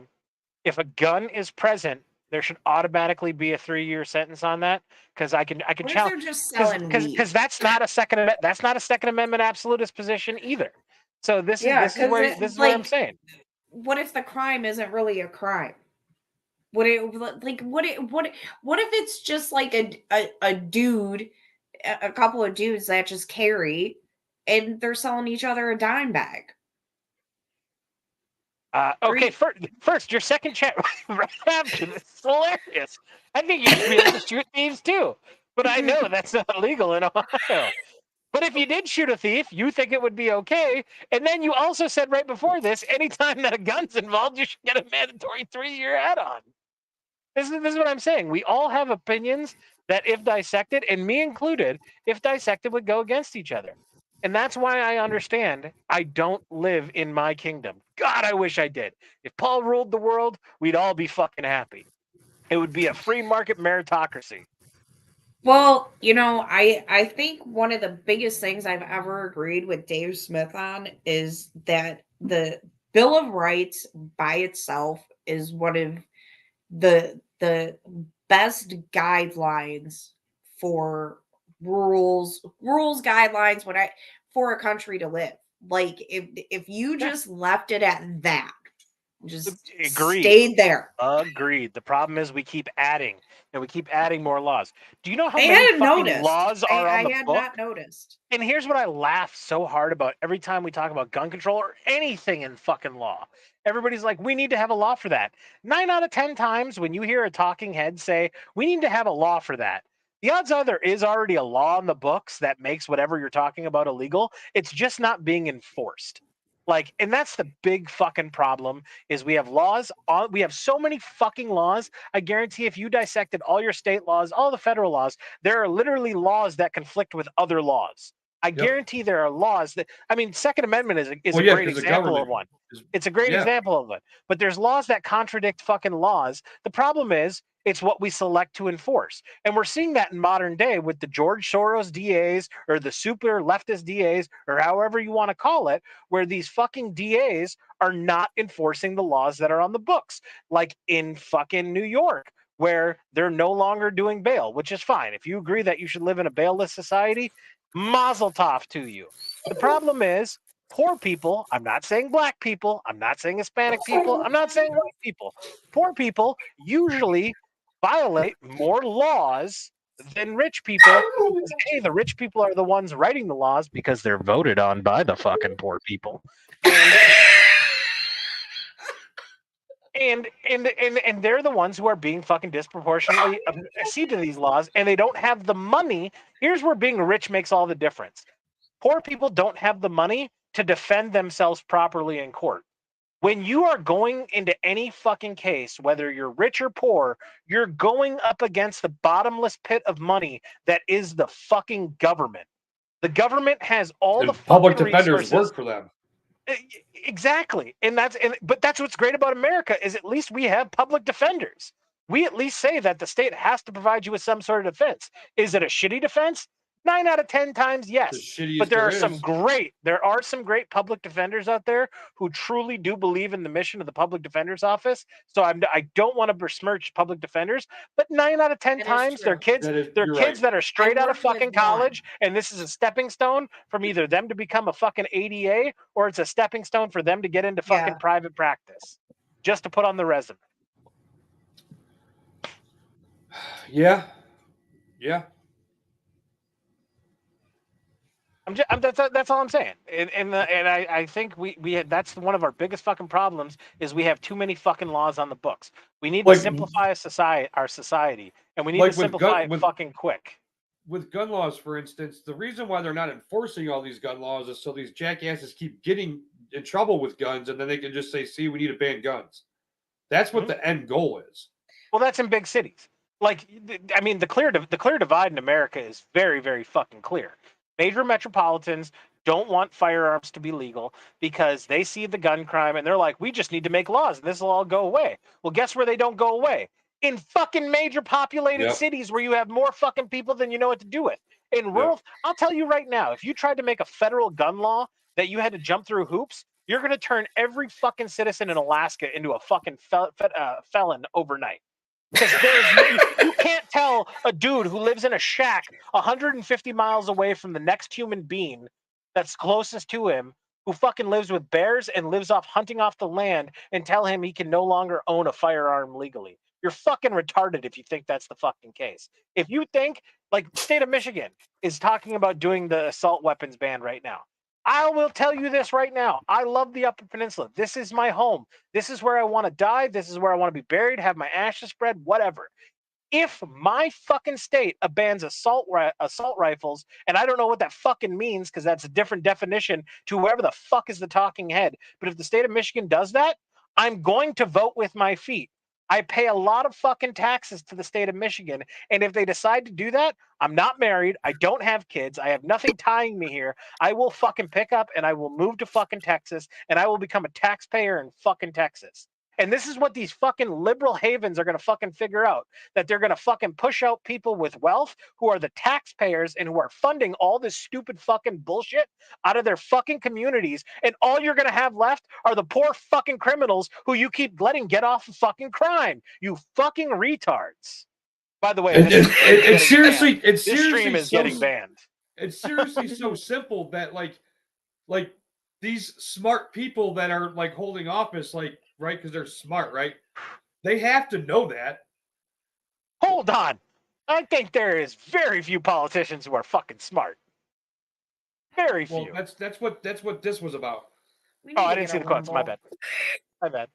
if a gun is present, there should automatically be a 3-year sentence on that? Because I can what if challenge they're just selling weed? because that's not a Second Amendment absolutist position either. So this Yeah, is what I'm saying. What if the crime isn't really a crime? What if it's just like a dude, a couple of dudes that just carry and they're selling each other a dime bag? Okay, first, your second chat right after this is hilarious. I think you should be able to shoot thieves too, but I know that's not legal in Ohio. But if you did shoot a thief, you think it would be okay. And then you also said right before this, anytime that a gun's involved, you should get a mandatory 3-year add-on. This is what I'm saying. We all have opinions that, if dissected, and me included, if dissected, would go against each other. And that's why I understand I don't live in my kingdom. God, I wish I did. If Paul ruled the world, we'd all be fucking happy. It would be a free market meritocracy. Well, I think one of the biggest things I've ever agreed with Dave Smith on is that the Bill of Rights by itself is one of the best guidelines for rules guidelines for a country to live. Like if you just left it at that, just Agreed. stayed there. Agreed. The problem is we keep adding and we keep adding more laws. Do you know how I many hadn't fucking noticed. laws are on I the had book? not noticed. And here's what I laugh so hard about every time we talk about gun control or anything in fucking law. Everybody's like, we need to have a law for that. 9 out of 10 times when you hear a talking head say, we need to have a law for that, the odds are there is already a law in the books that makes whatever you're talking about illegal. It's just not being enforced. Like, and that's the big fucking problem is we have laws on, we have so many fucking laws. I guarantee if you dissected all your state laws, all the federal laws, there are literally laws that conflict with other laws. I guarantee there are laws that, I mean, Second Amendment is a great example of one. It's a great example of it. But there's laws that contradict fucking laws. The problem is it's what we select to enforce. And we're seeing that in modern day with the George Soros DAs or the super leftist DAs or however you want to call it, where these fucking DAs are not enforcing the laws that are on the books. Like in fucking New York, where they're no longer doing bail, which is fine. If you agree that you should live in a bailless society, mazel tov to you. The problem is poor people, I'm not saying black people, I'm not saying Hispanic people, I'm not saying white people. Poor people usually violate more laws than rich people. Because, hey, the rich people are the ones writing the laws because they're voted on by the fucking poor people. And they're the ones who are being fucking disproportionately accede to these laws, and they don't have the money. Here's where being rich makes all the difference. Poor people don't have the money to defend themselves properly in court. When you are going into any fucking case, whether you're rich or poor, you're going up against the bottomless pit of money that is the fucking government. The government has all the public fucking defenders resources. work for them. Exactly. But that's what's great about America is at least we have public defenders. We at least say that the state has to provide you with some sort of defense. Is it a shitty defense? 9 out of 10 times, yes. But there are some great public defenders out there who truly do believe in the mission of the public defender's office. So I don't want to besmirch public defenders, but 9 out of 10 times they're kids that are straight out of fucking college, and this is a stepping stone from either them to become a fucking ADA or it's a stepping stone for them to get into fucking private practice, just to put on the resume. Yeah. That's all I'm saying, and I think we had, that's one of our biggest fucking problems is we have too many fucking laws on the books. We need to simplify our society, and we need to simplify it fucking quick. With gun laws, for instance, the reason why they're not enforcing all these gun laws is so these jackasses keep getting in trouble with guns, and then they can just say, "See, we need to ban guns." That's what the end goal is. Well, that's in big cities. Like, I mean, the clear divide in America is very, very fucking clear. Major metropolitans don't want firearms to be legal because they see the gun crime and they're like, we just need to make laws and this will all go away. Well, guess where they don't go away? In fucking major populated cities where you have more fucking people than you know what to do with. In rural, I'll tell you right now, if you tried to make a federal gun law that you had to jump through hoops, you're going to turn every fucking citizen in Alaska into a fucking felon overnight. Because you can't tell a dude who lives in a shack 150 miles away from the next human being that's closest to him, who fucking lives with bears and lives off hunting off the land, and tell him he can no longer own a firearm legally. You're fucking retarded if you think that's the fucking case. If you think, like, the state of Michigan is talking about doing the assault weapons ban right now. I will tell you this right now. I love the Upper Peninsula. This is my home. This is where I want to die. This is where I want to be buried, have my ashes spread, whatever. If my fucking state bans assault rifles, and I don't know what that fucking means because that's a different definition to whoever the fuck is the talking head, but if the state of Michigan does that, I'm going to vote with my feet. I pay a lot of fucking taxes to the state of Michigan. And if they decide to do that, I'm not married. I don't have kids. I have nothing tying me here. I will fucking pick up and I will move to fucking Texas and I will become a taxpayer in fucking Texas. And this is what these fucking liberal havens are going to fucking figure out, that they're going to fucking push out people with wealth who are the taxpayers and who are funding all this stupid fucking bullshit out of their fucking communities. And all you're going to have left are the poor fucking criminals who you keep letting get off of fucking crime. You fucking retards. By the way, It's seriously, this stream is getting banned. It's seriously so simple that like these smart people that are like holding office, like, right, because they're smart, right? They have to know that. Hold on. I think there is very few politicians who are fucking smart. Very few. Well, that's what this was about. Oh, I didn't see the quotes. My bad. My bad.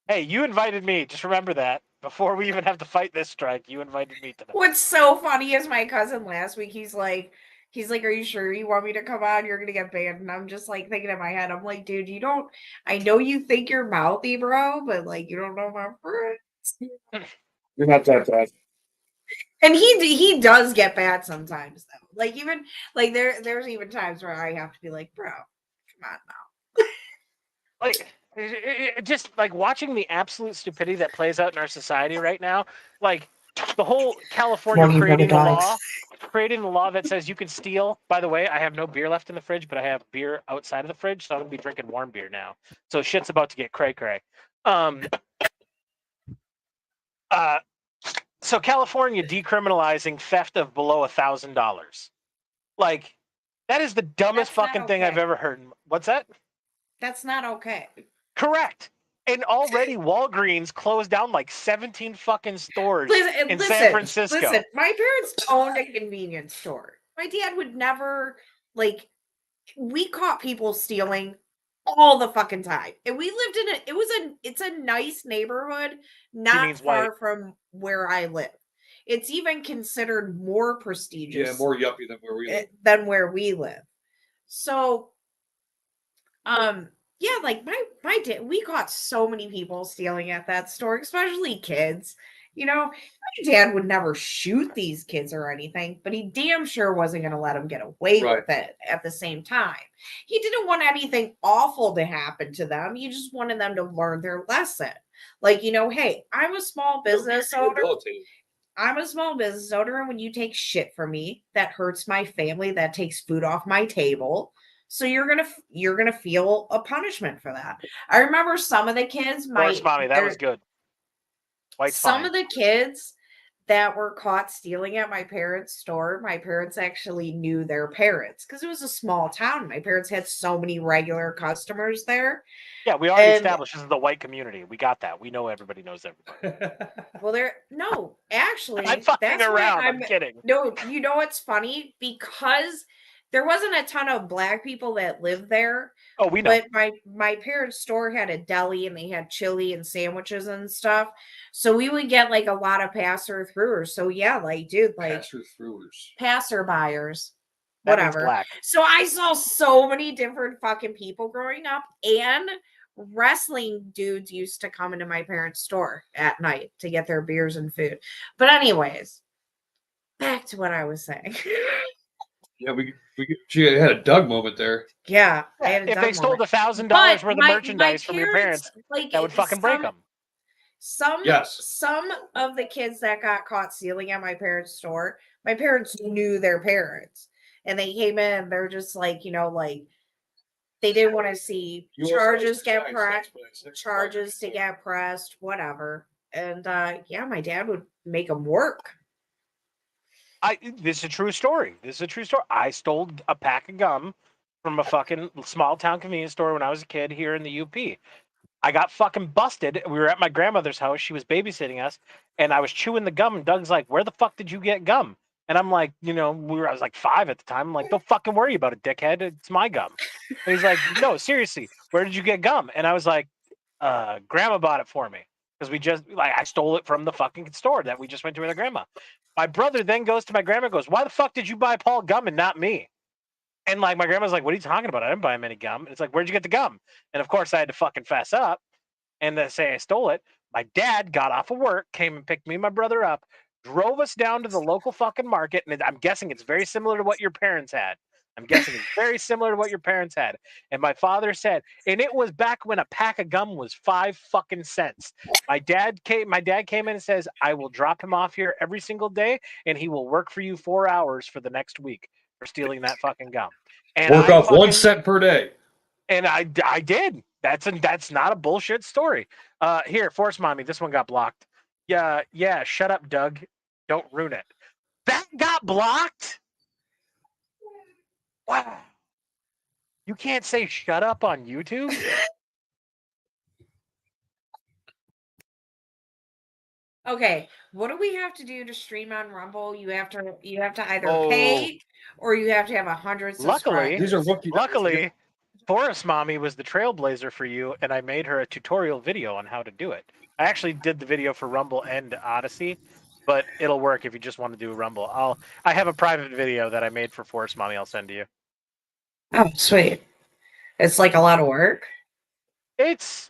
Hey, you invited me. Just remember that. Before we even have to fight this strike, you invited me to that. What's so funny is my cousin last week, he's like, are you sure you want me to come on? You're going to get banned. And I'm just like thinking in my head, I'm like, dude, I know you think you're mouthy, bro, but like, you don't know my friends. You're not that bad. And he does get bad sometimes though. Like even like there's even times where I have to be like, bro, come on now. Like just like watching the absolute stupidity that plays out in our society right now, like the whole California creating the law that says you can steal. By the way, I have no beer left in the fridge, but I have beer outside of the fridge, so I'm gonna be drinking warm beer now. So shit's about to get cray cray. So California decriminalizing theft of below $1,000. Like that is the dumbest fucking thing I've ever heard. What's that? That's not okay. Correct. And already Walgreens closed down like 17 fucking stores in San Francisco. Listen, my parents owned a convenience store. My dad would never, like, we caught people stealing all the fucking time. And we lived in it's a nice neighborhood, not far from where I live. It's even considered more prestigious. Yeah, more yuppie than where we live. So, yeah, like my dad, we caught so many people stealing at that store, especially kids. You know, my dad would never shoot these kids or anything, but he damn sure wasn't going to let them get away with it at the same time. He didn't want anything awful to happen to them. He just wanted them to learn their lesson. Like, you know, hey, I'm a small business owner. I'm a small business owner, and when you take shit from me, that hurts my family, that takes food off my table. So you're gonna feel a punishment for that. I remember some of the kids. Mommy, that was good. Some of the kids that were caught stealing at my parents' store, my parents actually knew their parents because it was a small town. My parents had so many regular customers there. Yeah, we already established this is the white community. We got that. We know everybody knows everybody. Well, actually, I'm fucking around. I'm kidding. No, you know what's funny? Because there wasn't a ton of black people that lived there. Oh, we know. But my parents' store had a deli and they had chili and sandwiches and stuff. So we would get like a lot of passer-throughers. So yeah, like dude, like passer-buyers, whatever. So I saw so many different fucking people growing up, and wrestling dudes used to come into my parents' store at night to get their beers and food. But anyways, back to what I was saying. Yeah, she had a Doug moment there. Yeah, if they stole $1,000 worth of merchandise from your parents, like, that would fucking break them. Some of the kids that got caught stealing at my parents' store, my parents knew their parents, and they came in and they're just like, you know, like they didn't want to see charges to get pressed, whatever. And yeah, my dad would make them work. This is a true story. I stole a pack of gum from a fucking small town convenience store when I was a kid here in the UP. I got fucking busted. We were at my grandmother's house. She was babysitting us, and I was chewing the gum. And Doug's like, "Where the fuck did you get gum?" And I'm like, you know, I was like 5 at the time. I'm like, "Don't fucking worry about it, dickhead. It's my gum." And he's like, "No, seriously, where did you get gum?" And I was like, "Grandma bought it for me." Because I stole it from the fucking store that we just went to with our grandma. My brother then goes to my grandma and goes, "Why the fuck did you buy Paul gum and not me?" And like my grandma's like, "What are you talking about? I didn't buy him any gum." And it's like, "Where'd you get the gum?" And of course I had to fucking fess up and then say I stole it. My dad got off of work, came and picked me and my brother up, drove us down to the local fucking market. And I'm guessing it's very similar to what your parents had. I'm guessing it's very similar to what your parents had. And my father said, and it was back when a pack of gum was 5 fucking cents. My dad came in and says, I will drop him off here every single day, and he will work for you 4 hours for the next week for stealing that fucking gum. And Work I off 1 fucking, cent per day. and I did. That's not a bullshit story. Here, Force Mommy, this one got blocked. Yeah, shut up, Doug. Don't ruin it. That got blocked? Wow. You can't say shut up on YouTube? Okay, what do we have to do to stream on Rumble? You have to either Oh. pay or you have to have 100 subscribers. These are rookie. Luckily, Forest Mommy was the trailblazer for you, and I made her a tutorial video on how to do it. I actually did the video for Rumble and Odyssey, but it'll work if you just want to do Rumble. I have a private video that I made for Forest Mommy. I'll send to you. Oh, sweet. It's like a lot of work. It's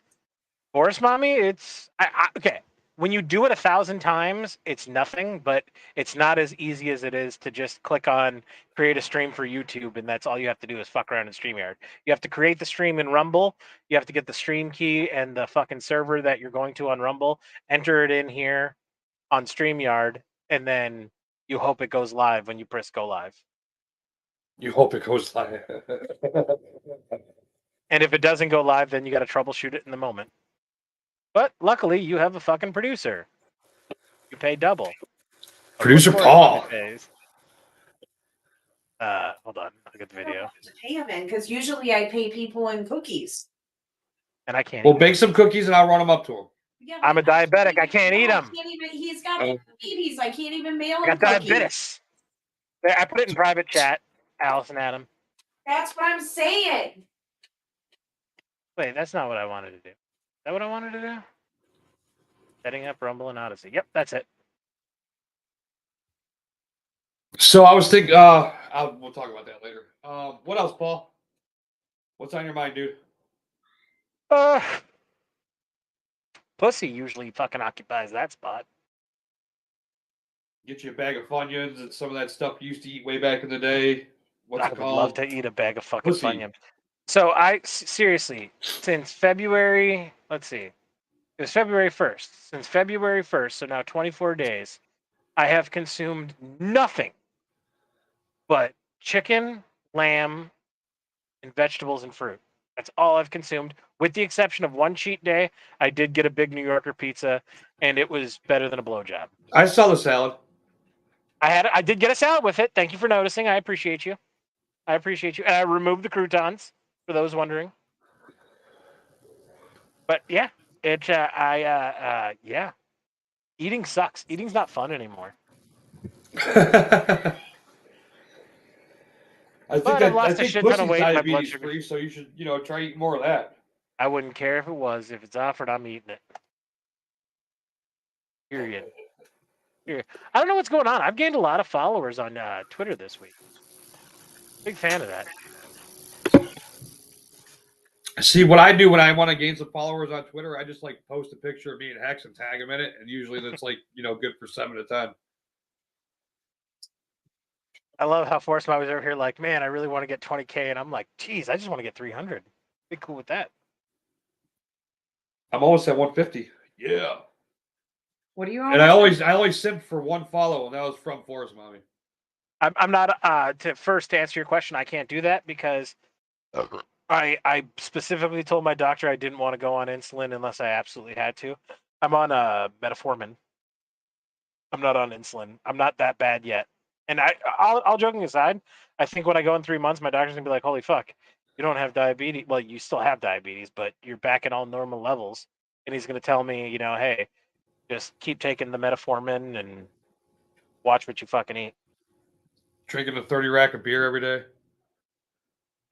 Forest Mommy. It's okay. When you do it 1,000 times, it's nothing, but it's not as easy as it is to just click on create a stream for YouTube, and that's all you have to do is fuck around in StreamYard. You have to create the stream in Rumble. You have to get the stream key and the fucking server that you're going to on Rumble, enter it in here on StreamYard, and then you hope it goes live when you press go live. You hope it goes live. And if it doesn't go live, then you got to troubleshoot it in the moment. But luckily, you have a fucking producer. You pay double. Producer Of course, Paul. pays. Hold on. I'll get the video. To pay him in because usually I pay people in cookies. And I can't Well, eat bake some cookies and I'll run them up to him. Yeah, I'm a but diabetic. I can't eat no, them. He's got Oh. diabetes. I can't even mail I him got cookies. diabetes. There, I put it in private chat, Alice and Adam. That's what I'm saying. Wait, that's not what I wanted to do. Is that what I wanted to do? Setting up Rumble and Odyssey. Yep, that's it. So I was thinking, we'll talk about that later. What else, Paul? What's on your mind, dude? Pussy usually fucking occupies that spot. Get you a bag of Funyuns and some of that stuff you used to eat way back in the day. What's I it would called? love to eat a bag of fucking Pussy. Funyuns. So seriously, since February, let's see, it was February 1st. Since February 1st, so now 24 days, I have consumed nothing but chicken, lamb, and vegetables and fruit. That's all I've consumed, with the exception of one cheat day. I did get a big New Yorker pizza, and it was better than a blowjob. I saw the salad. I did get a salad with it. Thank you for noticing. I appreciate you. And I removed the croutons, for those wondering. But yeah, yeah. Eating sucks. Eating's not fun anymore. I think But I've lost a shit ton of pussy's weight and my blood diabetes sugar- free, so you should, try eating more of that. I wouldn't care if it was. If it's offered, I'm eating it. Period. I don't know what's going on. I've gained a lot of followers on Twitter this week. Big fan of that. See, what I do when I want to gain some followers on Twitter, I just post a picture of me and Hex and tag him in it, and usually that's good for 7 to 10. I love how Force Mom was over here like, man, I really want to get 20K, and I'm like, geez, I just want to get 300. Be cool with that. I'm almost at 150. Yeah. What do you want? And I always simp for one follow, and that was from Forest Mommy. I'm not to answer your question. I can't do that because I specifically told my doctor I didn't want to go on insulin unless I absolutely had to. I'm on metformin. I'm not on insulin. I'm not that bad yet. And all joking aside, I think when I go in 3 months, my doctor's gonna be like, "Holy fuck, you don't have diabetes. Well, you still have diabetes, but you're back at all normal levels." And he's gonna tell me, hey, just keep taking the metformin and watch what you fucking eat. Drinking a 30 rack of beer every day.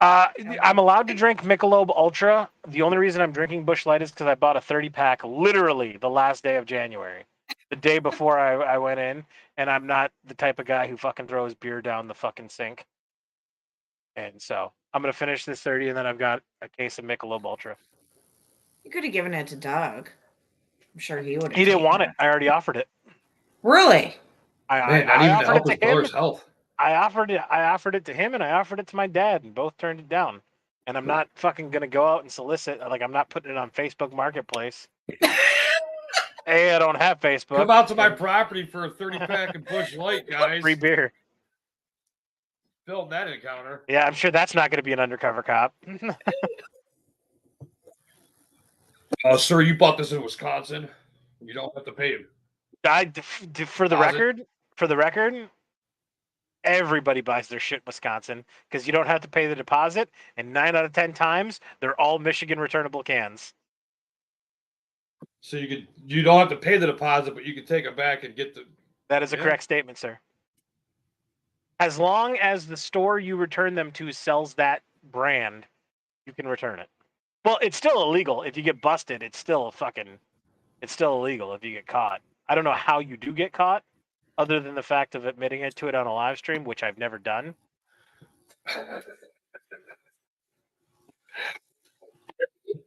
I'm allowed to drink Michelob Ultra. The only reason I'm drinking Busch Light is because I bought a 30-pack literally the last day of January, the day before I went in, and I'm not the type of guy who fucking throws beer down the fucking sink. And so I'm going to finish this 30, and then I've got a case of Michelob Ultra. You could have given it to Doug. I'm sure he would. He didn't want it. I already offered it. Really? Man, not even to help his brother's health. I offered it to him, and I offered it to my dad, and both turned it down. And I'm not fucking gonna go out and solicit. Like, I'm not putting it on Facebook Marketplace. A, I don't have Facebook. Come out to my and property for a 30-pack of Busch Light, guys. free beer. Film that encounter. Yeah, I'm sure that's not going to be an undercover cop. Sir, you bought this in Wisconsin. You don't have to pay him. For the Deposit. record, everybody buys their shit in Wisconsin because you don't have to pay the deposit, and 9 out of 10 times they're all Michigan returnable cans. So you don't have to pay the deposit, but you can take it back and get the. That is a Yeah. correct statement, sir. As long as the store you return them to sells that brand, you can return it. Well, it's still illegal. If you get busted, it's still illegal if you get caught. I don't know how you do get caught, other than the fact of admitting it to it on a live stream, which I've never done.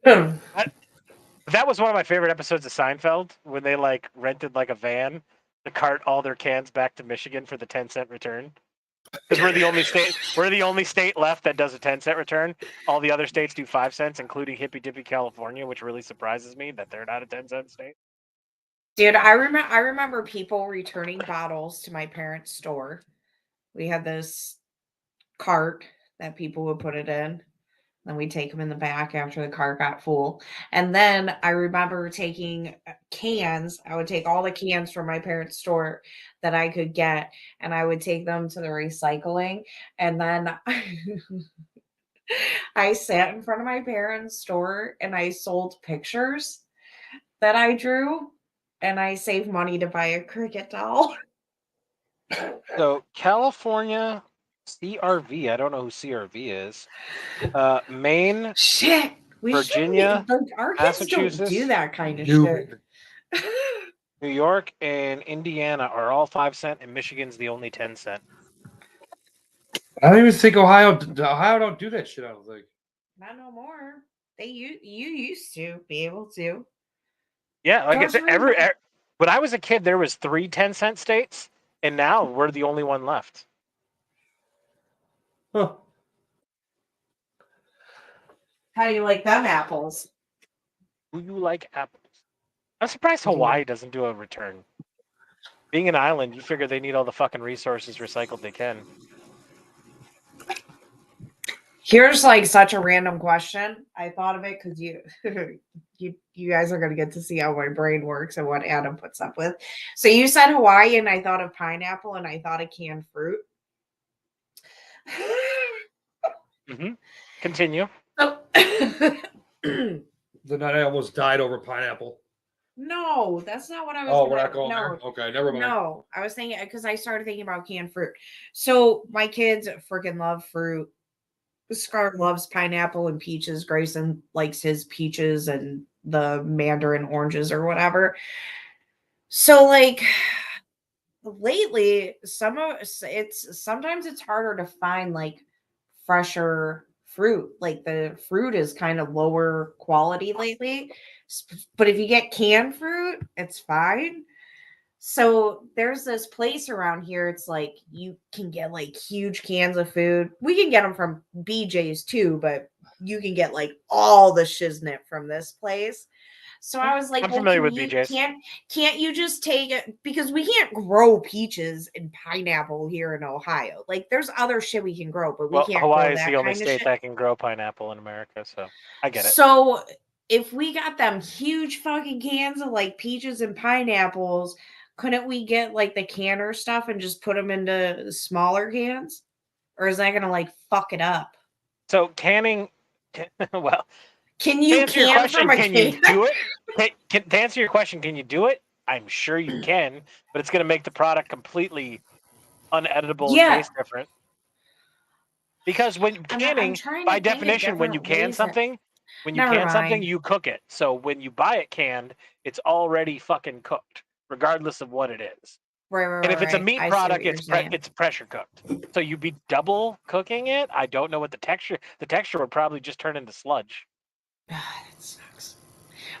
That was one of my favorite episodes of Seinfeld, when they like rented like a van to cart all their cans back to Michigan for the 10-cent return. Because we're the only state left that does a 10-cent return. All the other states do 5 cents, including hippy dippy California, which really surprises me that they're not a 10-cent state. Dude, I remember people returning bottles to my parents' store. We had this cart that people would put it in. Then we take them in the back after the cart got full. And then I remember taking cans. I would take all the cans from my parents' store that I could get, and I would take them to the recycling. And then I sat in front of my parents' store and I sold pictures that I drew, and I saved money to buy a Cricket doll. So California, CRV. I don't know who CRV is. Maine, Shit. Virginia, Our kids don't Massachusetts, do that kind of New- shit. New York, and Indiana are all 5 cent, and Michigan's the only 10 cent. I don't even think Ohio don't do that shit. I don't think. Not no more. You used to be able to. Yeah, like I Georgia said, River. when I was a kid, there was 3 10-cent states, and now we're the only one left. Huh. How do you like them apples? Do you like apples? I'm surprised Hawaii doesn't do a return. Being an island, you figure they need all the fucking resources recycled they can. Here's like such a random question. I thought of it because you guys are gonna get to see how my brain works and what Adam puts up with. So you said Hawaii, and I thought of pineapple, and I thought of canned fruit. Continue. So, The night I almost died over pineapple. no, that's not what I was. Oh, we're gonna- not going no, there. Okay, never mind. No, I was thinking because I started thinking about canned fruit. So my kids freaking love fruit. Scar loves pineapple and peaches. Grayson likes his peaches and the mandarin oranges or whatever. So like lately, sometimes it's harder to find like fresher fruit. Like the fruit is kind of lower quality lately. But if you get canned fruit, it's fine. So there's this place around here. It's like you can get like huge cans of food. We can get them from BJ's too, but you can get like all the shiznit from this place. So I was like, I'm familiar can with you- BJ's. Can't you just take it, because we can't grow peaches and pineapple here in Ohio. Like there's other shit we can grow, but we Well, can't Hawaii grow is that the only kind of state shit. that can grow pineapple in America, so I get it. So if we got them huge fucking cans of like peaches and pineapples, couldn't we get like the canner stuff and just put them into smaller cans? Or is that gonna like fuck it up? So canning, well, Can to you answer your can question, from a can can? you do it? To answer your question, can you do it? I'm sure you can, but it's going to make the product completely uneditable Yeah. and taste different. Because when I'm canning, trying to by think of definition, when you different can ways that- something, Never mind. you cook it. So when you buy it canned, it's already fucking cooked, regardless of what it is. Right, And if it's a right. meat I see product, what you're saying. it's pressure cooked. So you'd be double cooking it. I don't know what the texture. The texture would probably just turn into sludge. That sucks.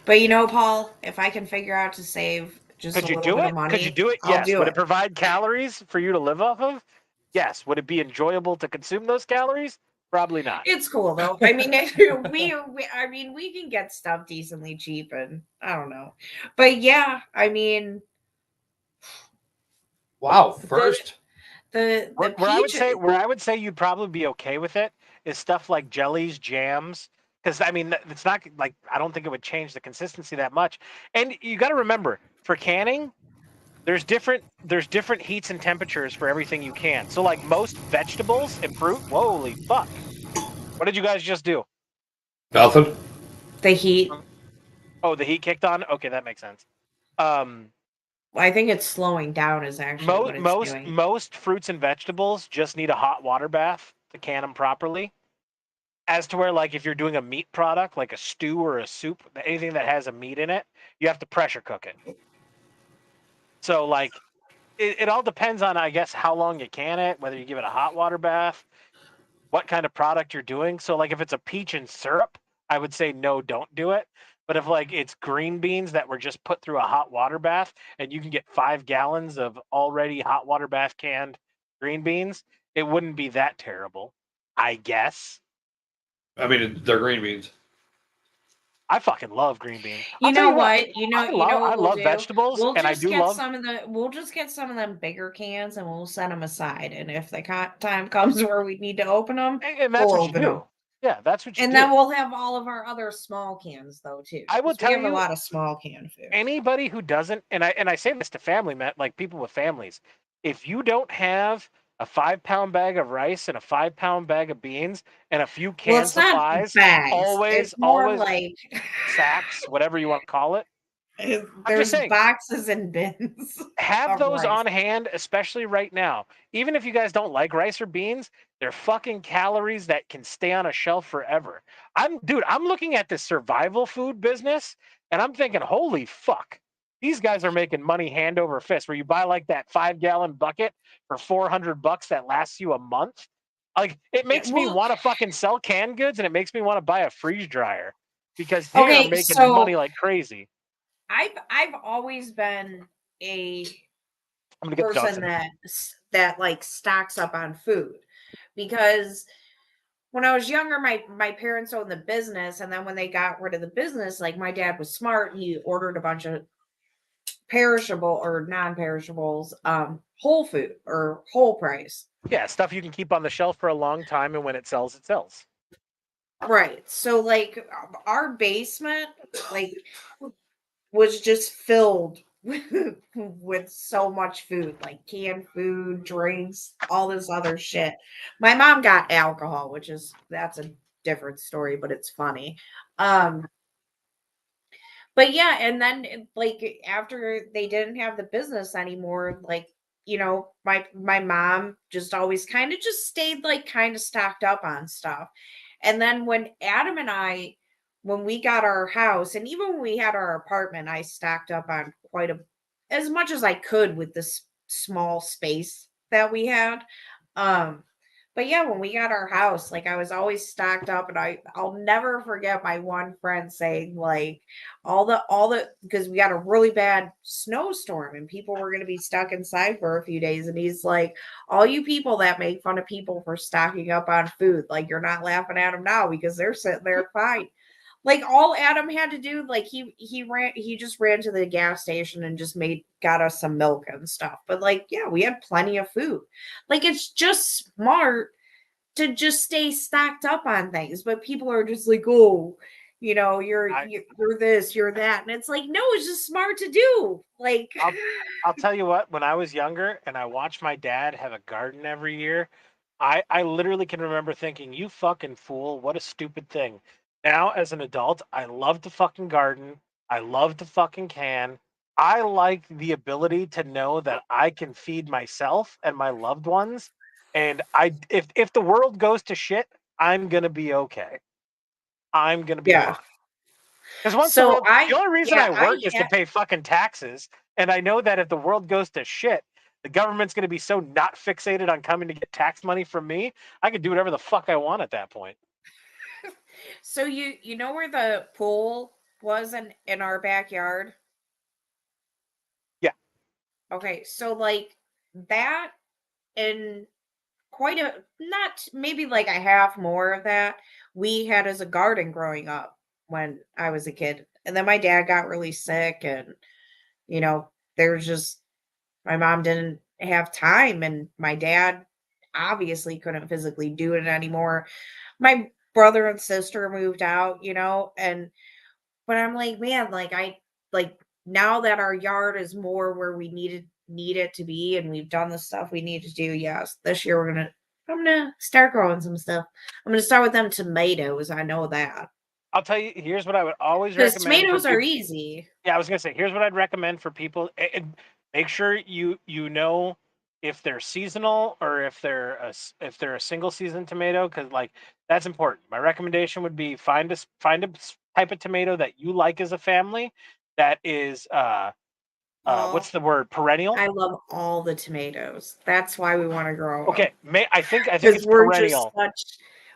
But you know, Paul, if I can figure out to save just Could a you little do bit it? of money, Could you do it? I'll Yes. do Would it. it provide calories for you to live off of? Yes. Would it be enjoyable to consume those calories? Probably not. It's cool though. I mean, I mean, we can get stuff decently cheap, and I don't know, but yeah, I mean, Wow, the first. the Where I would peach. say you'd probably be okay with it is stuff like jellies, jams, because I mean it's not like I don't think it would change the consistency that much. And you got to remember for canning, there's different heats and temperatures for everything you can. So like most vegetables and fruit, holy fuck! What did you guys just do? Nothing. The heat. Oh, the heat kicked on. Okay, that makes sense. Um, I think it's slowing down is actually most what it's most doing. most fruits and vegetables just need a hot water bath to can them properly. As to where like if you're doing a meat product like a stew or a soup, anything that has a meat in it, you have to pressure cook it. So like it all depends on I guess how long you can it, whether you give it a hot water bath, what kind of product you're doing. So like if it's a peach and syrup, I would say no, don't do it. But if like it's green beans that were just put through a hot water bath and you can get 5 gallons of already hot water bath canned green beans, it wouldn't be that terrible, I guess. I mean, they're green beans. I fucking love green beans. You I'll tell know you what, what? I What we'll love do? vegetables, We'll and I just do get love, some of the we'll just get some of them bigger cans and we'll set them aside. And if the time comes where we need to open them, and that's we'll what you open them. do. Yeah, that's what you And do. then we'll have all of our other small cans though too. I will 'Cause we tell have a you, lot of small can food. anybody who doesn't, and I say this to family, like people with families, if you don't have a 5 pound bag of rice and a 5 pound bag of beans and a few Well, canned it's not supplies, bags. always, It's more always like sacks, whatever you want to call it. I'm just there's saying, boxes and bins have of those rice. on hand, especially right now. Even if you guys don't like rice or beans, they're fucking calories that can stay on a shelf forever. I'm looking at this survival food business and I'm thinking, holy fuck, these guys are making money hand over fist. Where you buy like that 5 gallon bucket for $400 that lasts you a month. Like it Yeah, makes me well, want to fucking sell canned goods and it makes me want to buy a freeze dryer because they're okay, making money so like crazy. I've always been a I'm gonna get the person Johnson. that like stocks up on food because when I was younger, my parents owned the business, and then when they got rid of the business, like my dad was smart, he ordered a bunch of perishable or non-perishables, whole food or whole price. Yeah, stuff you can keep on the shelf for a long time, and when it sells, it sells. Right. So like our basement, like was just filled with so much food, like canned food, drinks, all this other shit. My mom got alcohol, which is that's a different story, but it's funny. Um, but yeah, and then like after they didn't have the business anymore, like my mom just always kind of just stayed like kind of stocked up on stuff. And then when Adam and I, when we got our house, and even when we had our apartment, I stacked up on quite a as much as I could with this small space that we had. Um, but yeah, when we got our house, like I was always stocked up, and I'll never forget my one friend saying like all the because we got a really bad snowstorm and people were going to be stuck inside for a few days, and he's like, all you people that make fun of people for stocking up on food, like you're not laughing at them now because they're sitting there fine. Like all Adam had to do, like he just ran to the gas station and just got us some milk and stuff. But like, yeah, we had plenty of food. Like it's just smart to just stay stocked up on things. But people are just like, oh, you're this, you're that. And it's like, no, it's just smart to do. Like I'll tell you what. When I was younger, and I watched my dad have a garden every year, I literally can remember thinking, "You fucking fool! What a stupid thing." Now, as an adult, I love to fucking garden. I love to fucking can. I like the ability to know that I can feed myself and my loved ones. And if the world goes to shit, I'm gonna be okay. I'm gonna be yeah. fine. Because once So the only reason yeah, I work is to pay fucking taxes, and I know that if the world goes to shit, the government's going to be so not fixated on coming to get tax money from me. I could do whatever the fuck I want at that point. So you know where the pool was in our backyard? Yeah. Okay, so like that and quite a not maybe like a half more of that we had as a garden growing up when I was a kid. And then my dad got really sick and you know, there's just my mom didn't have time and my dad obviously couldn't physically do it anymore. My brother and sister moved out, you know, and but I'm like, man, like I like now that our yard is more where we need it to be and we've done the stuff we need to do. Yes, this year I'm gonna start growing some stuff. I'm gonna start with them tomatoes. I know that. I'll tell you. Here's what I would always Because recommend for tomatoes are people. easy. Yeah, I was gonna say. Here's what I'd recommend for people. And make sure you know if they're seasonal or if they're a single season tomato, because like that's important. My recommendation would be find a type of tomato that you like as a family that is what's Oh, the word, perennial. I love all the tomatoes. That's why we want to grow them. Okay, I think Because it's we're just perennial.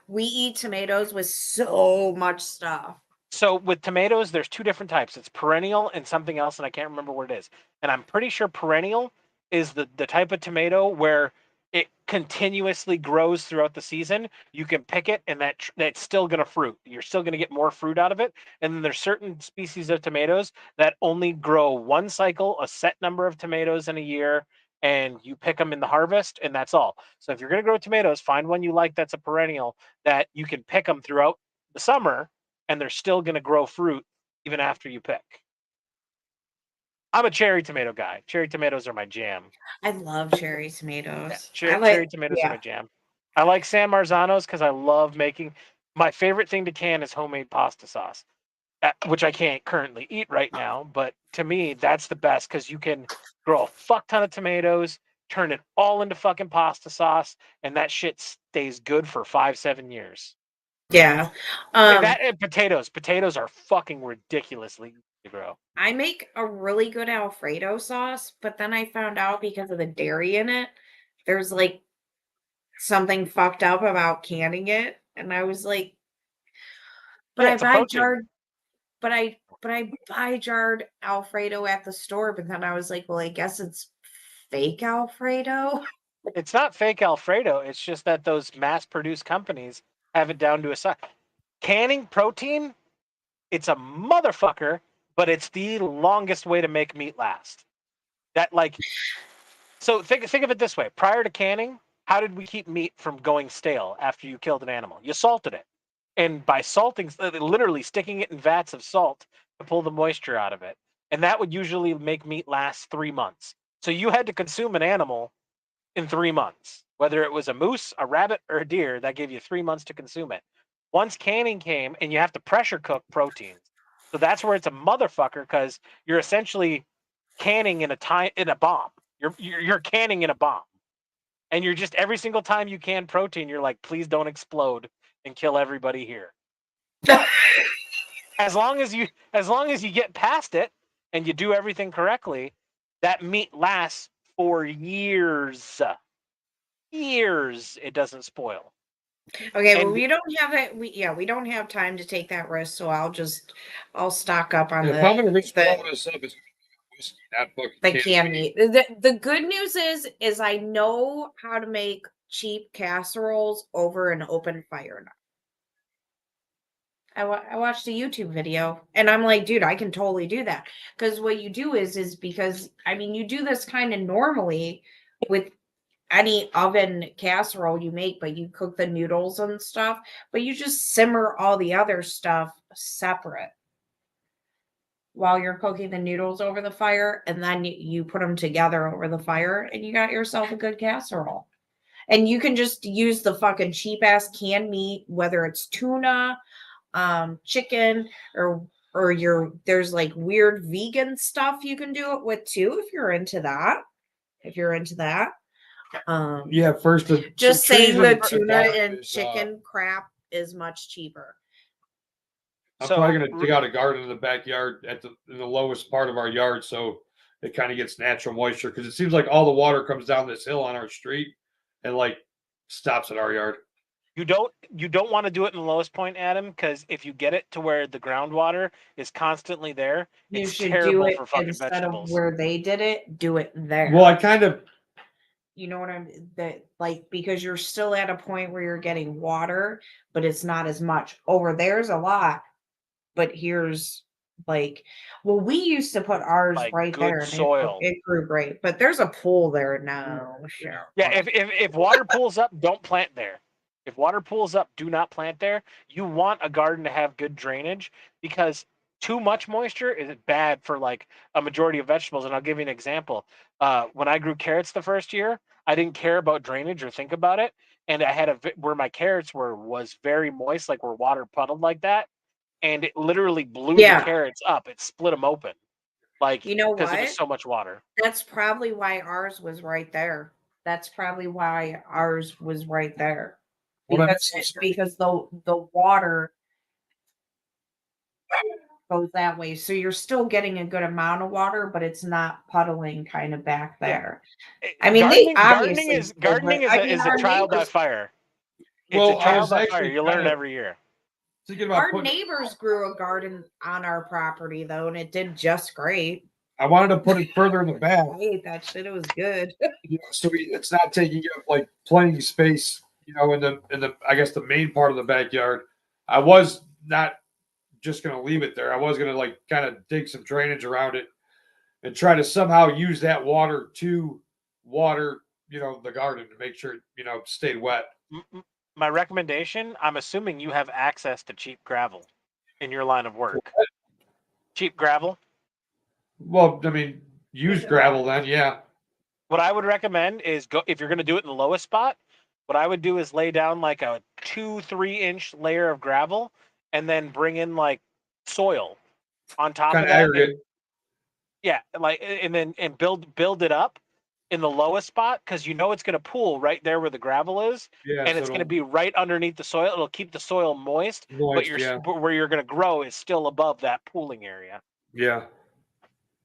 we eat tomatoes with so much stuff. So with tomatoes, there's two different types. It's perennial and something else, and I can't remember what it is. And I'm pretty sure perennial is the type of tomato where it continuously grows throughout the season. You can pick it, and that's still gonna fruit. You're still gonna get more fruit out of it. And then there's certain species of tomatoes that only grow one cycle, a set number of tomatoes in a year, and you pick them in the harvest, and that's all. So if you're gonna grow tomatoes, find one you like that's a perennial that you can pick them throughout the summer and they're still going to grow fruit even after you pick. I'm a cherry tomato guy. Cherry tomatoes are my jam. I love cherry tomatoes. I Cherry like tomatoes are my yeah. jam. I like San Marzanos because I love making. My favorite thing to can is homemade pasta sauce, which I can't currently eat right now. But to me, that's the best because you can grow a fuck ton of tomatoes, turn it all into fucking pasta sauce, and that shit stays good for 5-7 years. Yeah. That and potatoes. Potatoes are fucking ridiculously easy to grow. I make a really good Alfredo sauce, but then I found out because of the dairy in it, there's like something fucked up about canning it. And I was like, but Yeah, I it's a buy protein. jarred, but I buy jarred Alfredo at the store, but then I was like, well, I guess it's fake Alfredo. It's not fake Alfredo. It's just that those mass-produced companies have it down to a science. Canning protein, it's a motherfucker, but it's the longest way to make meat last. That like, so think of it this way: prior to canning, how did we keep meat from going stale after you killed an animal? You salted it, and by salting, literally sticking it in vats of salt to pull the moisture out of it, and that would usually make meat last 3 months. So you had to consume an animal in 3 months. Whether it was a moose, a rabbit, or a deer, that gave you 3 months to consume it. Once canning came, and you have to pressure cook proteins, so that's where it's a motherfucker because you're essentially canning in a bomb. You're canning in a bomb, and you're just every single time you can protein, you're like, please don't explode and kill everybody here. As long as you get past it and you do everything correctly, that meat lasts for years. Years it doesn't spoil. Okay, well, And we don't have it. We don't have time to take that risk, so I'll stock up on If I'm gonna reach the blow this up, it's whiskey, not fucking the canned canned meat. meat. The good news is I know how to make cheap casseroles over an open fire now. I watched a YouTube video and I'm like, dude, I can totally do that. Because what you do is because I mean you do this kind of normally with any oven casserole you make, but you cook the noodles and stuff, but you just simmer all the other stuff separate while you're cooking the noodles over the fire, and then you put them together over the fire, and you got yourself a good casserole. And you can just use the fucking cheap ass canned meat, whether it's tuna, chicken, or there's like weird vegan stuff you can do it with too if you're into that. If you're into that. Yeah, first the Just some trees saying the and tuna garlic and is, chicken crap is much cheaper. I'm so probably gonna dig out a garden in the backyard in the lowest part of our yard, so it kind of gets natural moisture because it seems like all the water comes down this hill on our street and like stops at our yard. you don't want to do it in the lowest point, Adam, because if you get it to where the groundwater is constantly there, You it's should do terrible it for fucking instead of vegetables. where they did it, do it Well, there. I kind of You know what I'm that like because you're still at a point where you're getting water, but it's not as much. Over there's a lot, but here's like well, we used to put ours Like right good there and it, soil. it grew great, but there's a pool there now. Sure. Yeah, if water pools up, don't plant there. If water pools up, do not plant there. You want a garden to have good drainage because too much moisture is bad for like a majority of vegetables. And I'll give you an example. When I grew carrots the first year, I didn't care about drainage or think about it, and I had where my carrots were was very moist, like where water puddled like that, and it literally blew the Yeah. carrots up. It split them open, like You know because it was what? so much water. That's probably why ours was right there. That's probably why ours was right there. Well, that Because makes sense. because the water goes that way. So you're still getting a good amount of water, but it's not puddling kind of back Yeah. there. I mean, they obviously do, Gardening but is I a mean, is a our trial by neighbors fire. It's Well, a I trial was by fire. actually You learn kinda every year. thinking about our putting. neighbors grew a garden on our property though, and it did just great. I wanted to put it further in the back, I ate that shit. It was good. so it's not taking up like plenty space. In the I guess the main part of the backyard. I was not just gonna leave it there. I was gonna like kind of dig some drainage around it and try to somehow use that water to water, the garden to make sure it stayed wet. My recommendation, I'm assuming you have access to cheap gravel in your line of work. Cheap gravel. Well, I mean, use gravel then, yeah. What I would recommend is go if you're going to do it in the lowest spot. What I would do is lay down like a 2-3 inch layer of gravel, and then bring in like soil on top Kind of of that. aggregate. Yeah, like and then and build it up in the lowest spot because you know it's going to pool right there where the gravel is, Yeah, and so it's going to don't be right underneath the soil. It'll keep the soil moist, but moist, yeah. where you're going to grow is still above that pooling area. Yeah.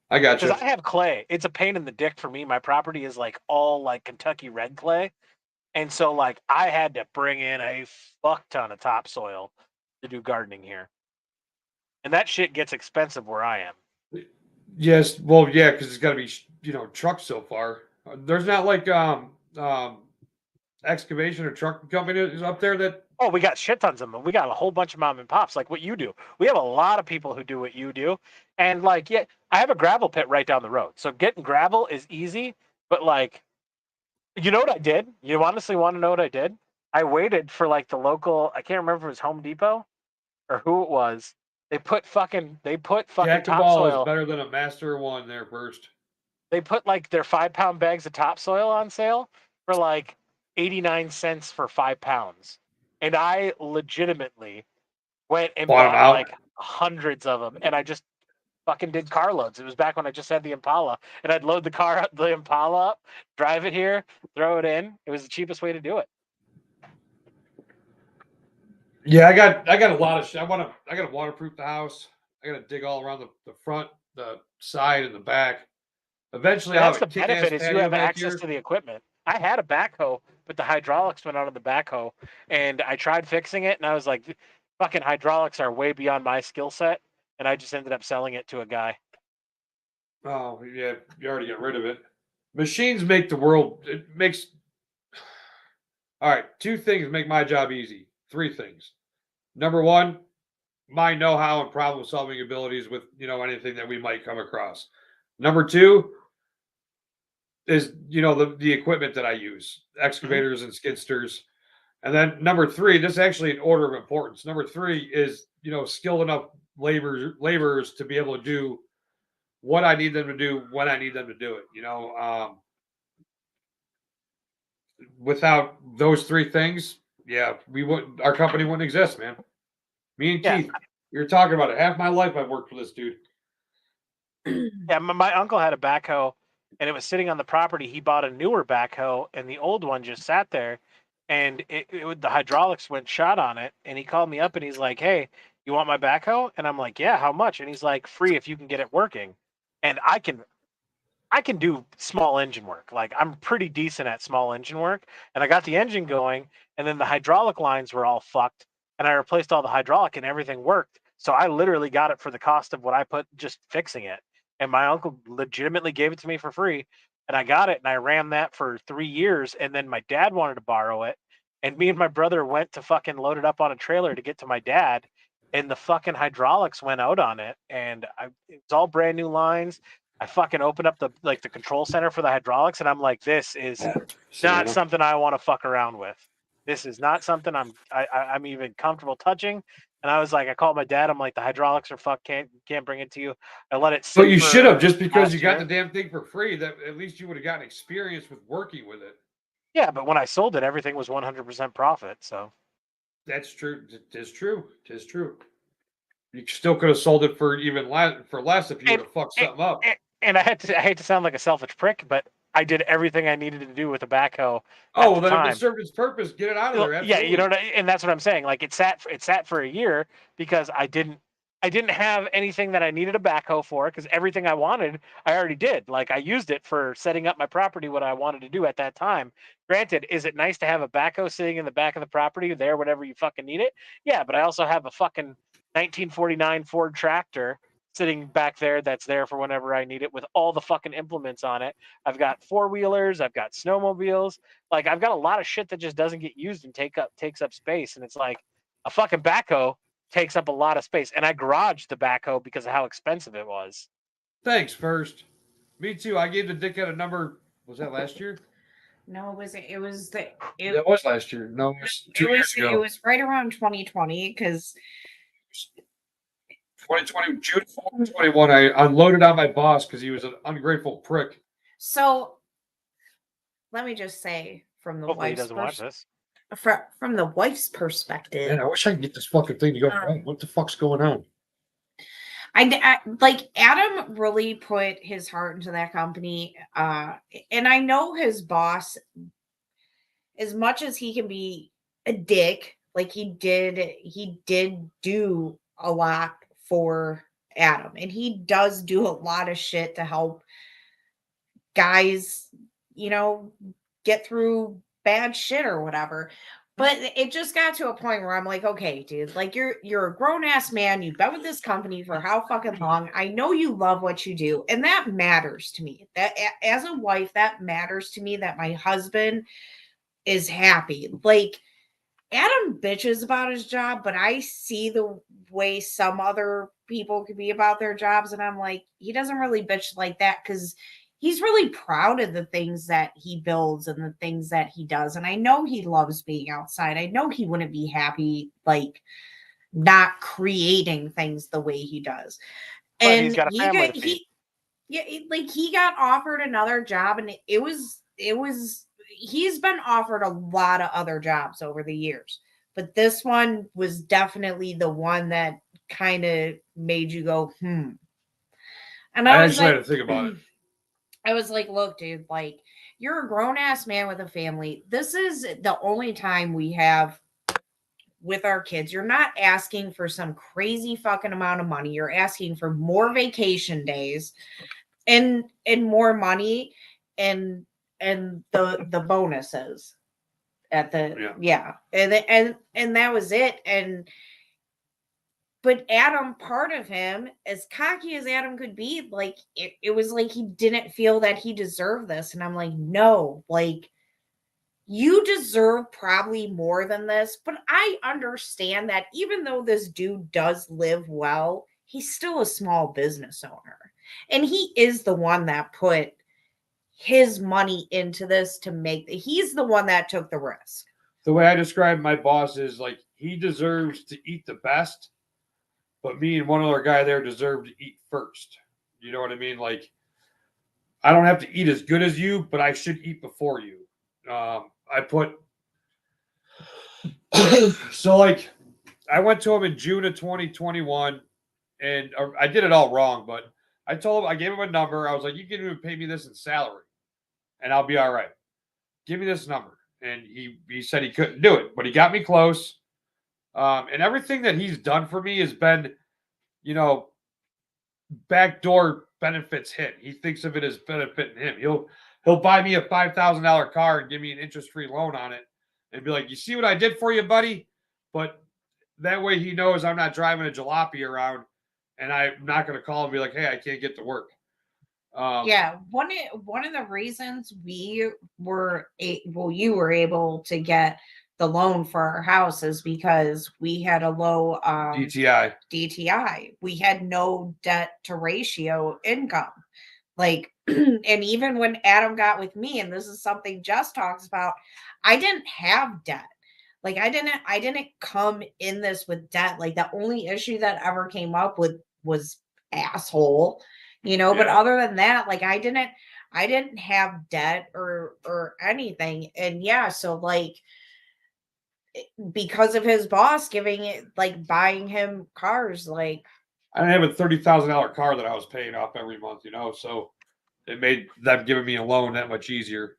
I got you. Because I have clay, it's a pain in the dick for me. My property is like all like Kentucky red clay, and so like I had to bring in a fuck ton of topsoil to do gardening here, and that shit gets expensive where I am. Yes, well, yeah, because it's got to be, trucked so far. There's not like excavation or truck company is up there that. Oh, we got shit tons of them. We got a whole bunch of mom and pops, like what you do. We have a lot of people who do what you do. And like, yeah, I have a gravel pit right down the road. So getting gravel is easy. But like, you know what I did? You honestly want to know what I did? I waited for like the local, I can't remember if it was Home Depot or who it was. They put fucking Jack of all is topsoil. better than a master of one there first. They put like their 5 pound bags of topsoil on sale for like 89 cents for 5 pounds. And I legitimately went and Bought 'em bought out. like hundreds of them. And I just fucking did carloads. It was back when I just had the Impala. And I'd load the Impala up, drive it here, throw it in. It was the cheapest way to do it. Yeah, I got a lot of shit. I got to waterproof the house. I got to dig all around the front, the side, and the back. Eventually, And I'll that's have the a kick-ass benefit is you patio have back access here. to the equipment. I had a backhoe, but the hydraulics went out of the backhoe, and I tried fixing it, and I was like, "Fucking hydraulics are way beyond my skill set," and I just ended up selling it to a guy. Oh, yeah, you already got rid of it. Machines make the world. It makes. All right, two things make my job easy. Three things. Number one, my know-how and problem-solving abilities with anything that we might come across. Number two is the equipment that I use, excavators and skidsters. And then number three, this is actually an order of importance. Number three is skilled enough laborers to be able to do what I need them to do when I need them to do it. Without those three things, yeah, our company wouldn't exist, man. Me and Yeah. Keith, we were talking about it. Half my life I've worked for this dude. Yeah, my uncle had a backhoe, and it was sitting on the property. He bought a newer backhoe, and the old one just sat there, and the hydraulics went shot on it. And he called me up, and he's like, "Hey, you want my backhoe?" And I'm like, "Yeah, how much?" And he's like, "Free if you can get it working." And I can do small engine work. Like I'm pretty decent at small engine work, and I got the engine going, and then the hydraulic lines were all fucked, and I replaced all the hydraulic, and everything worked. So I literally got it for the cost of what I put just fixing it. And my uncle legitimately gave it to me for free. And I got it and I ran that for 3 years. And then my dad wanted to borrow it. And me and my brother went to fucking load it up on a trailer to get to my dad. And the fucking hydraulics went out on it. And it's all brand new lines. I fucking opened up the control center for the hydraulics. And I'm like, this is not something I want to fuck around with. This is not something I'm even comfortable touching. And I was like, I called my dad. I'm like, the hydraulics are fucked. Can't bring it to you. I let it sit. But you for should have, just because last you got year. the damn thing for free. That at least you would have gotten experience with working with it. Yeah, but when I sold it, everything was 100% profit. So That's true. Tis true. Tis true. You still could have sold it for even less if you would have fucked something up. And I hate to sound like a selfish prick, but I did everything I needed to do with the backhoe. Oh, well, then it served its purpose. Get it out of there. Absolutely. Yeah, you know, and that's what I'm saying. Like it sat for a year because I didn't have anything that I needed a backhoe for, because everything I wanted I already did. Like I used it for setting up my property, what I wanted to do at that time. Granted, is it nice to have a backhoe sitting in the back of the property there whenever you fucking need it? Yeah, but I also have a fucking 1949 Ford tractor sitting back there that's there for whenever I need it with all the fucking implements on it. I've got four-wheelers, I've got snowmobiles. Like I've got a lot of shit that just doesn't get used and takes up space. And it's like a fucking backhoe takes up a lot of space. And I garaged the backhoe because of how expensive it was. Thanks, First. Me too. I gave the dickhead a number. Was that last year? No, it was That was last year. No, it was 2 years ago. It was right around 2020 because 2020, June 2021, I unloaded on my boss because he was an ungrateful prick. So let me just say, from the Hopefully he wife's doesn't watch this. from the wife's perspective, Man, I wish I could get this fucking thing to go. What the fuck's going on? I like Adam really put his heart into that company, and I know his boss, as much as he can be a dick, like he did do a lot for Adam, and he does do a lot of shit to help guys, get through bad shit or whatever. But it just got to a point where I'm like, okay, dude, like you're a grown ass man. You've been with this company for how fucking long? I know you love what you do, and that matters to me. That as a wife, that matters to me that my husband is happy. Like Adam bitches about his job, but I see the way some other people could be about their jobs, and I'm like, he doesn't really bitch like that because he's really proud of the things that he builds and the things that he does. And I know he loves being outside. I know he wouldn't be happy like not creating things the way he does. But And he's got a family to feed. he got offered another job, and it was he's been offered a lot of other jobs over the years, but this one was definitely the one that kind of made you go, And I actually had to think about it. I was like, look, dude, like you're a grown ass man with a family. This is the only time we have with our kids. You're not asking for some crazy fucking amount of money. You're asking for more vacation days and more money and the bonuses at the and that was it. But Adam, part of him, as cocky as Adam could be, like it was like he didn't feel that he deserved this. And I'm like, no, like you deserve probably more than this. But I understand that even though this dude does live well, he's still a small business owner. And he is the one that put his money into this to make he's the one that took the risk. The way I describe my boss is like he deserves to eat the best, but me and one other guy there deserve to eat first. You know what I mean? Like I don't have to eat as good as you, but I should eat before you. I put so like I went to him in June of 2021, and I did it all wrong, but I told him, I gave him a number. I was like, you can even pay me this in salary and I'll be all right. Give me this number. And he said he couldn't do it, but he got me close. And everything that he's done for me has been, backdoor benefits him. He thinks of it as benefiting him. He'll buy me a $5,000 car and give me an interest-free loan on it and be like, you see what I did for you, buddy? But that way he knows I'm not driving a jalopy around and I'm not going to call and be like, hey, I can't get to work. Yeah, one of the reasons you were able to get the loan for our house is because we had a low DTI. DTI. We had no debt to ratio income. Like, and even when Adam got with me, and this is something Jess talks about, I didn't have debt. Like I didn't come in this with debt. Like the only issue that ever came up with was asshole, but Yeah. other than that, like I didn't have debt or anything. And yeah, so like because of his boss giving it like buying him cars, like I didn't have a $30,000 car that I was paying off every month, so it made them giving me a loan that much easier.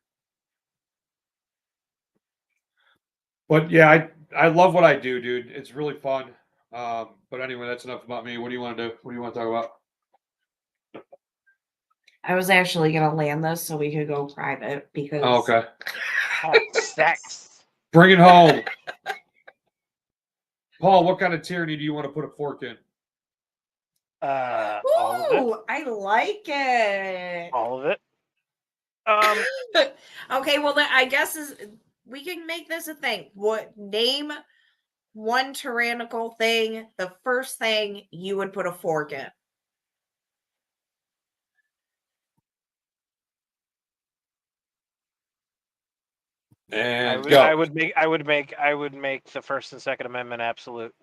But yeah, I love what I do, dude. It's really fun. But anyway, that's enough about me. What do you want to do? What do you want to talk about? I was actually gonna land this so we could go private because Oh, okay. Sex. Bring it home. Paul, what kind of tyranny do you want to put a fork in? All of it. Ooh, I like it. All of it. Okay, well then I guess we can make this a thing. What name one tyrannical thing, the first thing you would put a fork in? And I would make the First and Second Amendment absolute.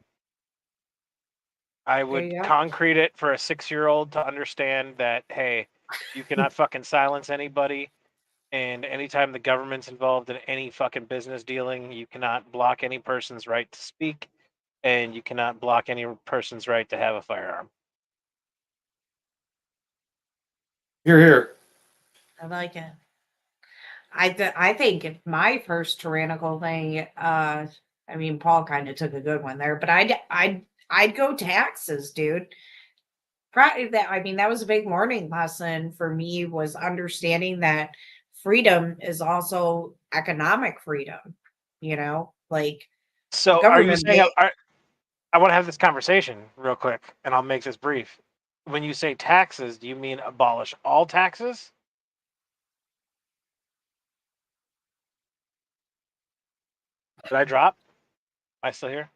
I would concrete it for a 6-year-old to understand that, hey, you cannot fucking silence anybody. And anytime the government's involved in any fucking business dealing, you cannot block any person's right to speak, and you cannot block any person's right to have a firearm. Here. I like it. I think if my first tyrannical thing, I mean, Paul kind of took a good one there, but I'd go taxes, dude. Probably that. I mean, that was a big learning lesson for me, was understanding that freedom is also economic freedom. Like So are you saying I want to have this conversation real quick, and I'll make this brief. When you say taxes, do you mean abolish all taxes? Did I drop? Am I still here?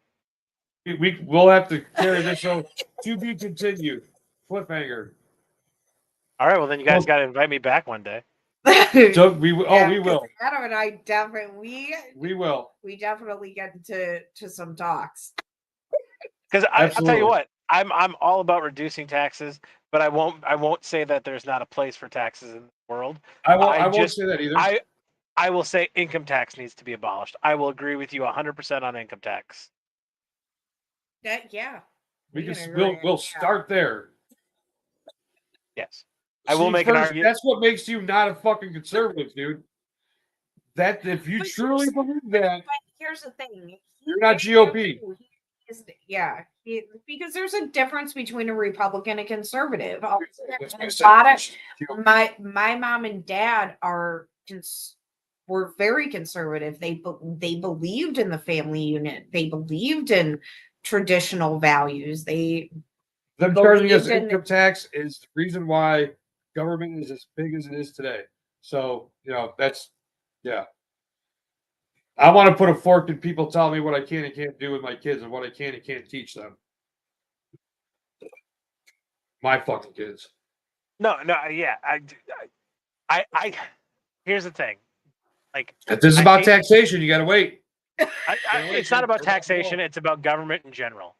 We'll have to carry this show to be continued. Cliffhanger. All right, well then you guys got to invite me back one day. So we will. Adam and I definitely we definitely get to some talks. Because I'll tell you what, I'm all about reducing taxes, but I won't say that there's not a place for taxes in the world. I won't say that either. I will say income tax needs to be abolished. I will agree with you 100% on income tax. Yeah. We'll start there. Yes. I will make an argument. That's what makes you not a fucking conservative, dude. That if you truly believe that, but here's the thing: you're not GOP. Because there's a difference between a Republican and conservative. A lot of my mom and dad were very conservative. They believed in the family unit. They believed in traditional values. Them charging us income tax is the reason why government is as big as it is today. So, that's, yeah. I want to put a fork in people telling me what I can and can't do with my kids and what I can and can't teach them. My fucking kids. No, yeah. I here's the thing. Like, if this is about taxation, you got to wait. It's not about taxation. It's about government in general.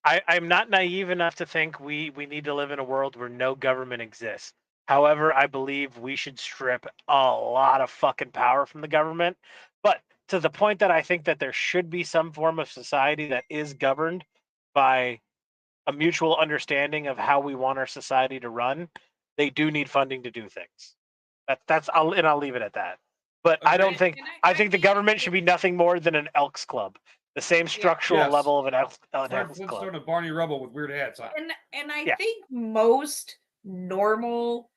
I'm not naive enough to think we need to live in a world where no government exists. However, I believe we should strip a lot of fucking power from the government. But to the point that I think that there should be some form of society that is governed by a mutual understanding of how we want our society to run, they do need funding to do things. I'll leave it at that. But I don't think I think the government should be nothing more than an Elks Club. The same structural level of an Elks Club. Sort of Barney Rubble with weird hats on. And I think most normal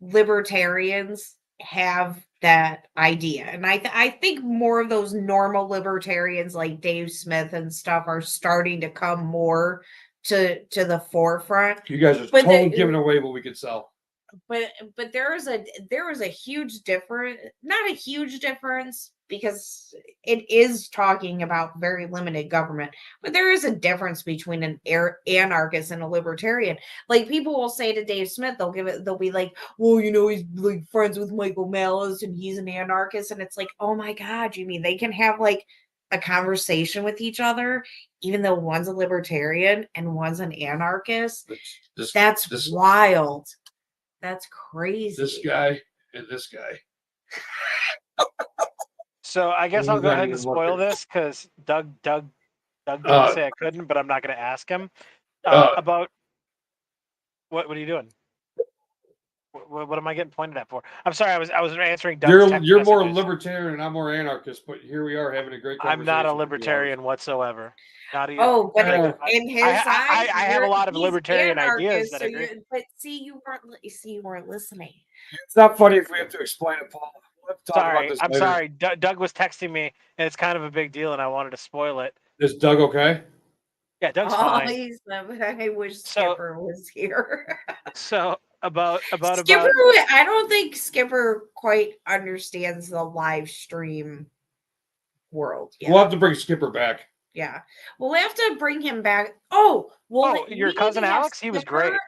libertarians have that idea. And I think more of those normal libertarians like Dave Smith and stuff are starting to come more to the forefront. You guys are totally giving away what we could sell. but there is a huge difference, not a huge difference because it is talking about very limited government, but there is a difference between an anarchist and a libertarian. Like people will say to Dave Smith, they'll be like, well, he's like friends with Michael Malice and he's an anarchist, and it's like, oh my god, you mean they can have like a conversation with each other even though one's a libertarian and one's an anarchist? That's wild. That's crazy. This guy and this guy. So I guess Well, I'll go not ahead and even spoil looking. this because Doug didn't Uh, say I couldn't, but I'm not going to ask him Uh, about what are you doing? What am I getting pointed at for? I'm sorry, I was answering Doug's text You're more messages. libertarian and I'm more anarchist, but here we are having a great I'm conversation. not a for 2 hours. libertarian whatsoever. Not even. Oh, but Uh, in his I eyes, have a lot of he's libertarian ideas anarchist, that so I agree. but you weren't listening. It's not funny if we have to explain it, Paul. We'll have to talk about Sorry, this I'm later. sorry. Doug was texting me, and it's kind of a big deal, and I wanted to spoil it. Is Doug okay? Yeah, Doug's Oh, fine. I wish So- Skipper was here. So about Skipper, I don't think Skipper quite understands the live stream world yet. We'll have to bring Skipper back. Yeah, we'll have to bring him back. Oh, well, we your need cousin to have Alex, he was Skipper- great.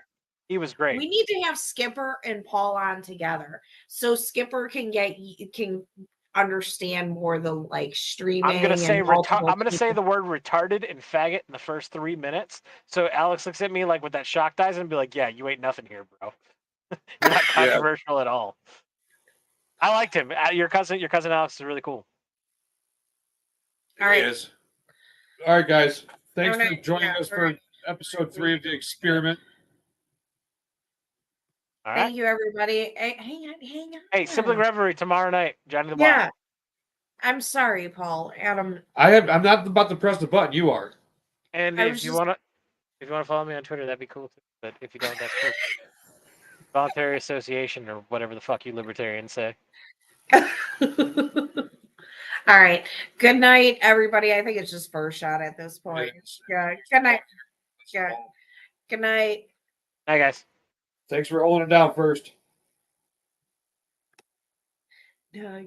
He was great. We need to have Skipper and Paul on together so Skipper can understand more the like streaming. I'm gonna say and multiple I'm gonna say people. the word retarded and faggot in the first 3 minutes. So Alex looks at me like with that shocked eyes and be like, "Yeah, you ain't nothing here, bro. You're not controversial at all." I liked him. Your cousin Alex is really cool. All right. Yes. All right, guys. Thanks All for right, joining yeah, us all for right. episode 3 of the experiment. All Thank right. you, everybody. Hang on. Hey, Sibling Reverie tomorrow night. Johnny the Block. Yeah. I'm sorry, Paul. Adam. I'm not about to press the button. You are. And I if was you just- wanna follow me on Twitter, that'd be cool too. But if you don't, that's cool. Voluntary association or whatever the fuck you libertarians say. All right. Good night, everybody. I think it's just first shot at this point. Yeah. Good night. Yeah. Good night. Hi guys. Thanks for holding it down first. Yeah.